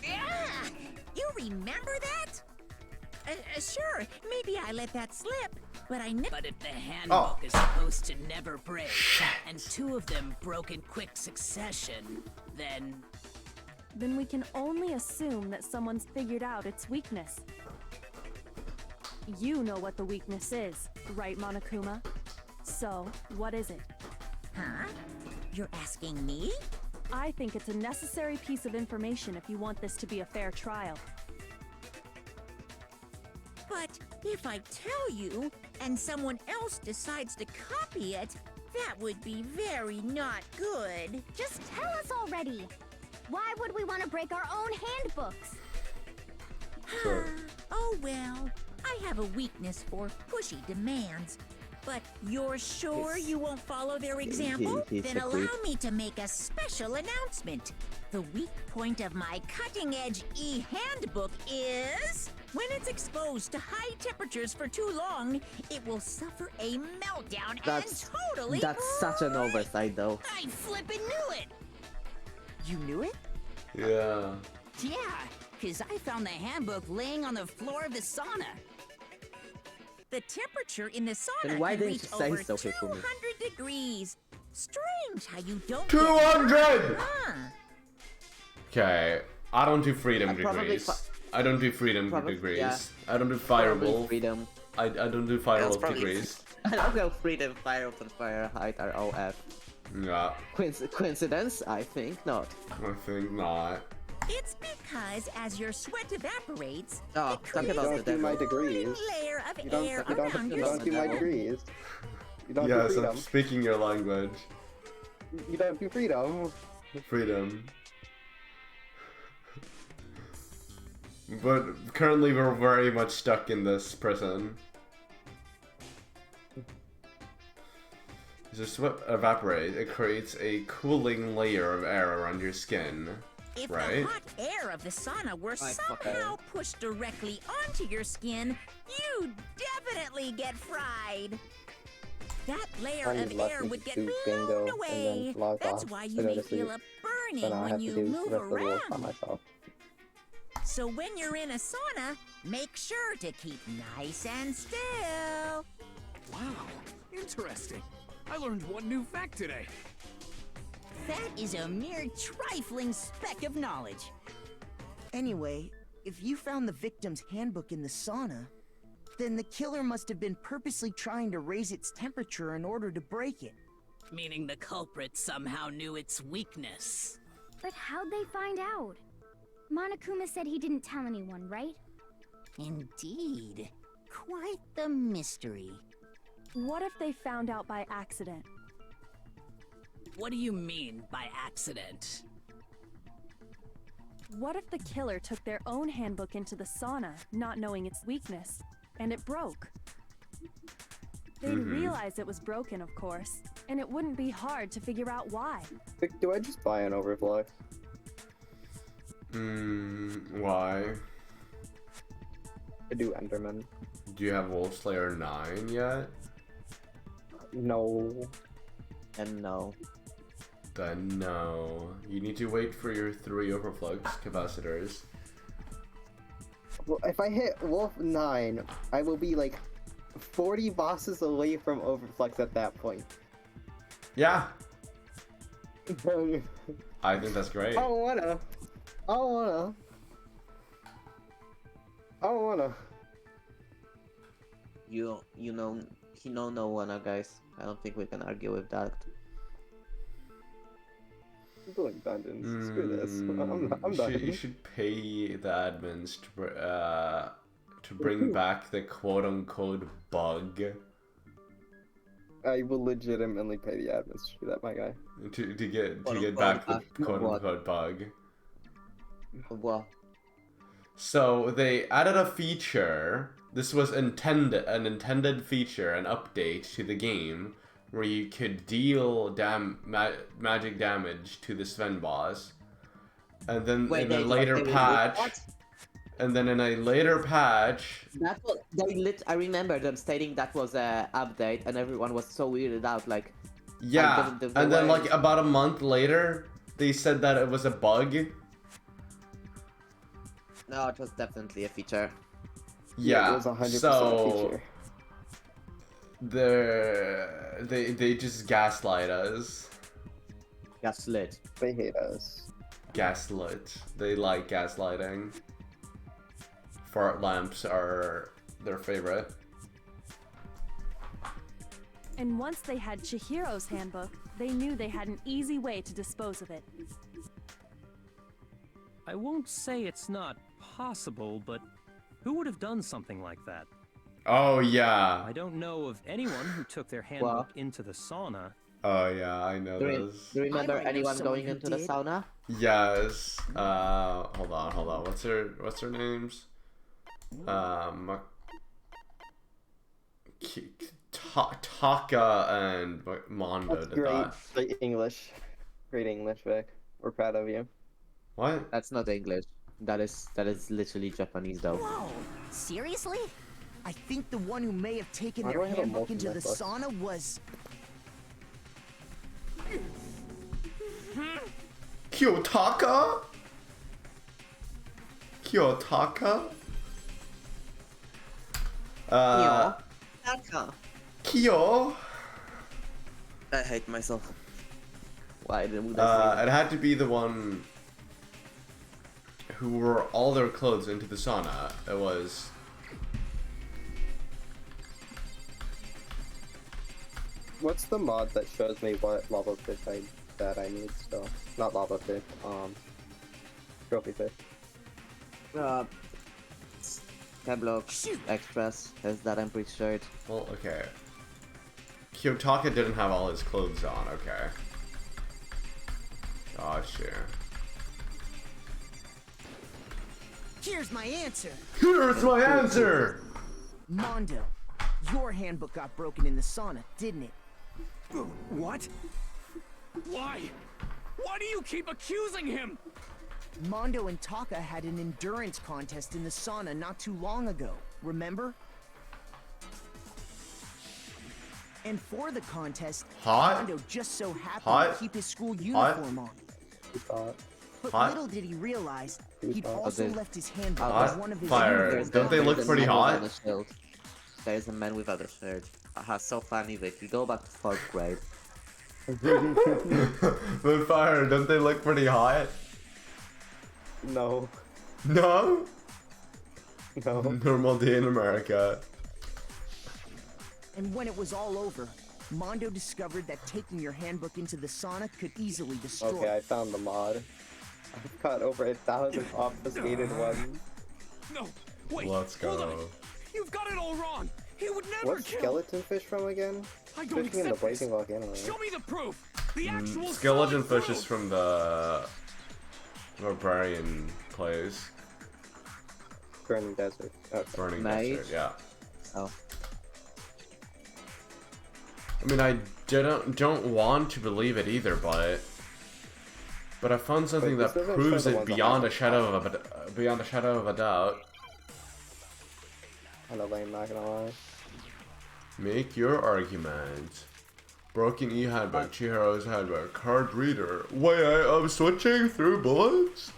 Yeah! You remember that? Sure, maybe I let that slip, but I never. But if the handbook is supposed to never break, and two of them broke in quick succession, then... Then we can only assume that someone's figured out its weakness. You know what the weakness is, right, Monokuma? So, what is it? Huh? You're asking me? I think it's a necessary piece of information if you want this to be a fair trial. But if I tell you, and someone else decides to copy it, that would be very not good. Just tell us already. Why would we want to break our own handbooks? Oh well, I have a weakness for pushy demands. But you're sure you won't follow their example? he's Then a allow creep. me to make a special announcement. The weak point of my cutting-edge e-handbook is... when it's exposed to high temperatures for too long, it will suffer a meltdown That's... and totally... That's such an oversight, though. I flippin' knew it! You knew it? Yeah. Yeah, because I found the handbook laying on the floor of the sauna. The temperature in the sauna Then why can didn't reach you say over so, Hifumi? 200 degrees. Strange how you don't 200! get... Huh. Okay, I don't do freedom probably degrees. I don't do freedom Probably- degrees. yeah. I don't do Probably firewolf. freedom. I don't do That's firewolf probably- degrees. I don't know freedom, fire, and fire height are OF. Yeah, Coincidence? I think not. I think not. It's because as your sweat evaporates, Oh, it talk creates about a the devil. my degrees. layer of You don't, air you don't, around you your don't do my skin. degrees. You don't do Yes, freedom. I'm speaking your language. You don't do freedom. Freedom. But currently we're very much stuck in this prison. As the sweat evaporates, it creates a cooling layer of air around your skin. If right? the hot air of the sauna were somehow pushed directly onto your skin, you'd definitely get fried. That layer Only of left air me would get to blown Gengo and away. then log That's off why to you go may to feel sleep. a warning then I when have to you do the move rest of the rules by around. myself. So when you're in a sauna, make sure to keep nice and still. Wow, interesting. I learned one new fact today. That is a mere trifling speck of knowledge. Anyway, if you found the victim's handbook in the sauna, then the killer must have been purposely trying to raise its temperature in order to break it. Meaning the culprit somehow knew its weakness. But how'd they find out? Monokuma said he didn't tell anyone, right? Indeed. Quite the mystery. What if they found out by accident? What do you mean by accident? What if the killer took their own handbook into the sauna, not knowing its weakness, and it broke? They'd realize it was broken, of course, and it wouldn't be hard to figure out why. Do I just buy an Overflux? Why? I do Enderman. Do you have Wolf Slayer 9 yet? No. And no. Then no. You need to wait for your 3 Overflux capacitors. Well, if I hit Wolf 9, I will be like 40 bosses away from Overflux at that point. Yeah. I think that's great. I don't wanna. You know, he no wanna, guys. I don't think we can argue with that. I'm doing dungeons. Screw this. I'm done. You should pay the admins to bring back the quote-unquote bug. I will legitimately pay the admins to do that, my guy. To get back the quote-unquote bug. What? So they added a feature. This was an intended feature, an update to the game, where you could deal magic damage to the Sven boss, and then in a later patch, That was, I remember them stating that was an update, and everyone was so weirded out, like. Yeah, and then like about a month later, they said that it was a bug. No, it was definitely a feature. Yeah, it was 100% so a feature. they just gaslight us. Gaslit. They hate us. Gaslit. They like gaslighting. Fart lamps are their favorite. And once they had Chihiro's handbook, they knew they had an easy way to dispose of it. I won't say it's not possible, but who would have done something like that? Oh yeah. I don't know of anyone who took their handbook into the sauna. Oh yeah, I know those. Do you remember anyone going into the sauna? Yes. Hold on. What's their names? Taka and Mondo That's did great. that. Great English. Great English, Vic. We're proud of you. What? That's not English. That is literally Japanese, though. Whoa! Seriously? I think the one who may have taken Why do their I have a handbook into the multi-necklace? sauna was... Kiyotaka? Kiyo? I hate myself. Why did I It had to be the one who wore all their clothes into the sauna. It was... What's the mod that shows me what lava fish that I need still? Not lava fish, trophy fish. Tablox Express has that, I'm pretty sure. Well, okay. Kiyotaka didn't have all his clothes on, okay. Gotcha. Here's my answer! Here's my answer! Mondo, your handbook got broken in the sauna, didn't it? What? Why? Why do you keep accusing him? Mondo and Taka had an endurance contest in the sauna not too long ago, remember? And for the contest, Hot? Mondo just so happened Hot? to keep his school Hot? uniform on. But Hot? little did he realize, he'd Hot. also there's- left his handbook Hot? as one of his Fire. uniforms. Don't they look There's a pretty man hot? without a shield. There's a man without a shirt. Aha, so funny, Vic. You go back to 4th grade. But Fire, don't they look pretty hot? No. No? No. Normal day in America. And when it was all over, Mondo discovered that taking your handbook into the sauna could easily destroy Okay, I found the mod. I've got over 1,000 obfuscated ones. No, wait. Let's Hold on. go. You've got it all wrong. He would never What's kill. skeleton fish from again? I don't Fishing in the accept this. blazing volcano. Right? Show me the proof. The actual Skeleton solid fish is proof. from the barbarian place. Burning desert. Okay. Burning Mage? desert, yeah. Oh. I mean, I don't want to believe it either, but I found something Wait, this that doesn't proves show the it ones that beyond a have shadow of beyond a shadow of a doubt. Kinda lame, not gonna lie. Make your argument. Broken e-handbook, Chihiro's handbook, card reader. Wait, I'm switching through bullets?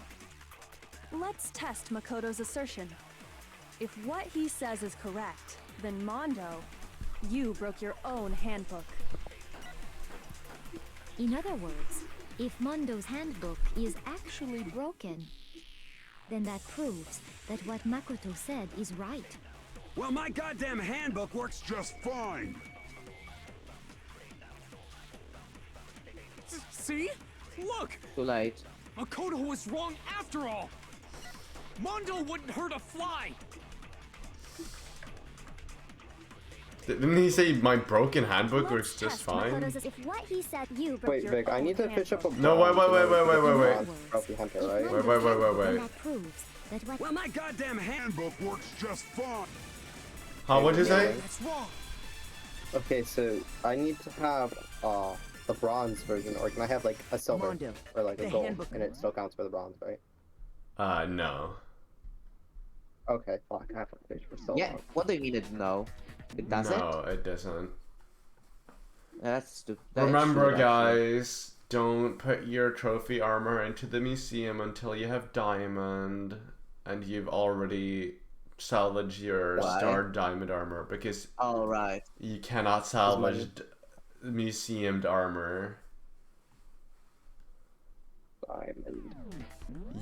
Let's test Makoto's assertion. If what he says is correct, then Mondo, you broke your own handbook. In other words, if Mondo's handbook is actually broken, then that proves that what Makoto said is right. Well, my goddamn handbook works just fine. See? Look! Too late. Makoto was wrong after all! Mondo wouldn't hurt a fly! Didn't he say my broken handbook works Let's just test fine? Makoto's if what he said you broke Wait, your Vic, I own need to fish up a No, wait. bronze trophy hunter, right? Wait. That proves that what Well, my goddamn handbook works just fine. Huh, what'd you say? That's wrong. Okay, so I need to have the bronze version, or can I have like a silver Mondo, or like a the gold, handbook and it still counts for the bronze, right? No. Okay, fuck, I haven't fished for so Yeah, long. what do you mean it no? It doesn't? No, it doesn't. That's stupid. Remember, guys, don't put your trophy armor into the museum until you have diamond and you've already salvaged your Why? starred diamond armor, because All right. you cannot salvage museumed armor. Diamond.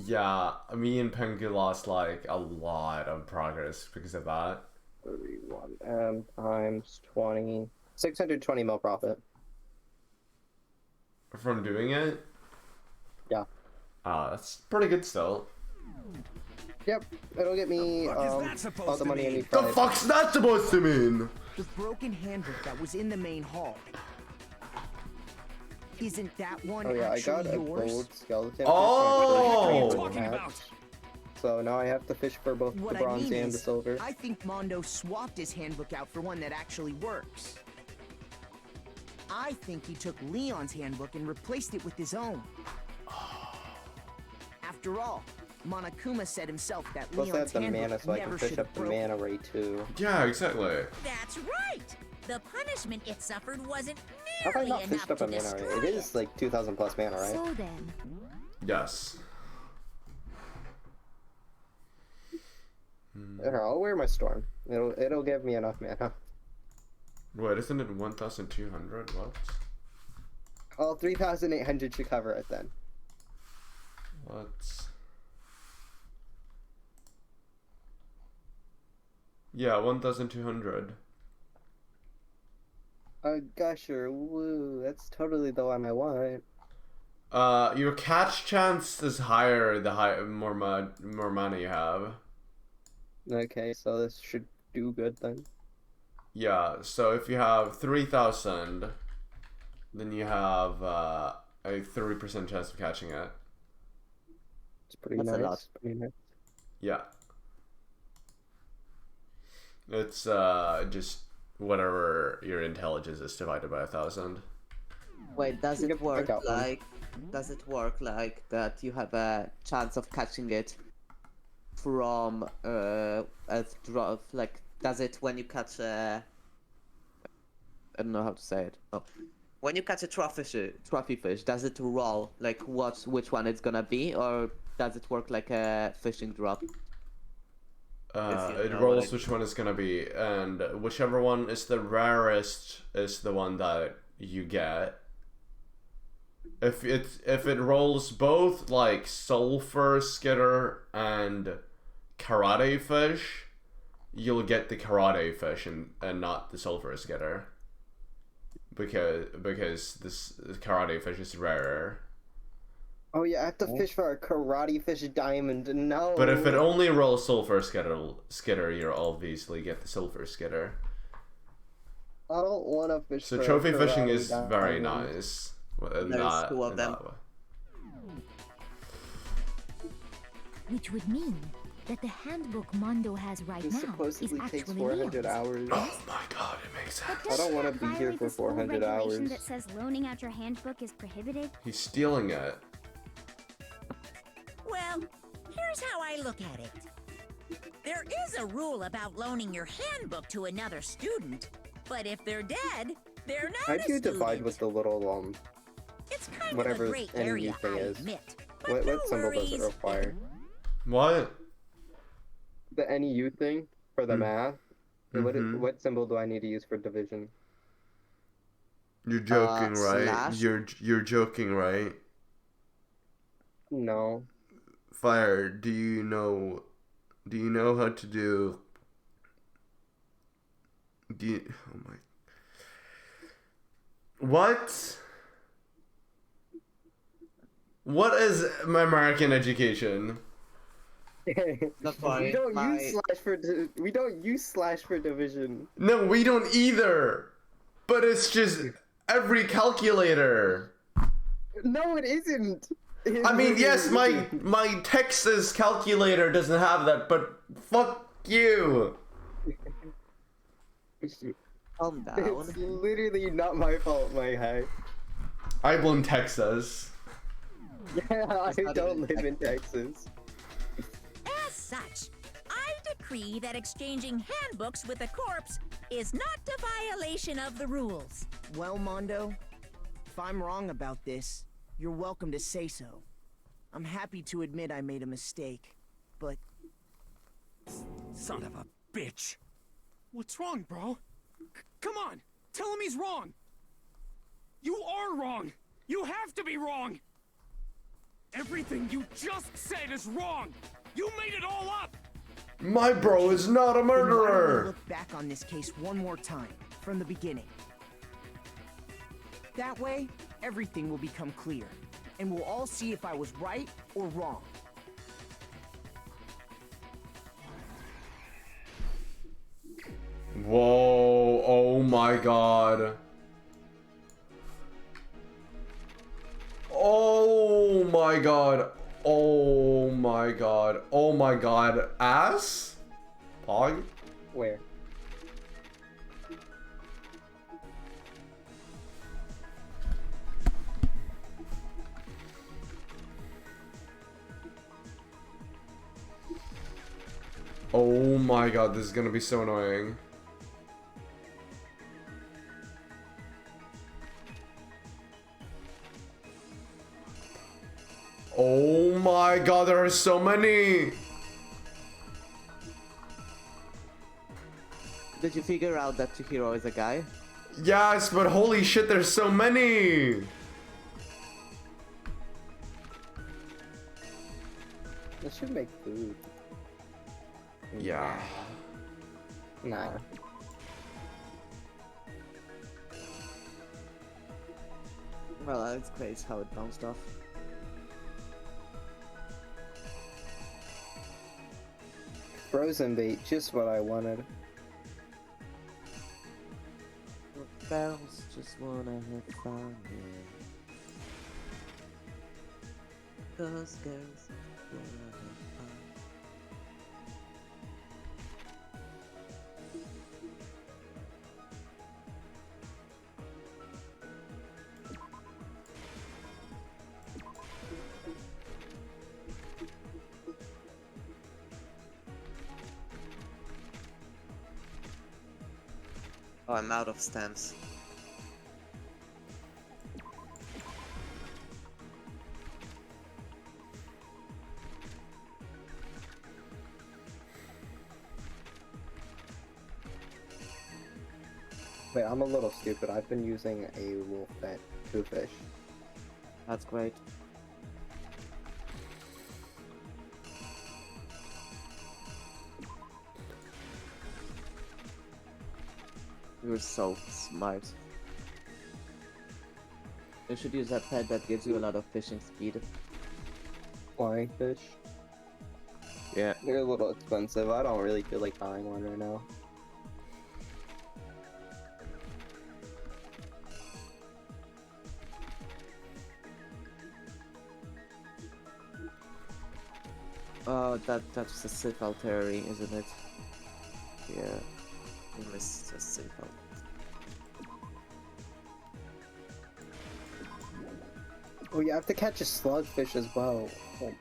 Yeah, me and Pengu lost like a lot of progress because of that. 31 times 20. 620 mil profit. From doing it? Yeah. That's pretty good still. Yep, it'll get me fuck is that supposed all the to money I mean? need The for fuck's that supposed to mean? The broken handbook that was in the main hall. Isn't that one Oh yeah, I actually got a yours? gold skeleton. Oh! fish for my match. So now I have to fish for both What the I bronze mean and the is, silver. I think Mondo swapped his handbook out for one that actually works. I think he took Leon's handbook and replaced it with his own. After all, Monokuma said himself that Plus I have Leon's the handbook mana so I never can fish should up have the broken. mana ray too. Yeah, exactly. That's right. The punishment it suffered wasn't Have I nearly not enough fished up to a mana ray? destroy It is like 2,000 plus mana, right? So then, Yes. Here, I'll wear my storm. It'll give me enough mana. Wait, isn't it 1,200? What? Oh, 3,800 should cover it then. What? Yeah, 1,200. Gusher, woo, that's totally the one I want. Your catch chance is higher the more money you have. Okay, so this should do good then. Yeah, so if you have 3,000, then you have a 30% chance of catching it. It's pretty That's a nice. lot. Pretty nice. Yeah. It's just whatever your intelligence is divided by 1,000. Wait, does Yep, it I work got one. like? Does it work like that? You have a chance of catching it from a drop. Like, does it when you catch a? I don't know how to say it. Oh, when you catch a trophy fish, does it roll like which one it's gonna be, or does it work like a fishing drop? It rolls which one it's gonna be, and whichever one is the rarest is the one that you get. If it rolls both like sulfur skitter and karate fish, you'll get the karate fish and not the sulfur skitter. Because this karate fish is rarer. Oh yeah, I have to fish for a karate fish diamond. No. But if it only rolls sulfur skitter, you'll obviously get the sulfur skitter. I don't want to fish. So for trophy a fishing karate is diamond. very nice. There's 2 of them. Which would mean that the handbook Mondo has right This now supposedly is takes actually 400 Leon's. hours. Oh my god, it makes sense. I don't want to be here Violate for the school 400 regulation hours. that says loaning out your handbook is prohibited. He's stealing it. Well, here's how I look at it. There is a rule about loaning your handbook to another student, but if they're dead, they're How not do a you divide student. with the little It's kind whatever of a gray any area, thing I is? admit. What no symbol does it worries. require? What? The NEU thing for the math. Mhm. What symbol do I need to use for division? You're joking, right? slash? You're joking, right? No. Fire, do you know how to do oh my What is American education? We don't use slash for division. No, we don't either. But it's just every calculator. No, it isn't. I mean, yes, my Texas calculator doesn't have that, but fuck you. Calm down. It's literally not my fault, my guy. I blame Texas. Yeah, I don't live in Texas. As such, I decree that exchanging handbooks with a corpse is not a violation of the rules. Well, Mondo, if I'm wrong about this, you're welcome to say so. I'm happy to admit I made a mistake, but... Son of a bitch. What's wrong, bro? Come on, tell him he's wrong. You are wrong. You have to be wrong. Everything you just said is wrong. You made it all up. My bro is not a Then why don't we murderer. look back on this case one more time, from the beginning. That way, everything will become clear, and we'll all see if I was right or wrong. Whoa, oh my god. Oh my god. Oh my god. Oh my god. Ass? Pog? Where? Oh my god, this is gonna be so annoying. Oh my god, there are so many! Did you figure out that Chihiro is a guy? Yes, but holy shit, there's so many! I should make food. Yeah. Nah. Well, that's crazy how it bounced off. Frozen bait, just what I wanted. Bells just wanna have fun, yeah. Cause girls wanna have fun. Oh, I'm out of stamps. Wait, I'm a little stupid. I've been using a wolf net two fish. That's great. You're so smart. You should use that pet that gives you a lot of fishing speed. Flying fish? Yeah. They're a little expensive. I don't really feel like buying one right now. Oh, that's the Sith Alteri, isn't it? Yeah. It's a Sith Alteri. Oh, you have to catch a slugfish as well. Oh.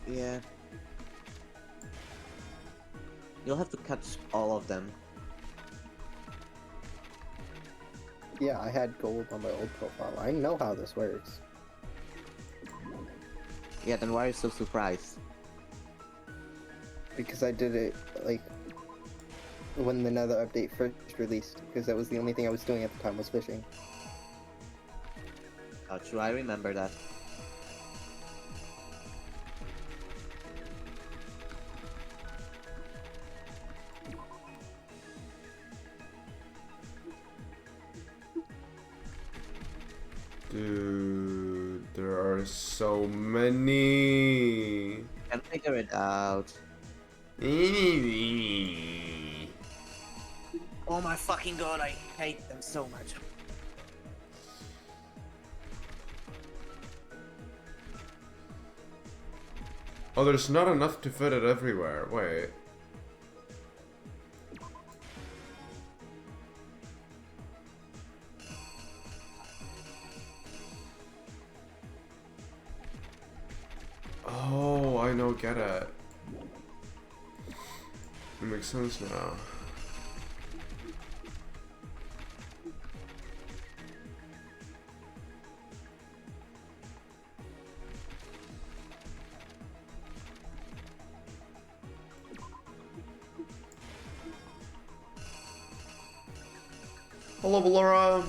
Yeah. You'll have to catch all of them. Yeah, I had gold on my old profile. I know how this works. Yeah, then why are you so surprised? Because I did it, like, when the Nether update first released, because that was the only thing I was doing at the time was fishing. Oh, true, I remember that. Dude, there are so many. Can't figure it out. Oh my fucking god, I hate them so much. Oh, there's not enough to fit it everywhere. Wait. Oh, I know, get it. It makes sense now. Hello, Ballora.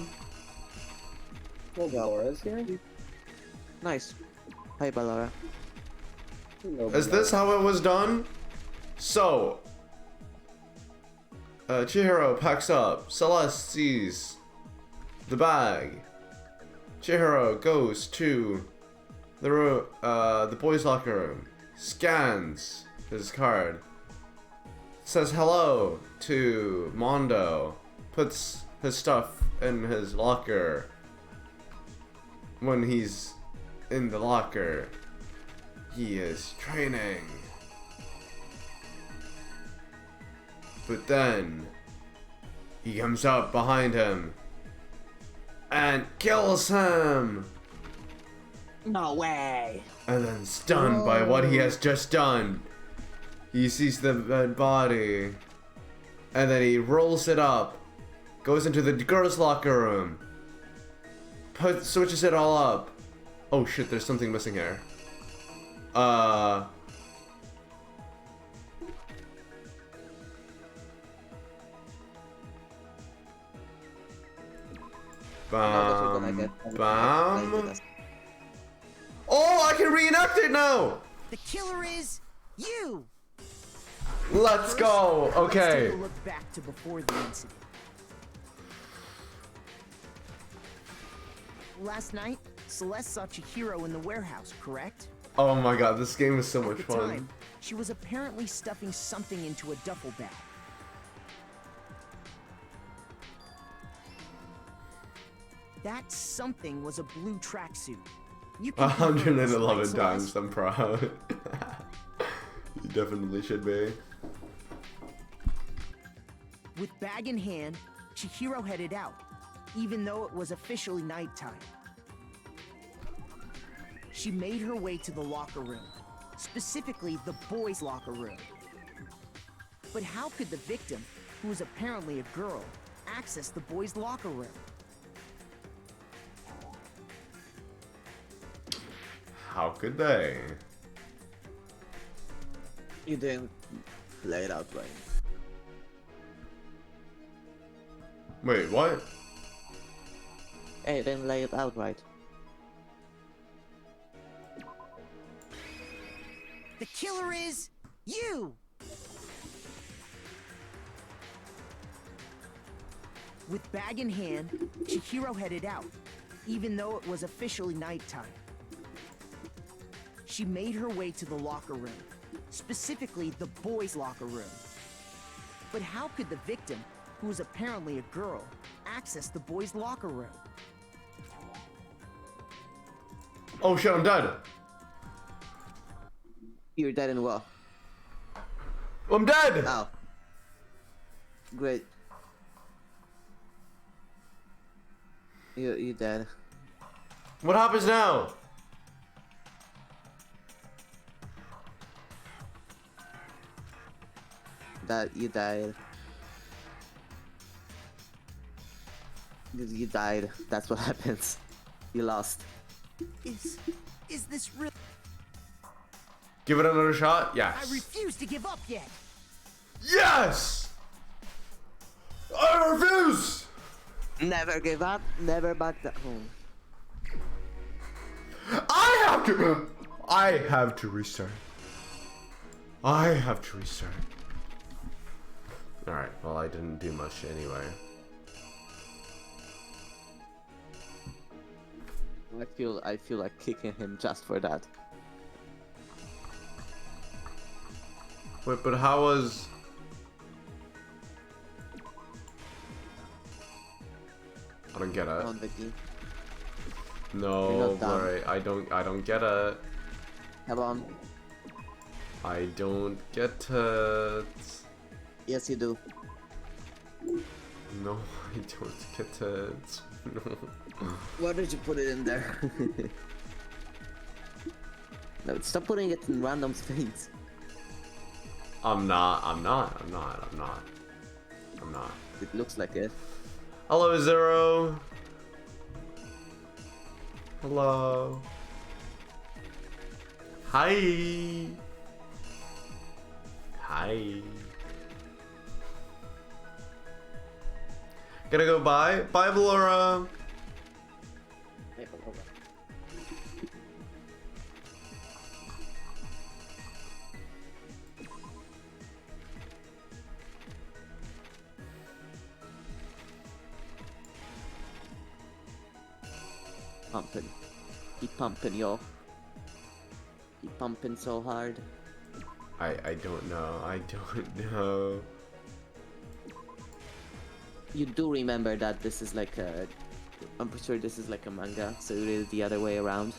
Well, Ballora's here. Nice. Hi, Ballora. Is this how it was done? So, Chihiro packs up. Celeste sees the bag. Chihiro goes to the boys' locker room. Scans his card. Says hello to Mondo. Puts his stuff in his locker. When he's in the locker, he is training. But then he comes up behind him and kills him. No way. And then stunned by what he has just done, he sees the dead body. And then he rolls it up, goes into the girls' locker room, switches it all up. Oh shit, there's something missing here. Bam. Bam. Oh, I can reenact it now! The killer is you! Let's go! Okay. Let's take a look back to before the incident. Last night, Celeste saw Chihiro in the warehouse, correct? Oh my god, this game is so much At the fun. time, she was apparently stuffing something into a duffel bag. That something was a blue tracksuit. You can confirm this, right, 111 Celeste? times, I'm proud. You definitely should be. With bag in hand, Chihiro headed out, even though it was officially nighttime. She made her way to the locker room, specifically the boys' locker room. But how could the victim, who was apparently a girl, access the boys' locker room? How could they? You didn't lay it out right. Wait, what? Hey, then lay it out right. The killer is you! With bag in hand, Chihiro headed out, even though it was officially nighttime. She made her way to the locker room, specifically the boys' locker room. But how could the victim, who was apparently a girl, access the boys' locker room? Oh shit, I'm dead. You're dead in what? I'm dead! Oh. Great. You dead. What happens now? That you died. You died. That's what happens. You lost. Is this real? Give it another shot? I Yes. refuse to give up yet. Yes! I refuse! Never give up, never back down. I have to restart. I have to restart. Alright, well I didn't do much anyway. I feel like kicking him just for that. Wait, but how was... I don't get it. Come on, Vicky. You're No, not done. Blurry, I don't get it. Come on. I don't get it. Yes, you do. No, I don't get it. No. Why did you put it in there? No, stop putting it in random things. I'm not. It looks like it. Hello, Zero. Hello. Hi. Hi. Gonna go bye. Bye, Valora. Pumping. Keep pumping, yo. Keep pumping so hard. I don't know. I don't know. You do remember that this is like a... I'm pretty sure this is like a manga, so it is the other way around.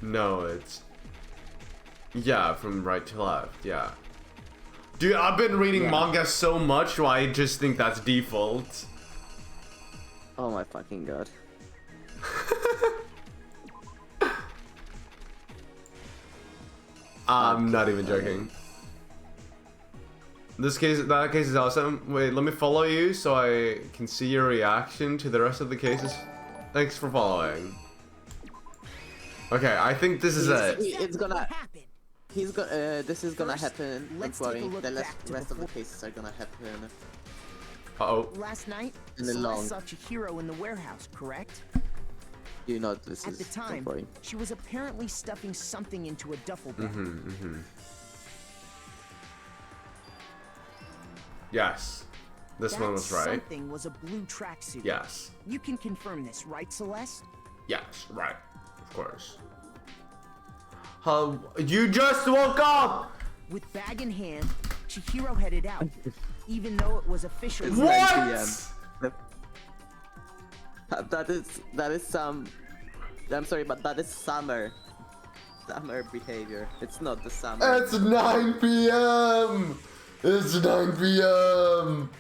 No, it's... Yeah, from right to left, yeah. Dude, I've been reading manga so much, so I just think that's default. Oh my fucking god. I'm not even joking. That case is awesome. Wait, let me follow you so I can see your reaction to the rest of the cases. Thanks for following. Okay, I think this is it. It's gonna... He's gonna... this is gonna happen. Don't worry. The rest of the cases are gonna happen. Uh-oh. Last night, In the Celeste long. saw Chihiro in the warehouse, correct? You know this At is... the time, Don't worry. she was apparently stuffing something into a duffel bag. Yes. This one was right. Something was a blue tracksuit. Yes. You can confirm this, right, Celeste? Yes, right. Of course. You just woke up! With bag in hand, Chihiro headed out, even though it was officially... It's 9 p.m. That is some... I'm sorry, but that is summer behavior. It's not the summer. It's 9 p.m. It's 9 p.m.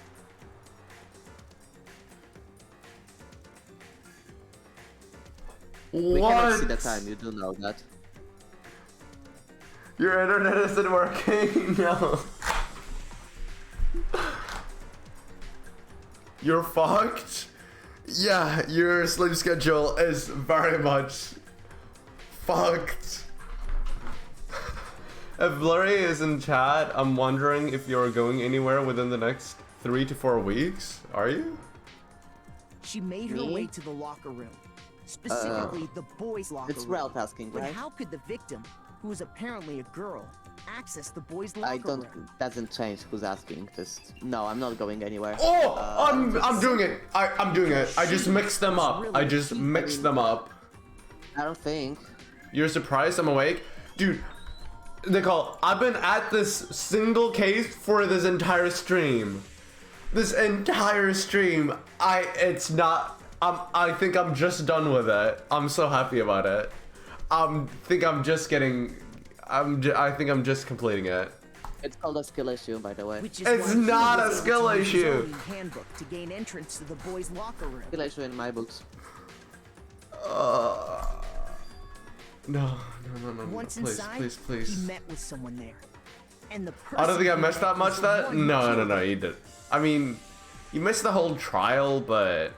We cannot see What? the time, you do know that. Your internet isn't working. No. You're fucked. Yeah, your sleep schedule is very much fucked. If Blurry is in chat, I'm wondering if you're going anywhere within the next 3 to 4 weeks. Are you? She made her way to the locker room. Specifically, the boys' locker room. It's Ralph asking, But right? how could the victim, who is apparently a girl, access the boys' locker room? Doesn't change who's asking. Just no, I'm not going anywhere. Oh, I'm doing it. I'm doing it. I just mixed them up. I just mixed them up. I don't think. You're surprised I'm awake? Dude, Nicole, I've been at this single case for this entire stream. This entire stream. I think I'm just done with it. I'm so happy about it. I think I'm just completing it. It's called a skill issue, by the way. It's not a skill issue. Handbook to gain entrance to the boys' locker room. Skill issue in my books. No. Once Please, inside, please. he met with someone there. And the I don't think I person missed he met that much was that? the one who No, killed him. you did. I mean, you missed the whole trial, but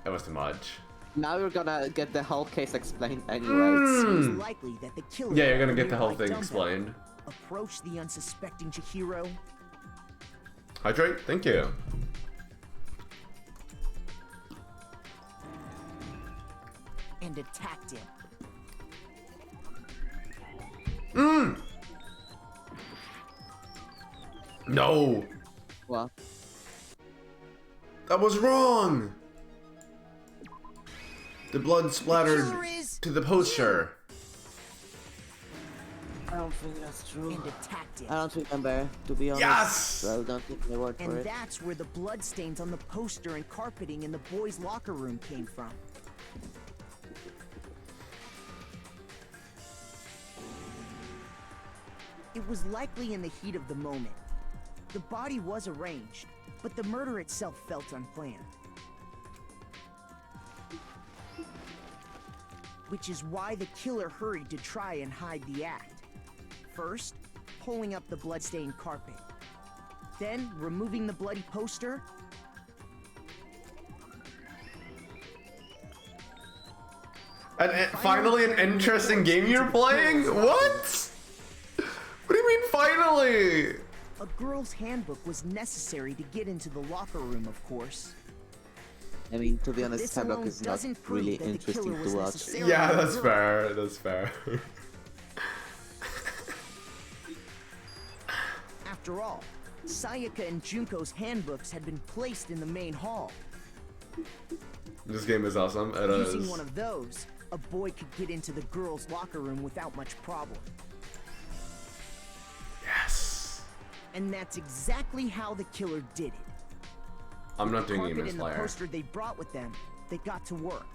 it was too much. Now you're gonna get the whole case explained anyway. It seems likely that the killer Yeah, you're gonna of get the whole nearby thing dumbbell explained. approached the unsuspecting Chihiro Hydrate, thank you. and attacked him. No. What? That was wrong. The blood splattered to the poster. I don't think that's true. And attacked him. I don't remember, to be honest. Yes! So don't take my word for And it. that's where the bloodstains on the poster and carpeting in the boys' locker room came from. It was likely in the heat of the moment. The body was arranged, but the murder itself felt unplanned. Which is why the killer hurried to try and hide the act. First, pulling up the bloodstained carpet. Then, removing the bloody poster. And finally an interesting game you're playing? What? What do you mean finally? A girl's handbook was necessary to get into the locker room, of course. I mean, to be honest, This Handbook alone is not doesn't prove really that the interesting killer was to watch. necessarily Yeah, a that's girl. fair. That's fair. After all, Sayaka and Junko's handbooks had been placed in the main hall. This game is awesome. It Using is. one of those, a boy could get into the girls' locker room without much problem. Yes. And that's exactly how the killer did it. I'm not doing Carpet Ema's and the Lair. poster they brought with them, they got to work.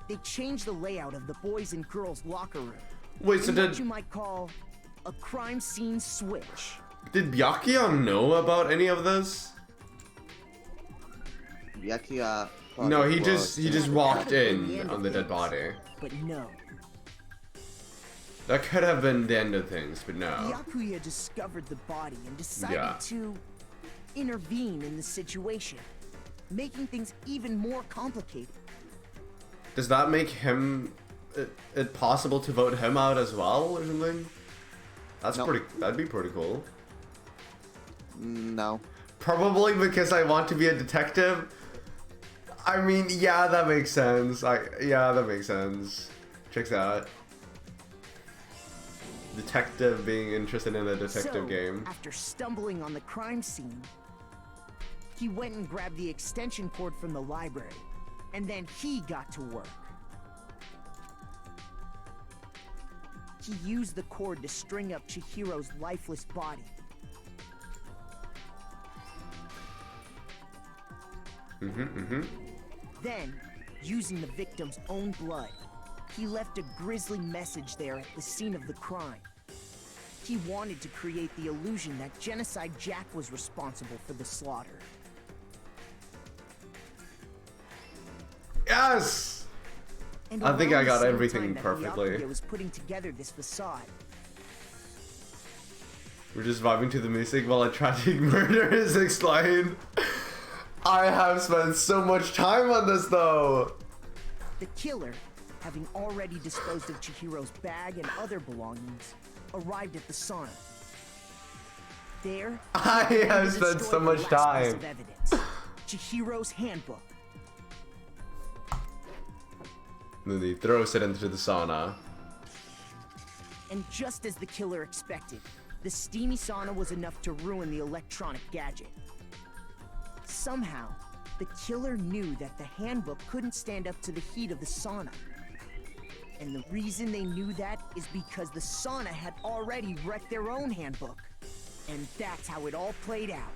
They changed the layout of the boys' and girls' locker room. Wait, so in what did you might call a crime scene switch. Byakuya know about any of this? Byakuya. No, he just walked in on the dead body. But no. That could have been the end of things, but no. Byakuya discovered the body and decided Yeah. to intervene in the situation, making things even more complicated. Does that make him it possible to vote him out as well or something? That's Nope. that'd be pretty cool. No. Probably because I want to be a detective. I mean, yeah, that makes sense. Yeah, that makes sense. Checks out. Detective being interested in a detective So, game. after stumbling on the crime scene, he went and grabbed the extension cord from the library, and then he got to work. He used the cord to string up Chihiro's lifeless body. Then, using the victim's own blood, he left a grisly message there at the scene of the crime. He wanted to create the illusion that Genocide Jack was responsible for the slaughter. Yes! And I think around I the got same everything time that perfectly. Byakuya was putting together this facade. We're just vibing to the music while a tragic murder is explained. I have spent so much time on this though. The killer, having already disposed of Chihiro's bag and other belongings, arrived at the sauna. There, I have spent so much time. Of evidence, Chihiro's handbook. And then he throws it into the sauna. And just as the killer expected, the steamy sauna was enough to ruin the electronic gadget. Somehow, the killer knew that the handbook couldn't stand up to the heat of the sauna. And the reason they knew that is because the sauna had already wrecked their own handbook. And that's how it all played out.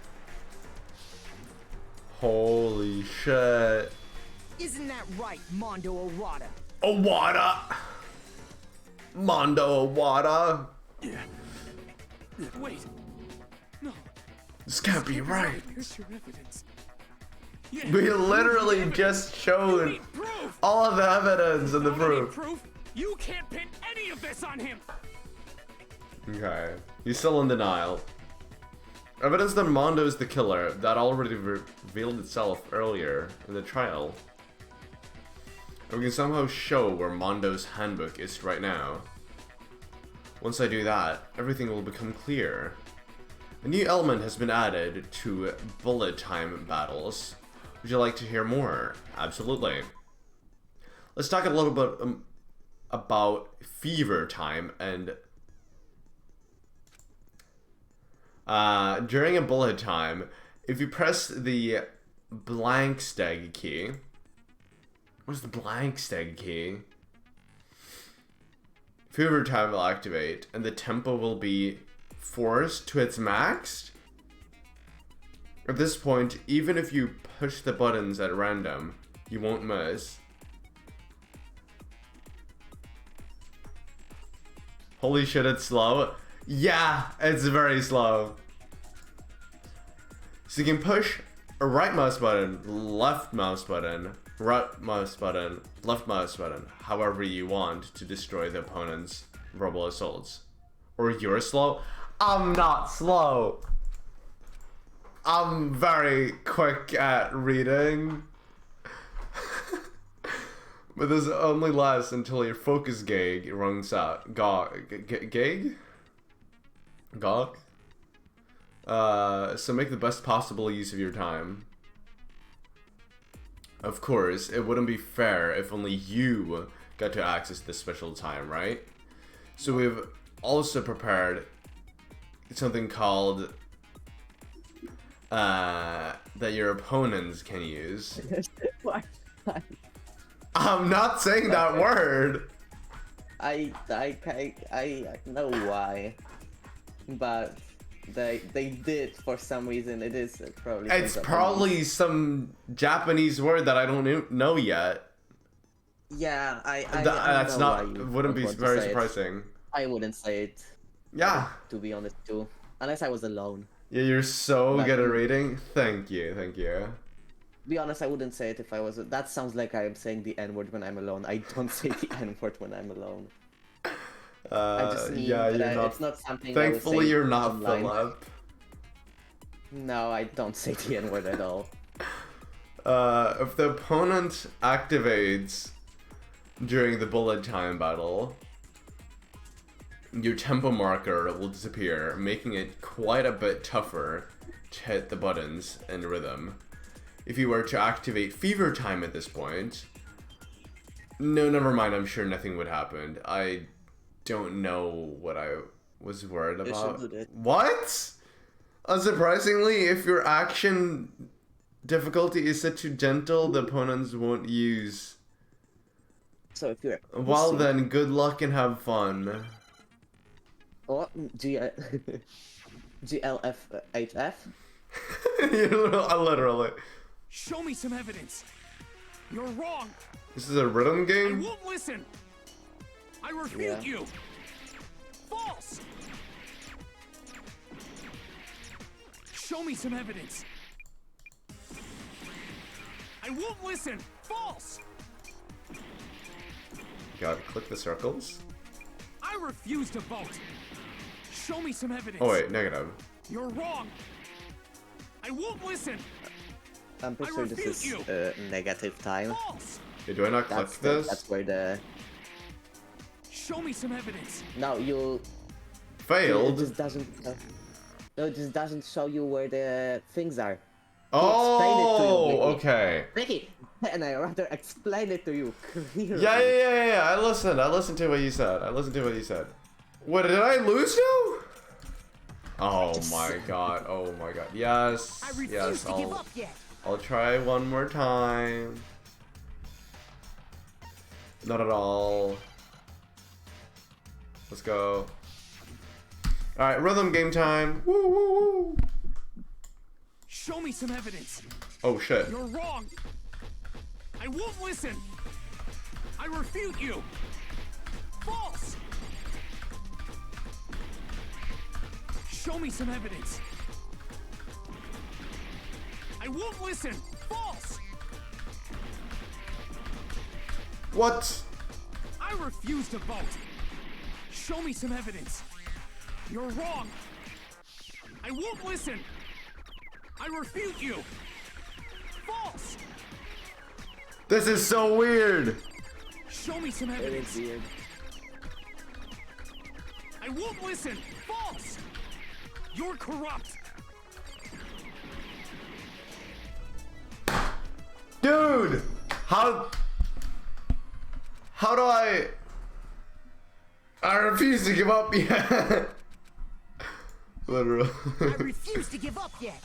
Holy shit. Isn't that right, Mondo Owada? Owada! Mondo Owada! Yeah. Wait. No. This can't be right. Here's your evidence. We literally just showed all of the evidence and the proof. You can't pin any of this on him. Okay. He's still in denial. Evidence that Mondo is the killer, that already revealed itself earlier in the trial. And we can somehow show where Mondo's handbook is right now. Once I do that, everything will become clear. A new element has been added to bullet time battles. Would you like to hear more? Absolutely. Let's talk a little bit about fever time and during a bullet time, if you press the blank stag key. What's the blank stag key? Fever time will activate and the tempo will be forced to its max. At this point, even if you push the buttons at random, you won't miss. Holy shit, it's slow. Yeah, it's very slow. So you can push a right mouse button, left mouse button, right mouse button, left mouse button, however you want to destroy the opponent's verbal assaults. Or you're slow? I'm not slow. I'm very quick at reading. But this only lasts until your focus gauge runs out. Gauge? Gog? So make the best possible use of your time. Of course, it wouldn't be fair if only you got to access this special time, right? So we've also prepared something called that your opponents can use. I'm not saying that word. I know why, but they did for some reason. It is probably. It's probably some Japanese word that I don't know yet. Yeah, that's not. Wouldn't be very surprising. I wouldn't say it. Yeah. To be honest, too, unless I was alone. Yeah, you're so good at reading. Thank you, thank you. Be honest, I wouldn't say it if I was. That sounds like I'm saying the N-word when I'm alone. I don't say the N-word when I'm alone. I just mean yeah, you're not. It's not something. Thankfully, you're not Philip. No, I don't say the N-word at all. If the opponent activates during the bullet time battle, your tempo marker will disappear, making it quite a bit tougher to hit the buttons in rhythm. If you were to activate fever time at this point, no, never mind, I'm sure nothing would happen. I don't know what I was worried about. What? Unsurprisingly, if your action difficulty is set to gentle, the opponents won't use. So if you're well then, good luck and have fun. What? GLFHF? Literally. Show me some evidence. You're wrong. This is a rhythm game? I won't listen. I refute you. False. Show me some evidence. I won't listen. False. Gotta click the circles. I refuse to vote. Show me some evidence. Oh wait, negative. You're wrong. I won't listen. I'm pretty sure this is negative time. Yeah, do I not click this? That's where the Show me some evidence. No, you failed. It just doesn't. No, it just doesn't show you where the things are. Oh, okay. Vicky, and I rather explain it to you clearly. Yeah. I listened to what you said. What, did I lose you? Oh my god. Yes. Yes. I'll try one more time. Not at all. Let's go. Alright, rhythm game time. Woo woo woo. Show me some evidence. Oh shit. You're wrong. I won't listen. I refute you. False. Show me some evidence. I won't listen. False. What? I refuse to vote. Show me some evidence. You're wrong. I won't listen. I refute you. False. This is so weird. Show me some evidence. It is weird. I won't listen. False. You're corrupt. Dude, how do I refuse to give up yet. Literally. I refuse to give up yet.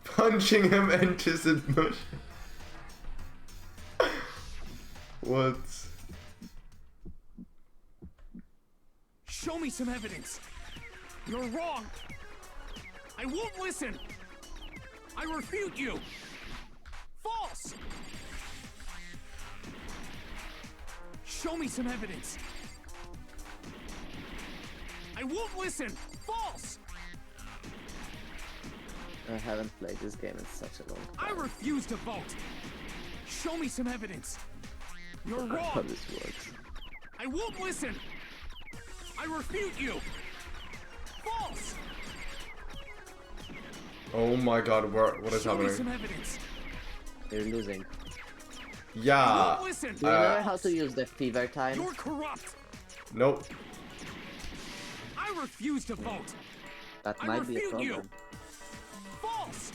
Punching him into submission. What? Show me some evidence. You're wrong. I won't listen. I refute you. False. Show me some evidence. I won't listen. False. I haven't played this game in such a long I time. refuse to vote. Show me some evidence. You're How wrong. this works. I won't listen. I refute you. False. Oh my god, what is Show me happening? some evidence. You're losing. Yeah. Listen. Do you know how to use the fever time? You're corrupt. Nope. I refuse to vote. That I might be a refute you. problem. False.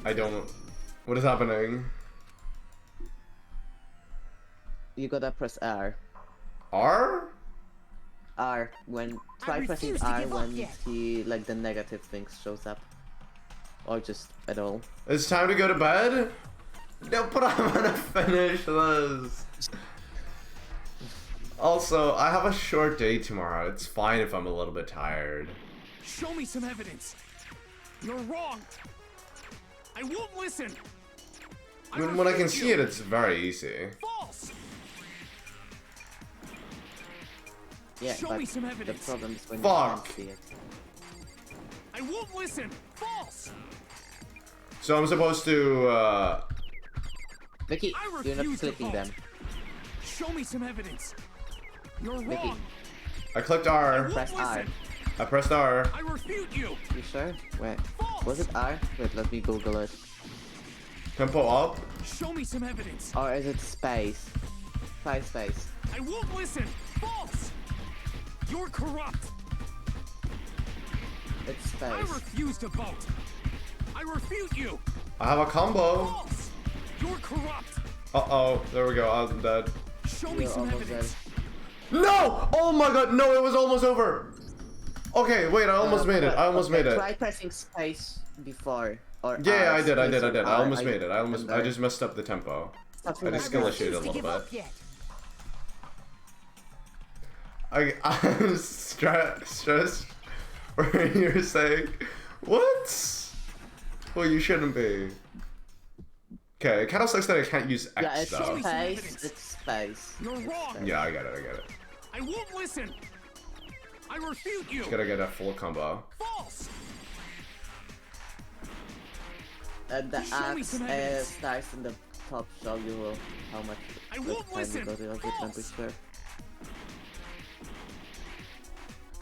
I don't. What is happening? You gotta press R. R? R when try pressing refuse to R give up when yet. like the negative things shows up, or just at all. It's time to go to bed? No, but I'm gonna finish this. Also, I have a short day tomorrow. It's fine if I'm a little bit tired. Show me some evidence. You're wrong. I won't listen. When I can see it, it's very easy. False. Yeah, Show but me some the evidence. problem is when Fuck. you can't see it. I won't listen. False. So I'm supposed to, Vicky, I you're not refuse to clicking vote. them. Show me some evidence. You're Vicky, wrong. I clicked I R. won't press R. listen. I pressed R. I refute you. You sure? Wait, was it R? Wait, let me Google it. Tempo up. Show me some evidence. Or is it space? Try space. I won't listen. False. You're corrupt. It's I space. refuse to vote. I refute you. I have a combo. False. You're corrupt. Uh-oh. There we go. I'm dead. Show me You're some almost dead. evidence. No! Oh my god, no, it was almost over. Okay, wait, I almost made it. I almost made it. Try pressing space before. Or Yeah, R, I did. I space or I R, almost made it. I and just messed up the tempo. Stop I just skill issued a refuse to little give bit. up yet. I'm stressed when you're saying, what? Well, you shouldn't be. Okay, it kind of sucks that I can't use X Yeah, it's though. space. It's space. You're wrong. Yeah, I get it. I won't listen. I refute you. Just gotta get a full combo. False. And the Show me axe some evidence. starts in the top, show you how much I like, won't time listen. you go to every False. temperature.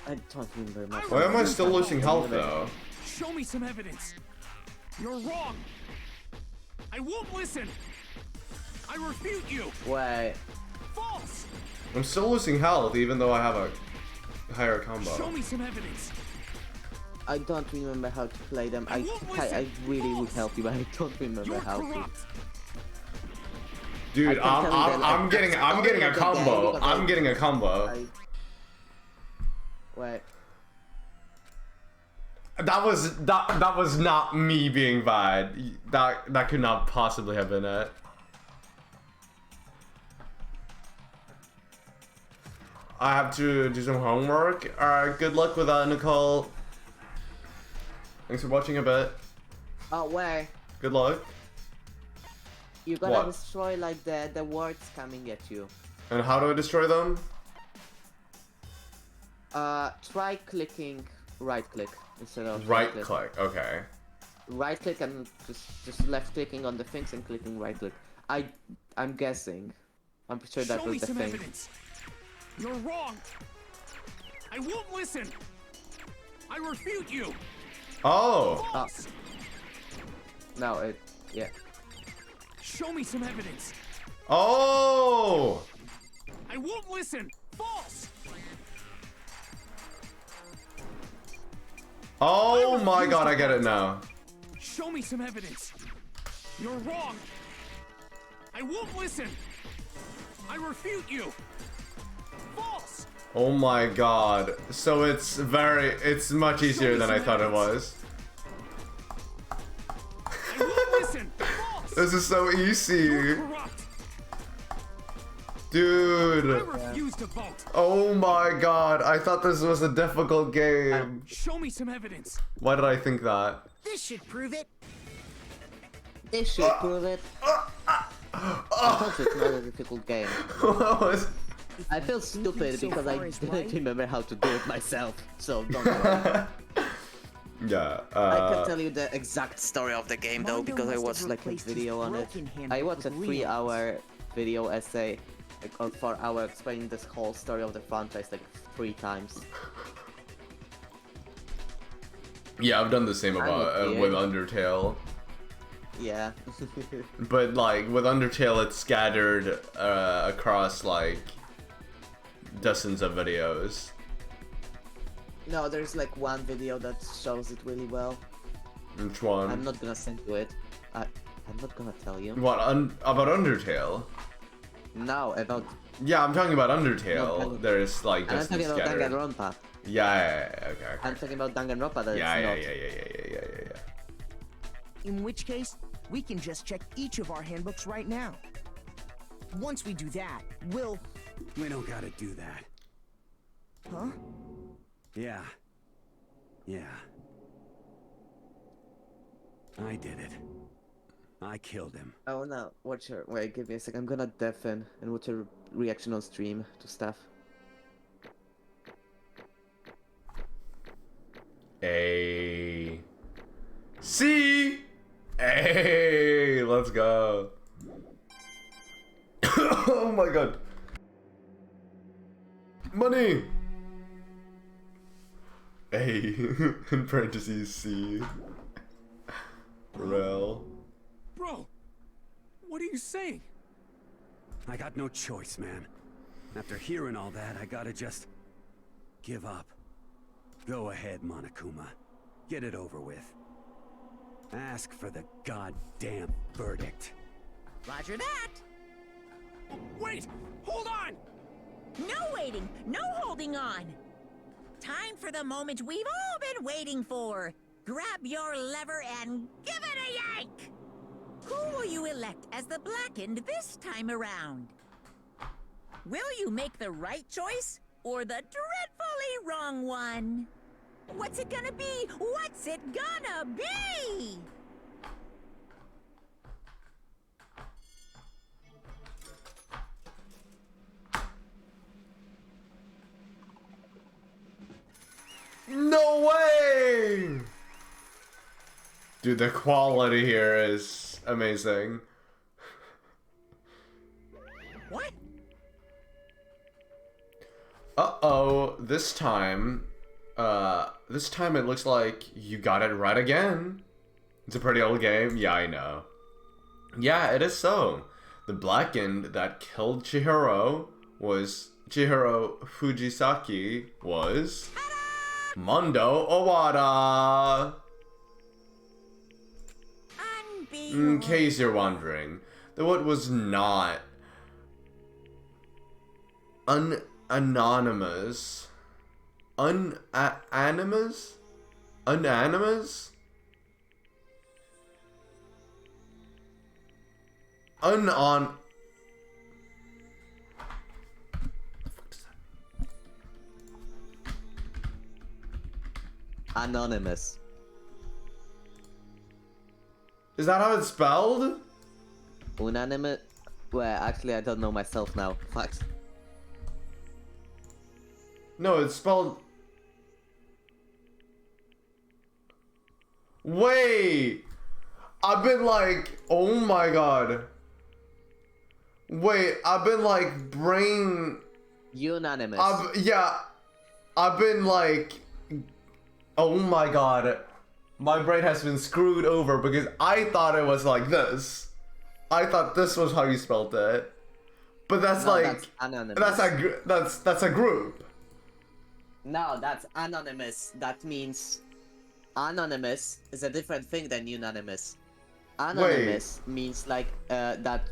I don't remember much. Why am I about still that. losing health though? Show me some evidence. You're wrong. I won't listen. I refute you. Wait. False. I'm still losing health even though I have a higher combo. Show me some evidence. I don't remember how to play them. I really would help you, but I don't remember how to. Dude, I'm getting a combo. I'm getting a combo. Wait. That was not me being bad. That could not possibly have been it. I have to do some homework. Alright, good luck with that, Nicole. Thanks for watching a bit. Oh, wait. Good luck. You gotta destroy like the words coming at you. And how do I destroy them? Try clicking right click instead of right click. Okay. Right click and just left clicking on the things and clicking right click. I'm guessing. I'm pretty sure that Show was me the some thing. evidence. You're wrong. I won't listen. I refute you. Oh. No, yeah. Show me some evidence. Oh. I won't listen. False. Oh my god, I get it now. Show me some evidence. You're wrong. I won't listen. I refute you. False. Oh my god. So it's much easier than I thought it was. I won't listen. False. This is so easy. Dude. I refuse to vote. Oh my god. I thought this was a difficult game. Show me some evidence. Why did I think that? This should prove it. This should prove it. I thought it's not a difficult game. I feel stupid because I didn't remember how to do it myself, so don't worry. Yeah, I can tell you the exact story of the game though, because I watched like a video on it. I watched a 3-hour video essay, like, or 4-hour explaining this whole story of the franchise like 3 times. Yeah, I've done the same about with Undertale. Yeah. But like with Undertale, it's scattered across like dozens of videos. No, there's like one video that shows it really well. Which one? I'm not gonna send you it. I'm not gonna tell you. What about Undertale? No, about. Yeah, I'm talking about Undertale. No, There's like I'm just talking about scattered. Danganronpa. Yeah, okay. I'm talking about Danganronpa. That Yeah. it's not. In which case, we can just check each of our handbooks right now. Once we do that, we'll... We don't gotta do that. Huh? Yeah. I did it. I killed him. Oh no, watch your. Wait, give me a sec. I'm gonna deafen and watch your reaction on stream to stuff. A. C. Hey, let's go. Oh my god. Money. A in parentheses C. Rel. Bro, what are you saying? I got no choice, man. After hearing all that, I gotta just give up. Go ahead, Monokuma. Get it over with. Ask for the goddamn verdict. Roger that. Wait! Hold on! No waiting, no holding on. Time for the moment we've all been waiting for. Grab your lever and give it a yank! Who will you elect as the Blackened this time around? Will you make the right choice or the dreadfully wrong one? What's it gonna be? What's it gonna be? No way! Dude, the quality here is amazing. What? Uh-oh, this time it looks like you got it right again. It's a pretty old game? Yeah, I know. Yeah, it is so. The Blackened that killed Chihiro Fujisaki was Mondo Owada. In case you're wondering, though it was not unanimous. Unanimous? Anonymous. Is that how it's spelled? Unanimous? Well, actually, I don't know myself now. Fuck. No, it's spelled... Wait! I've been like... Oh my god. Wait, I've been like brain... Unanimous. I've been like... Oh my god. My brain has been screwed over because I thought it was like this. I thought this was how you spelled it. But that's No, like... that's anonymous. That's a group. No, that's anonymous. That means anonymous is a different thing than unanimous. Anonymous means like that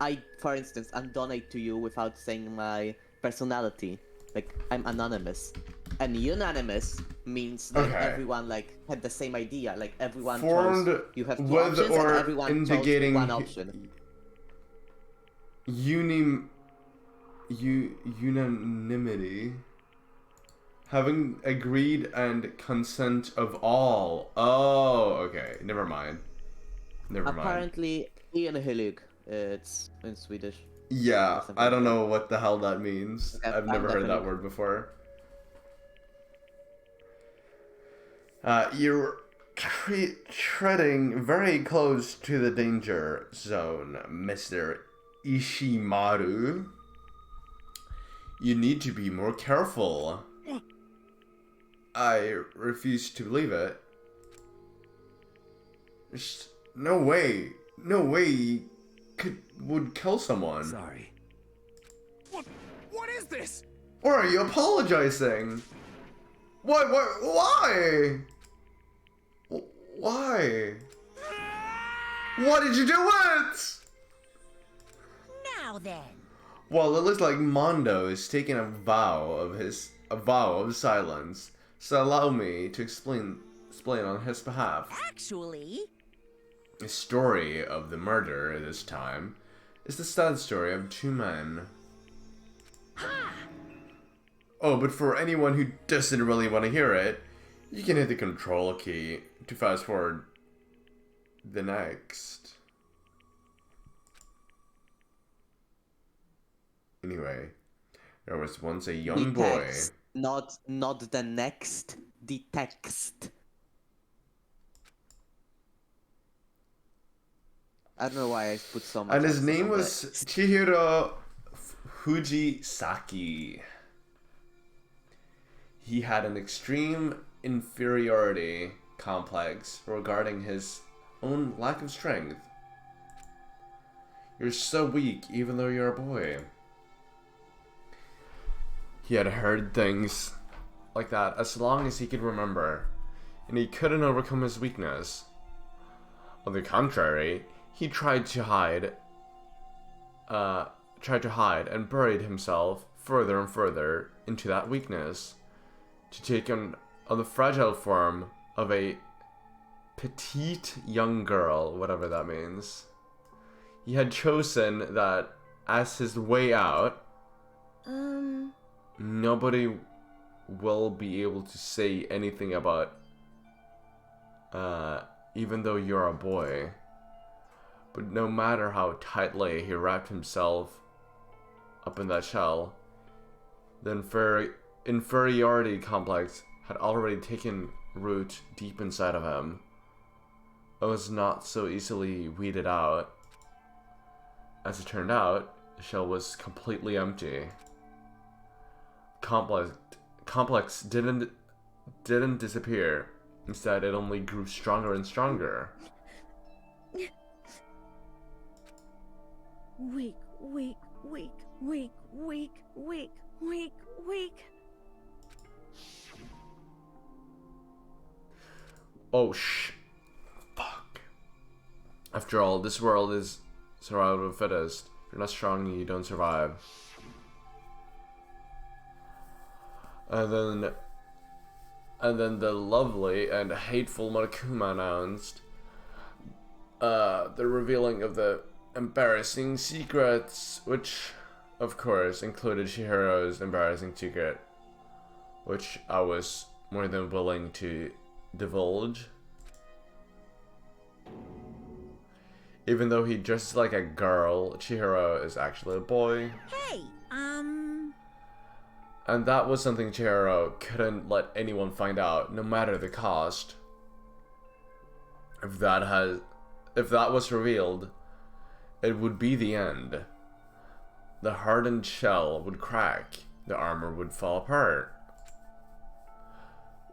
I, for instance, donate to you without saying my personality. Like, I'm anonymous. And unanimous means like everyone like had the same idea. Like everyone chose. You have two options and everyone chose one option. Unanimity. Having agreed and consent of all. Oh, okay. Never mind. Apparently, enhällig. It's in Swedish. Yeah, I don't know what the hell that means. I've never heard that word before. You're treading very close to the danger zone, Mr. Ishimaru. You need to be more careful. I refuse to believe it. No way he would kill someone. Sorry. What is this? Or are you apologizing? Why? Why? Why did you do it? Now then. Well, it looks like Mondo is taking a vow of silence. So allow me to explain on his behalf. Actually, The story of the murder this time is the sad story of two men. Oh, but for anyone who doesn't really want to hear it, you can hit the control key to fast forward the next. Anyway, there was once a young boy. Text, not the next, the text. I don't know why I put so much. And his name was Chihiro Fujisaki. He had an extreme inferiority complex regarding his own lack of strength. You're so weak, even though you're a boy. He had heard things like that as long as he could remember, and he couldn't overcome his weakness. On the contrary, he tried to hide and buried himself further and further into that weakness, to take on the fragile form of a petite young girl, whatever that means. He had chosen that as his way out. Nobody will be able to say anything about, even though you're a boy. But no matter how tightly he wrapped himself up in that shell, the inferiority complex had already taken root deep inside of him. It was not so easily weeded out. As it turned out, the shell was completely empty. Complex didn't disappear, Instead, it only grew stronger and stronger. Weak, weak, weak, weak, weak, weak, weak, weak. Oh, fuck. After all, this world is survival of the fittest. If you're not strong, you don't survive. And then the lovely and hateful Monokuma announced the revealing of the embarrassing secrets, which, of course, included Chihiro's embarrassing secret, which I was more than willing to divulge. Even though he dresses like a girl, Chihiro is actually a boy. Hey, And that was something Chihiro couldn't let anyone find out, no matter the cost. If that was revealed, it would be the end. The hardened shell would crack, the armor would fall apart.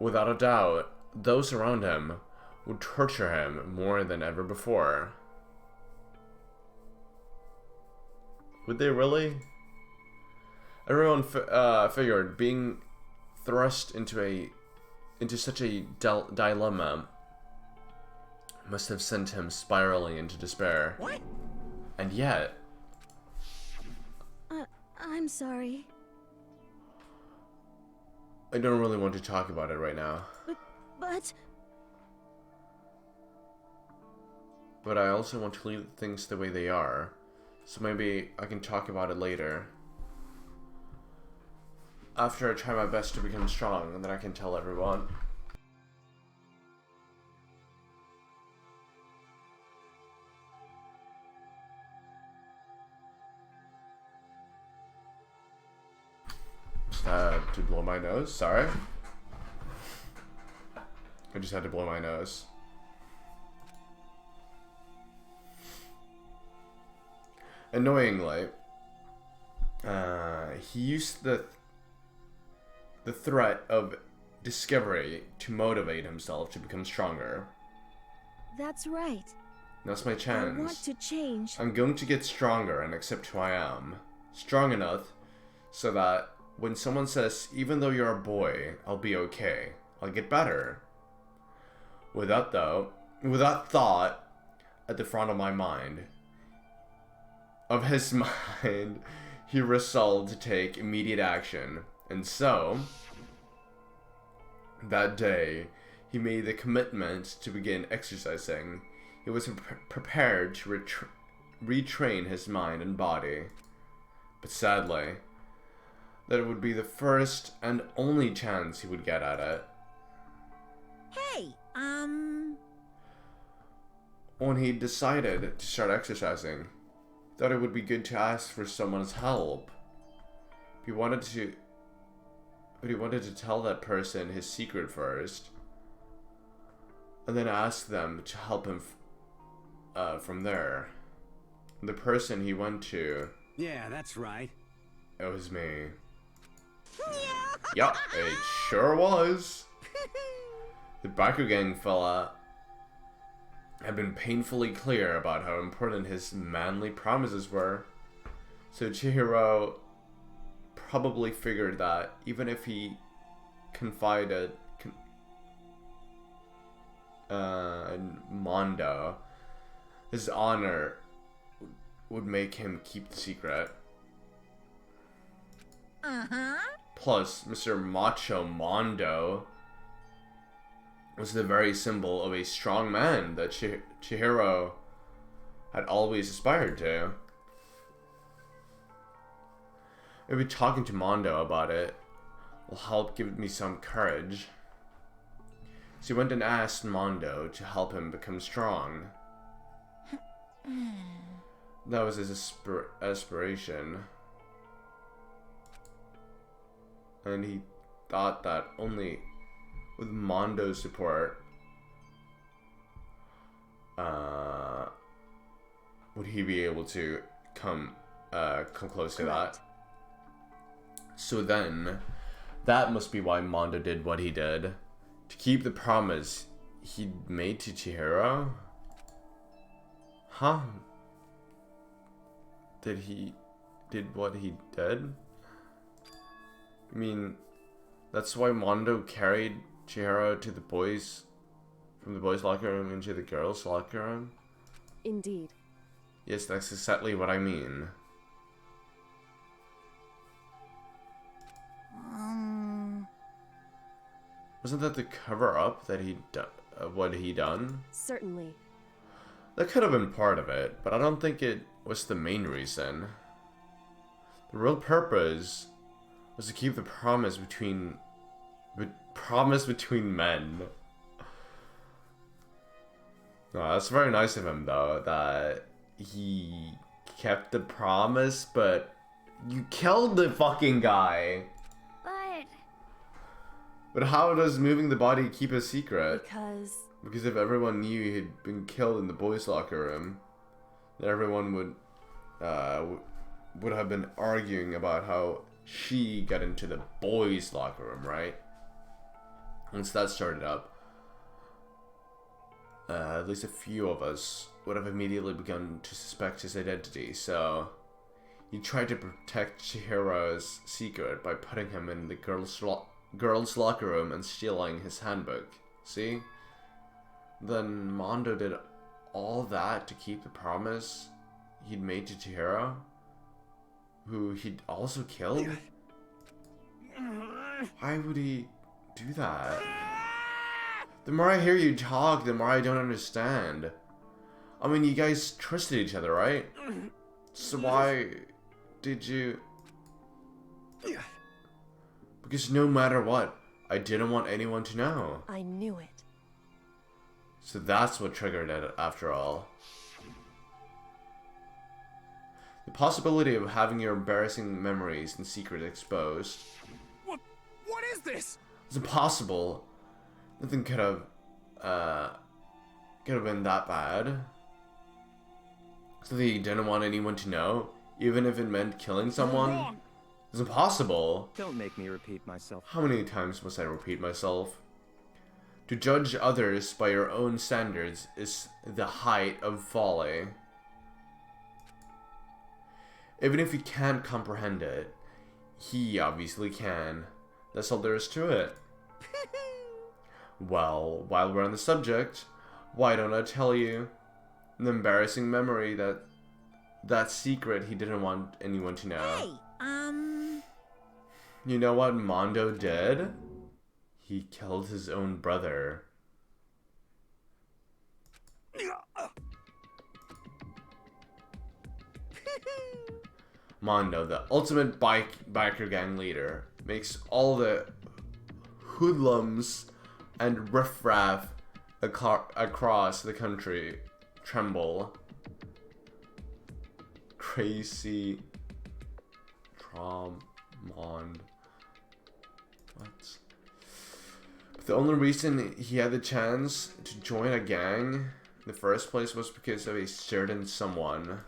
Without a doubt, those around him would torture him more than ever before. Would they really? Everyone figured being thrust into such a dilemma must have sent him spiraling into despair. What? And yet, I'm sorry. I don't really want to talk about it right now. But I also want to leave things the way they are. So maybe I can talk about it later. After I try my best to become strong, and then I can tell everyone. To blow my nose, sorry. I just had to blow my nose. Annoyingly, he used the threat of discovery to motivate himself to become stronger. That's right. That's my chance. I want to change. I'm going to get stronger and accept who I am. Strong enough so that when someone says, even though you're a boy, I'll be okay. I'll get better. With that thought at the front of my mind, he resolved to take immediate action. And so, that day, he made the commitment to begin exercising. He was prepared to retrain his mind and body. But sadly, that it would be the first and only chance he would get at it. Hey, When he decided to start exercising, thought it would be good to ask for someone's help. He wanted to tell that person his secret first, and then ask them to help him from there. The person he went to... Yeah, that's right. It was me. Yup, it sure was. The Bakugan fella had been painfully clear about how important his manly promises were. So Chihiro probably figured that even if he confided in Mondo, his honor would make him keep the secret. Plus, Mr. Macho Mondo was the very symbol of a strong man that Chihiro had always aspired to. Maybe talking to Mondo about it will help give me some courage. So he went and asked Mondo to help him become strong. That was his aspiration. And he thought that only with Mondo's support would he be able to come close to that. So then, that must be why Mondo did what he did. To keep the promise he made to Chihiro? Huh? Did what he did? I mean, that's why Mondo carried Chihiro to the boys, from the boys' locker room into the girls' locker room? Indeed. Yes, that's exactly what I mean. Wasn't that the cover-up that what he done? Certainly. That could have been part of it, but I don't think it was the main reason. The real purpose was to keep the promise between men. No, that's very nice of him though, that he kept the promise, but you killed the fucking guy. But how does moving the body keep a secret? Because if everyone knew he had been killed in the boys' locker room, then everyone would have been arguing about how she got into the boys' locker room, right? Once that started up, at least a few of us would have immediately begun to suspect his identity, so he tried to protect Chihiro's secret by putting him in the girls' locker room and stealing his handbook. See? Then Mondo did all that to keep the promise he'd made to Chihiro, who he'd also killed? Why would he do that? The more I hear you talk, the more I don't understand. I mean, you guys trusted each other, right? So why did you... Because no matter what, I didn't want anyone to know. I knew it. So that's what triggered it, after all. The possibility of having your embarrassing memories and secrets exposed. What is this? It's impossible. Nothing could have been that bad. Something you didn't want anyone to know, even if it meant killing someone. It's impossible. Don't make me repeat myself. How many times must I repeat myself? To judge others by your own standards is the height of folly. Even if you can't comprehend it, he obviously can. That's all there is to it. Well, while we're on the subject, why don't I tell you an embarrassing memory that secret he didn't want anyone to know. Hey, You know what Mondo did? He killed his own brother. Mondo, the ultimate biker gang leader, makes all the hoodlums and riffraff across the country tremble. Crazy Tramond. What? But the only reason he had the chance to join a gang in the first place was because of a certain someone.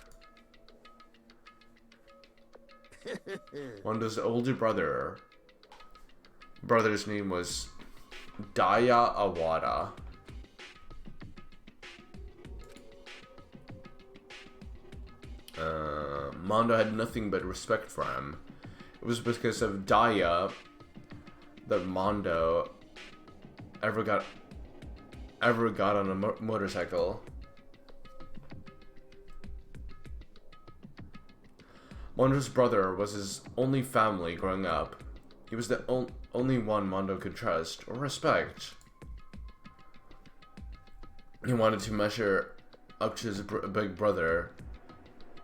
Mondo's older brother's name was Daya Awada. Mondo had nothing but respect for him. It was because of Daya that Mondo ever got on a motorcycle. Mondo's brother was his only family growing up. He was the only one Mondo could trust or respect. He wanted to measure up to his big brother,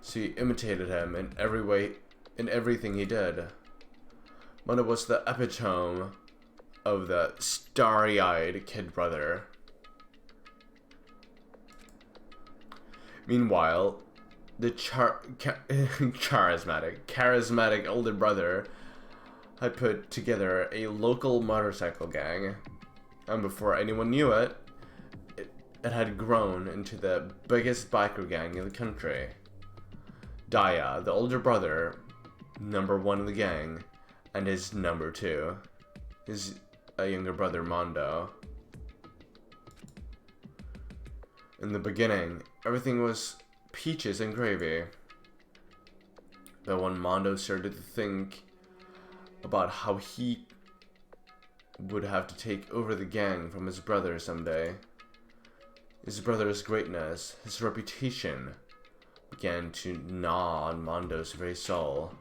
so he imitated him in everything he did. Mondo was the epitome of the starry-eyed kid brother. Meanwhile, the charismatic older brother had put together a local motorcycle gang, and before anyone knew it, it had grown into the biggest biker gang in the country. Daya, the older brother, #1 in the gang, and his #2, his a younger brother, Mondo. In the beginning, everything was peaches and gravy. But when Mondo started to think about how he would have to take over the gang from his brother someday, his brother's greatness, his reputation, began to gnaw on Mondo's very soul.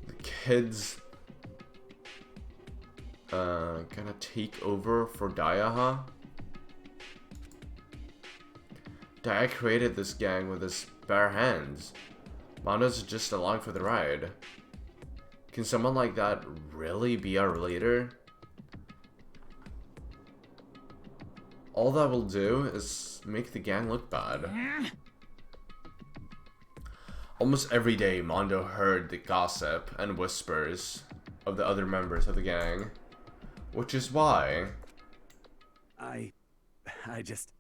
The kids gonna take over for Daya, huh? Daya created this gang with his bare hands. Mondo's just along for the ride. Can someone like that really be our leader? All that will do is make the gang look bad. Almost every day, Mondo heard the gossip and whispers of the other members of the gang. Which is why... I just...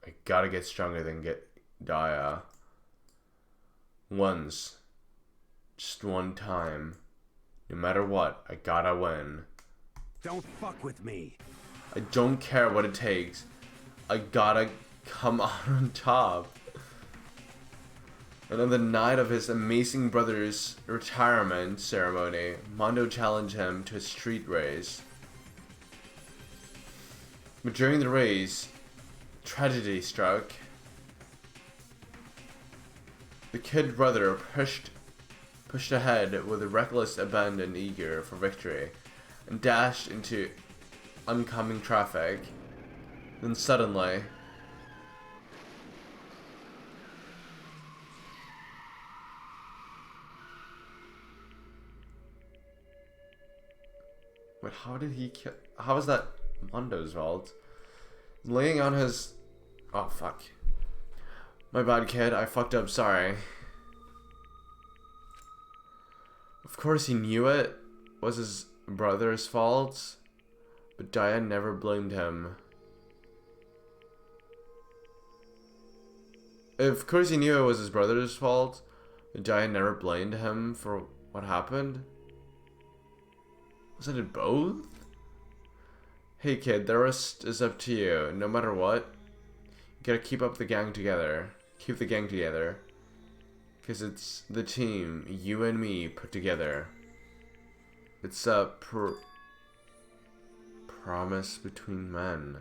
I gotta get stronger than get Daya. Once. Just one time. No matter what, I gotta win. Don't fuck with me. I don't care what it takes. I gotta come out on top. And on the night of his amazing brother's retirement ceremony, Mondo challenged him to a street race. But during the race, tragedy struck. The kid brother pushed ahead with a reckless abandon, eager for victory, and dashed into oncoming traffic. Then suddenly, wait, how did he kill? How is that Mondo's fault? Laying on his... Oh, fuck. My bad, kid. I fucked up. Sorry. Of course he knew it was his brother's fault, but Daya never blamed him. Of course he knew it was his brother's fault, but Daya never blamed him for what happened. Was it both? Hey kid, the rest is up to you. No matter what, you gotta keep the gang together. Keep the gang together. Because it's the team, you and me, put together. It's a promise between men.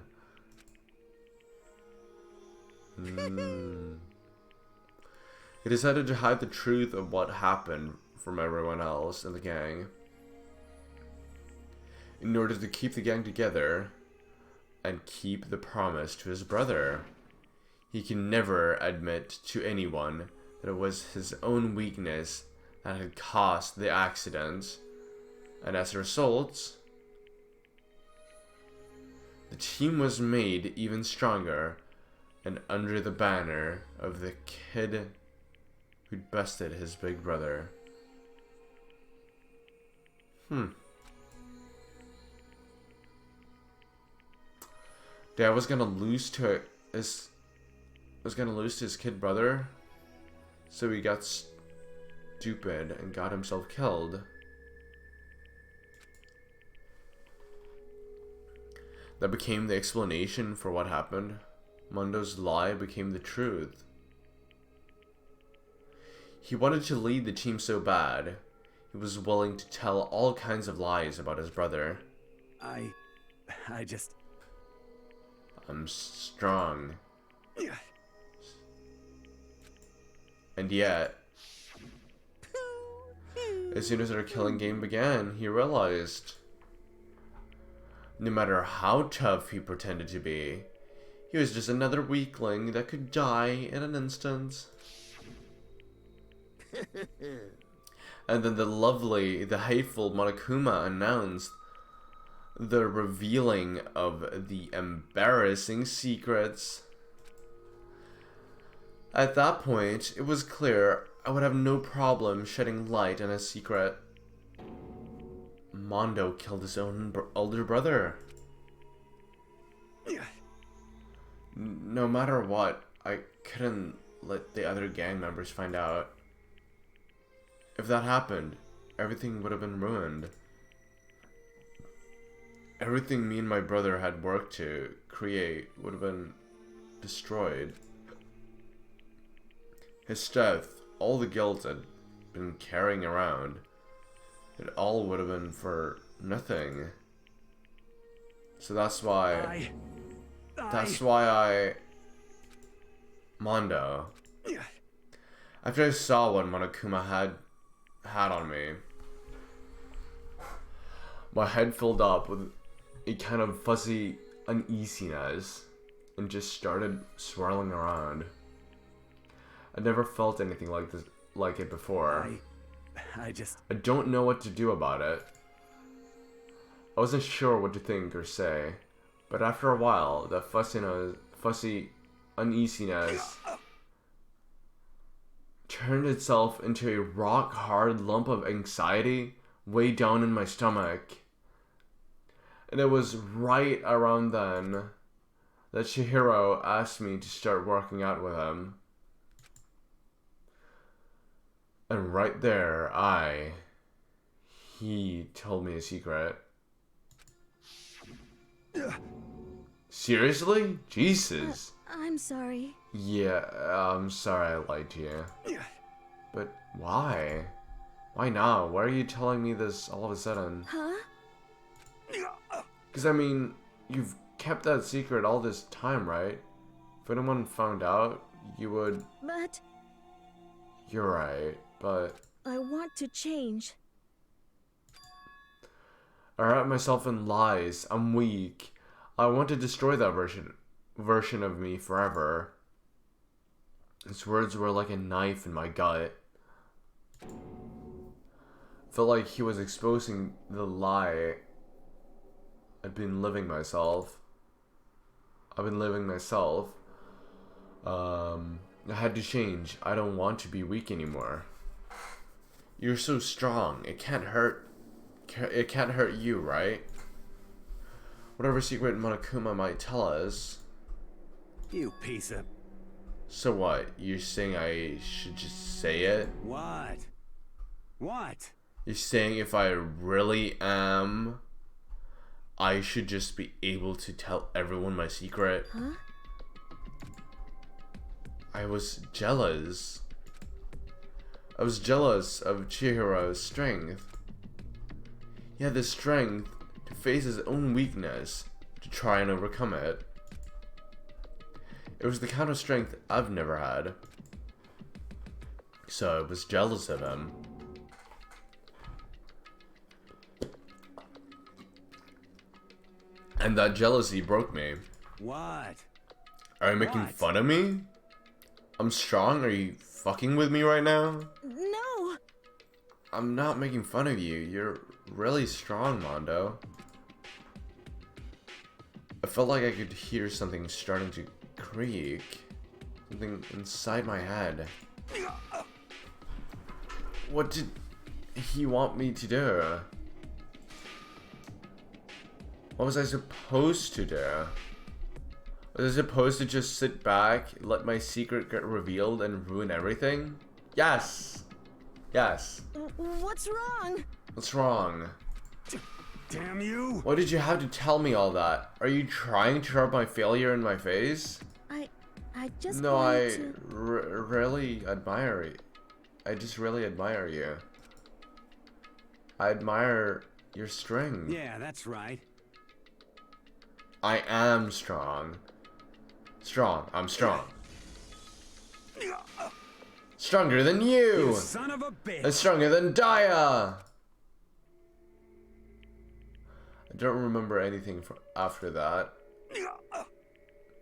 He decided to hide the truth of what happened from everyone else in the gang. In order to keep the gang together and keep the promise to his brother. He can never admit to anyone that it was his own weakness that had caused the accident, and as a result, the team was made even stronger and under the banner of the kid who'd bested his big brother. Dad was gonna lose to his kid brother, so he got stupid and got himself killed. That became the explanation for what happened. Mondo's lie became the truth. He wanted to lead the team so bad, he was willing to tell all kinds of lies about his brother. I'm strong. And yet, as soon as our killing game began, he realized no matter how tough he pretended to be, he was just another weakling that could die in an instant. And then the hateful Monokuma announced the revealing of the embarrassing secrets. At that point, it was clear I would have no problem shedding light on a secret. Mondo killed his own older brother. No matter what, I couldn't let the other gang members find out. If that happened, everything would have been ruined. Everything me and my brother had worked to create would have been destroyed. His death, all the guilt I'd been carrying around, it all would have been for nothing. So that's why Mondo. After I saw what Monokuma had on me, my head filled up with a kind of fuzzy uneasiness and just started swirling around. I'd never felt anything like it before. I don't know what to do about it. I wasn't sure what to think or say, but after a while, that fuzzy uneasiness turned itself into a rock-hard lump of anxiety way down in my stomach. And it was right around then that Chihiro asked me to start working out with him. And right there, he told me a secret. Seriously? Jesus. I'm sorry. Yeah, I'm sorry I lied to you. But why? Why now? Why are you telling me this all of a sudden? Huh? Because, I mean, you've kept that secret all this time, right? If anyone found out, you would... But... You're right, but... I want to change. I wrap myself in lies. I'm weak. I want to destroy that version of me forever. His words were like a knife in my gut. Felt like he was exposing the lie I've been living myself. I had to change. I don't want to be weak anymore. You're so strong. It can't hurt you, right? Whatever secret Monokuma might tell us. You piece of... So what? You're saying I should just say it? What? What? You're saying if I really am, I should just be able to tell everyone my secret? Huh? I was jealous. I was jealous of Chihiro's strength. He had the strength to face his own weakness, to try and overcome it. It was the kind of strength I've never had. So I was jealous of him. And that jealousy broke me. What? Are you making fun of me? I'm strong? Are you fucking with me right now? No! I'm not making fun of you. You're really strong, Mondo. I felt like I could hear something starting to creak. Something inside my head. What did he want me to do? What was I supposed to do? Was I supposed to just sit back, let my secret get revealed and ruin everything? Yes! Yes. What's wrong? What's wrong? Damn you! Why did you have to tell me all that? Are you trying to rub my failure in my face? I just No, I wanted to... really admire it. I just really admire you. I admire your strength. Yeah, that's right. I am strong. Strong. I'm strong. Stronger than you! You son of a bitch! And stronger than Daya! I don't remember anything after that.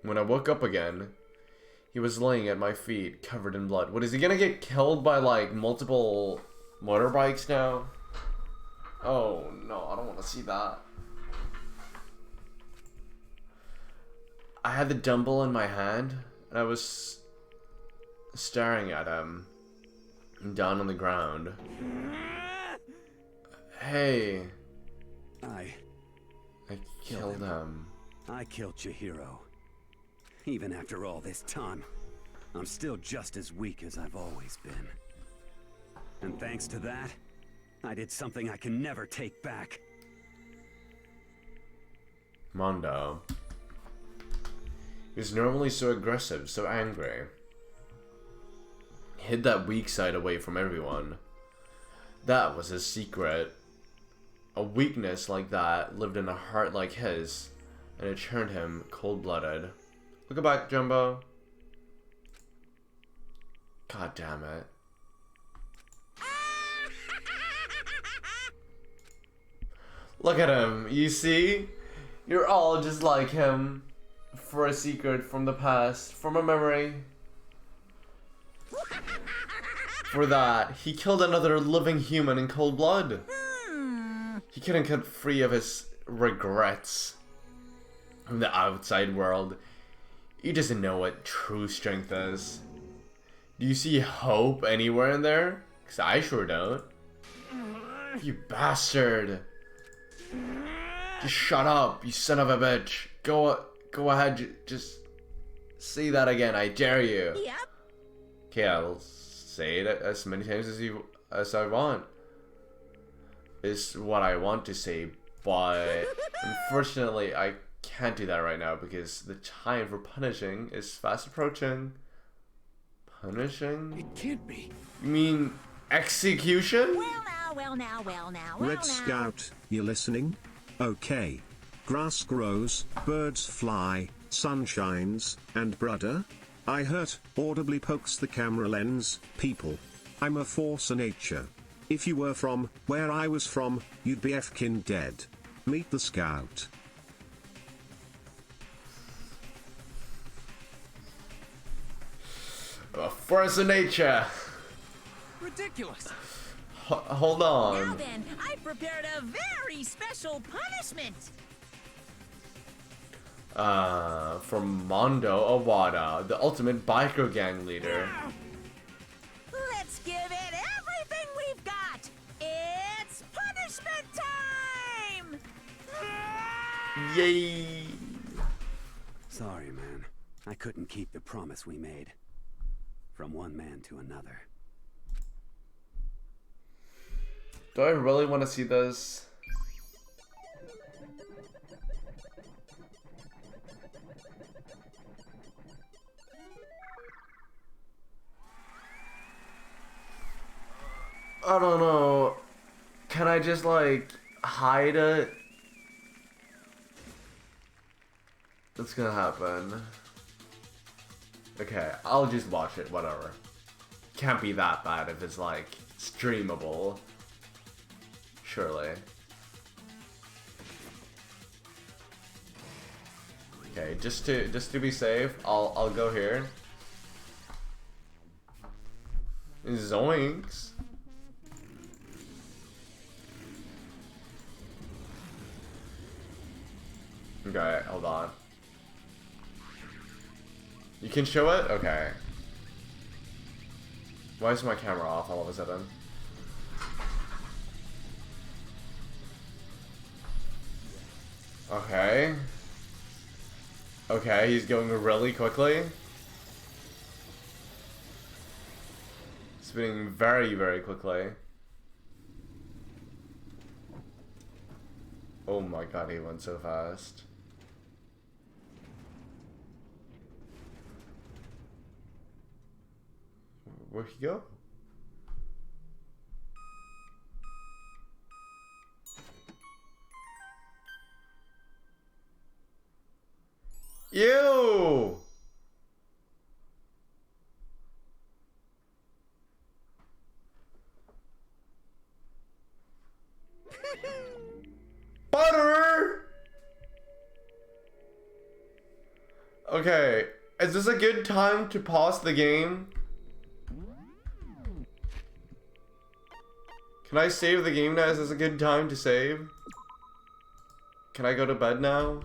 When I woke up again, he was laying at my feet, covered in blood. What, is he gonna get killed by, like, multiple motorbikes now? Oh, no, I don't want to see that. I had the dumbbell in my hand, and I was staring at him, down on the ground. Hey. I killed him. I killed Chihiro. Even after all this time, I'm still just as weak as I've always been. And thanks to that, I did something I can never take back. Mondo. He's normally so aggressive, so angry. He hid that weak side away from everyone. That was his secret. A weakness like that lived in a heart like his, and it turned him cold-blooded. Look back, Jumbo. God damn it. Look at him, you see? You're all just like him. For a secret from the past, from a memory. For that, he killed another living human in cold blood. He couldn't get free of his regrets from the outside world. He doesn't know what true strength is. Do you see hope anywhere in there? Because I sure don't. You bastard. Just shut up, you son of a bitch. Go ahead, just say that again, I dare you. Yep. Okay, I'll say it as many times as I want. Is what I want to say, but unfortunately I can't do that right now because the time for punishing is fast approaching. Punishing? It can't be. You mean execution? Well now. Red Scout, you listening? Okay. Grass grows, birds fly, sun shines, and brother, I hurt, audibly pokes the camera lens, people. I'm a force of nature. If you were from where I was from, you'd be effkin' dead. Meet the Scout. A force of nature. Ridiculous. Hold on. Now then, I prepared a very special punishment. From Mondo Awada, the ultimate biker gang leader. Let's give it everything we've got. It's punishment time! Yay! Sorry, man. I couldn't keep the promise we made. From one man to another. Do I really want to see this? I don't know. Can I just like hide it? What's gonna happen? Okay, I'll just watch it, whatever. Can't be that bad if it's like streamable. Surely. Okay, just to be safe, I'll go here. Zoinks. Okay, hold on. You can show it? Okay. Why is my camera off all of a sudden? Okay. Okay, he's going really quickly. Spinning very, very quickly. Oh my god, he went so fast. Where'd he go? Ew! Butter! Okay, is this a good time to pause the game? Can I save the game now? Is this a good time to save? Can I go to bed now?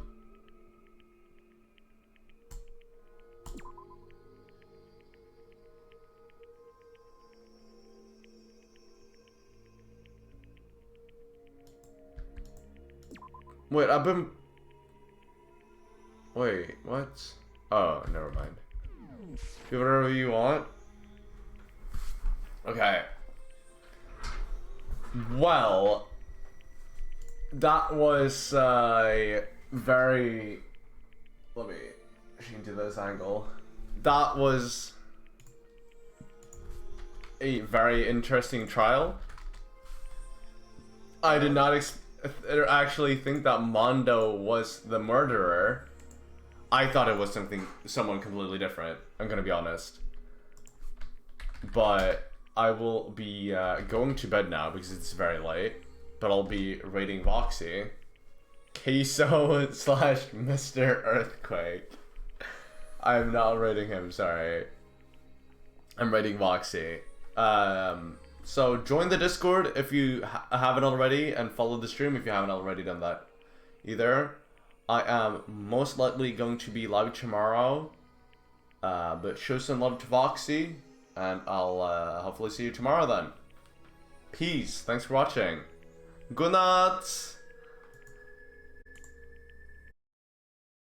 Wait, I've been... Wait, what? Oh, never mind. Do whatever you want. Okay. Well, that was very... Let me change this angle. That was a very interesting trial. I did not actually think that Mondo was the murderer. I thought it was someone completely different, I'm gonna be honest. But I will be going to bed now because it's very late. But I'll be raiding Voxy. Queso / Mr. Earthquake. I'm not raiding him, sorry. I'm raiding Voxy. So join the Discord if you haven't already, and follow the stream if you haven't already done that either. I am most likely going to be live tomorrow, but show some love to Voxy, and I'll hopefully see you tomorrow then. Peace, thanks for watching. Good night!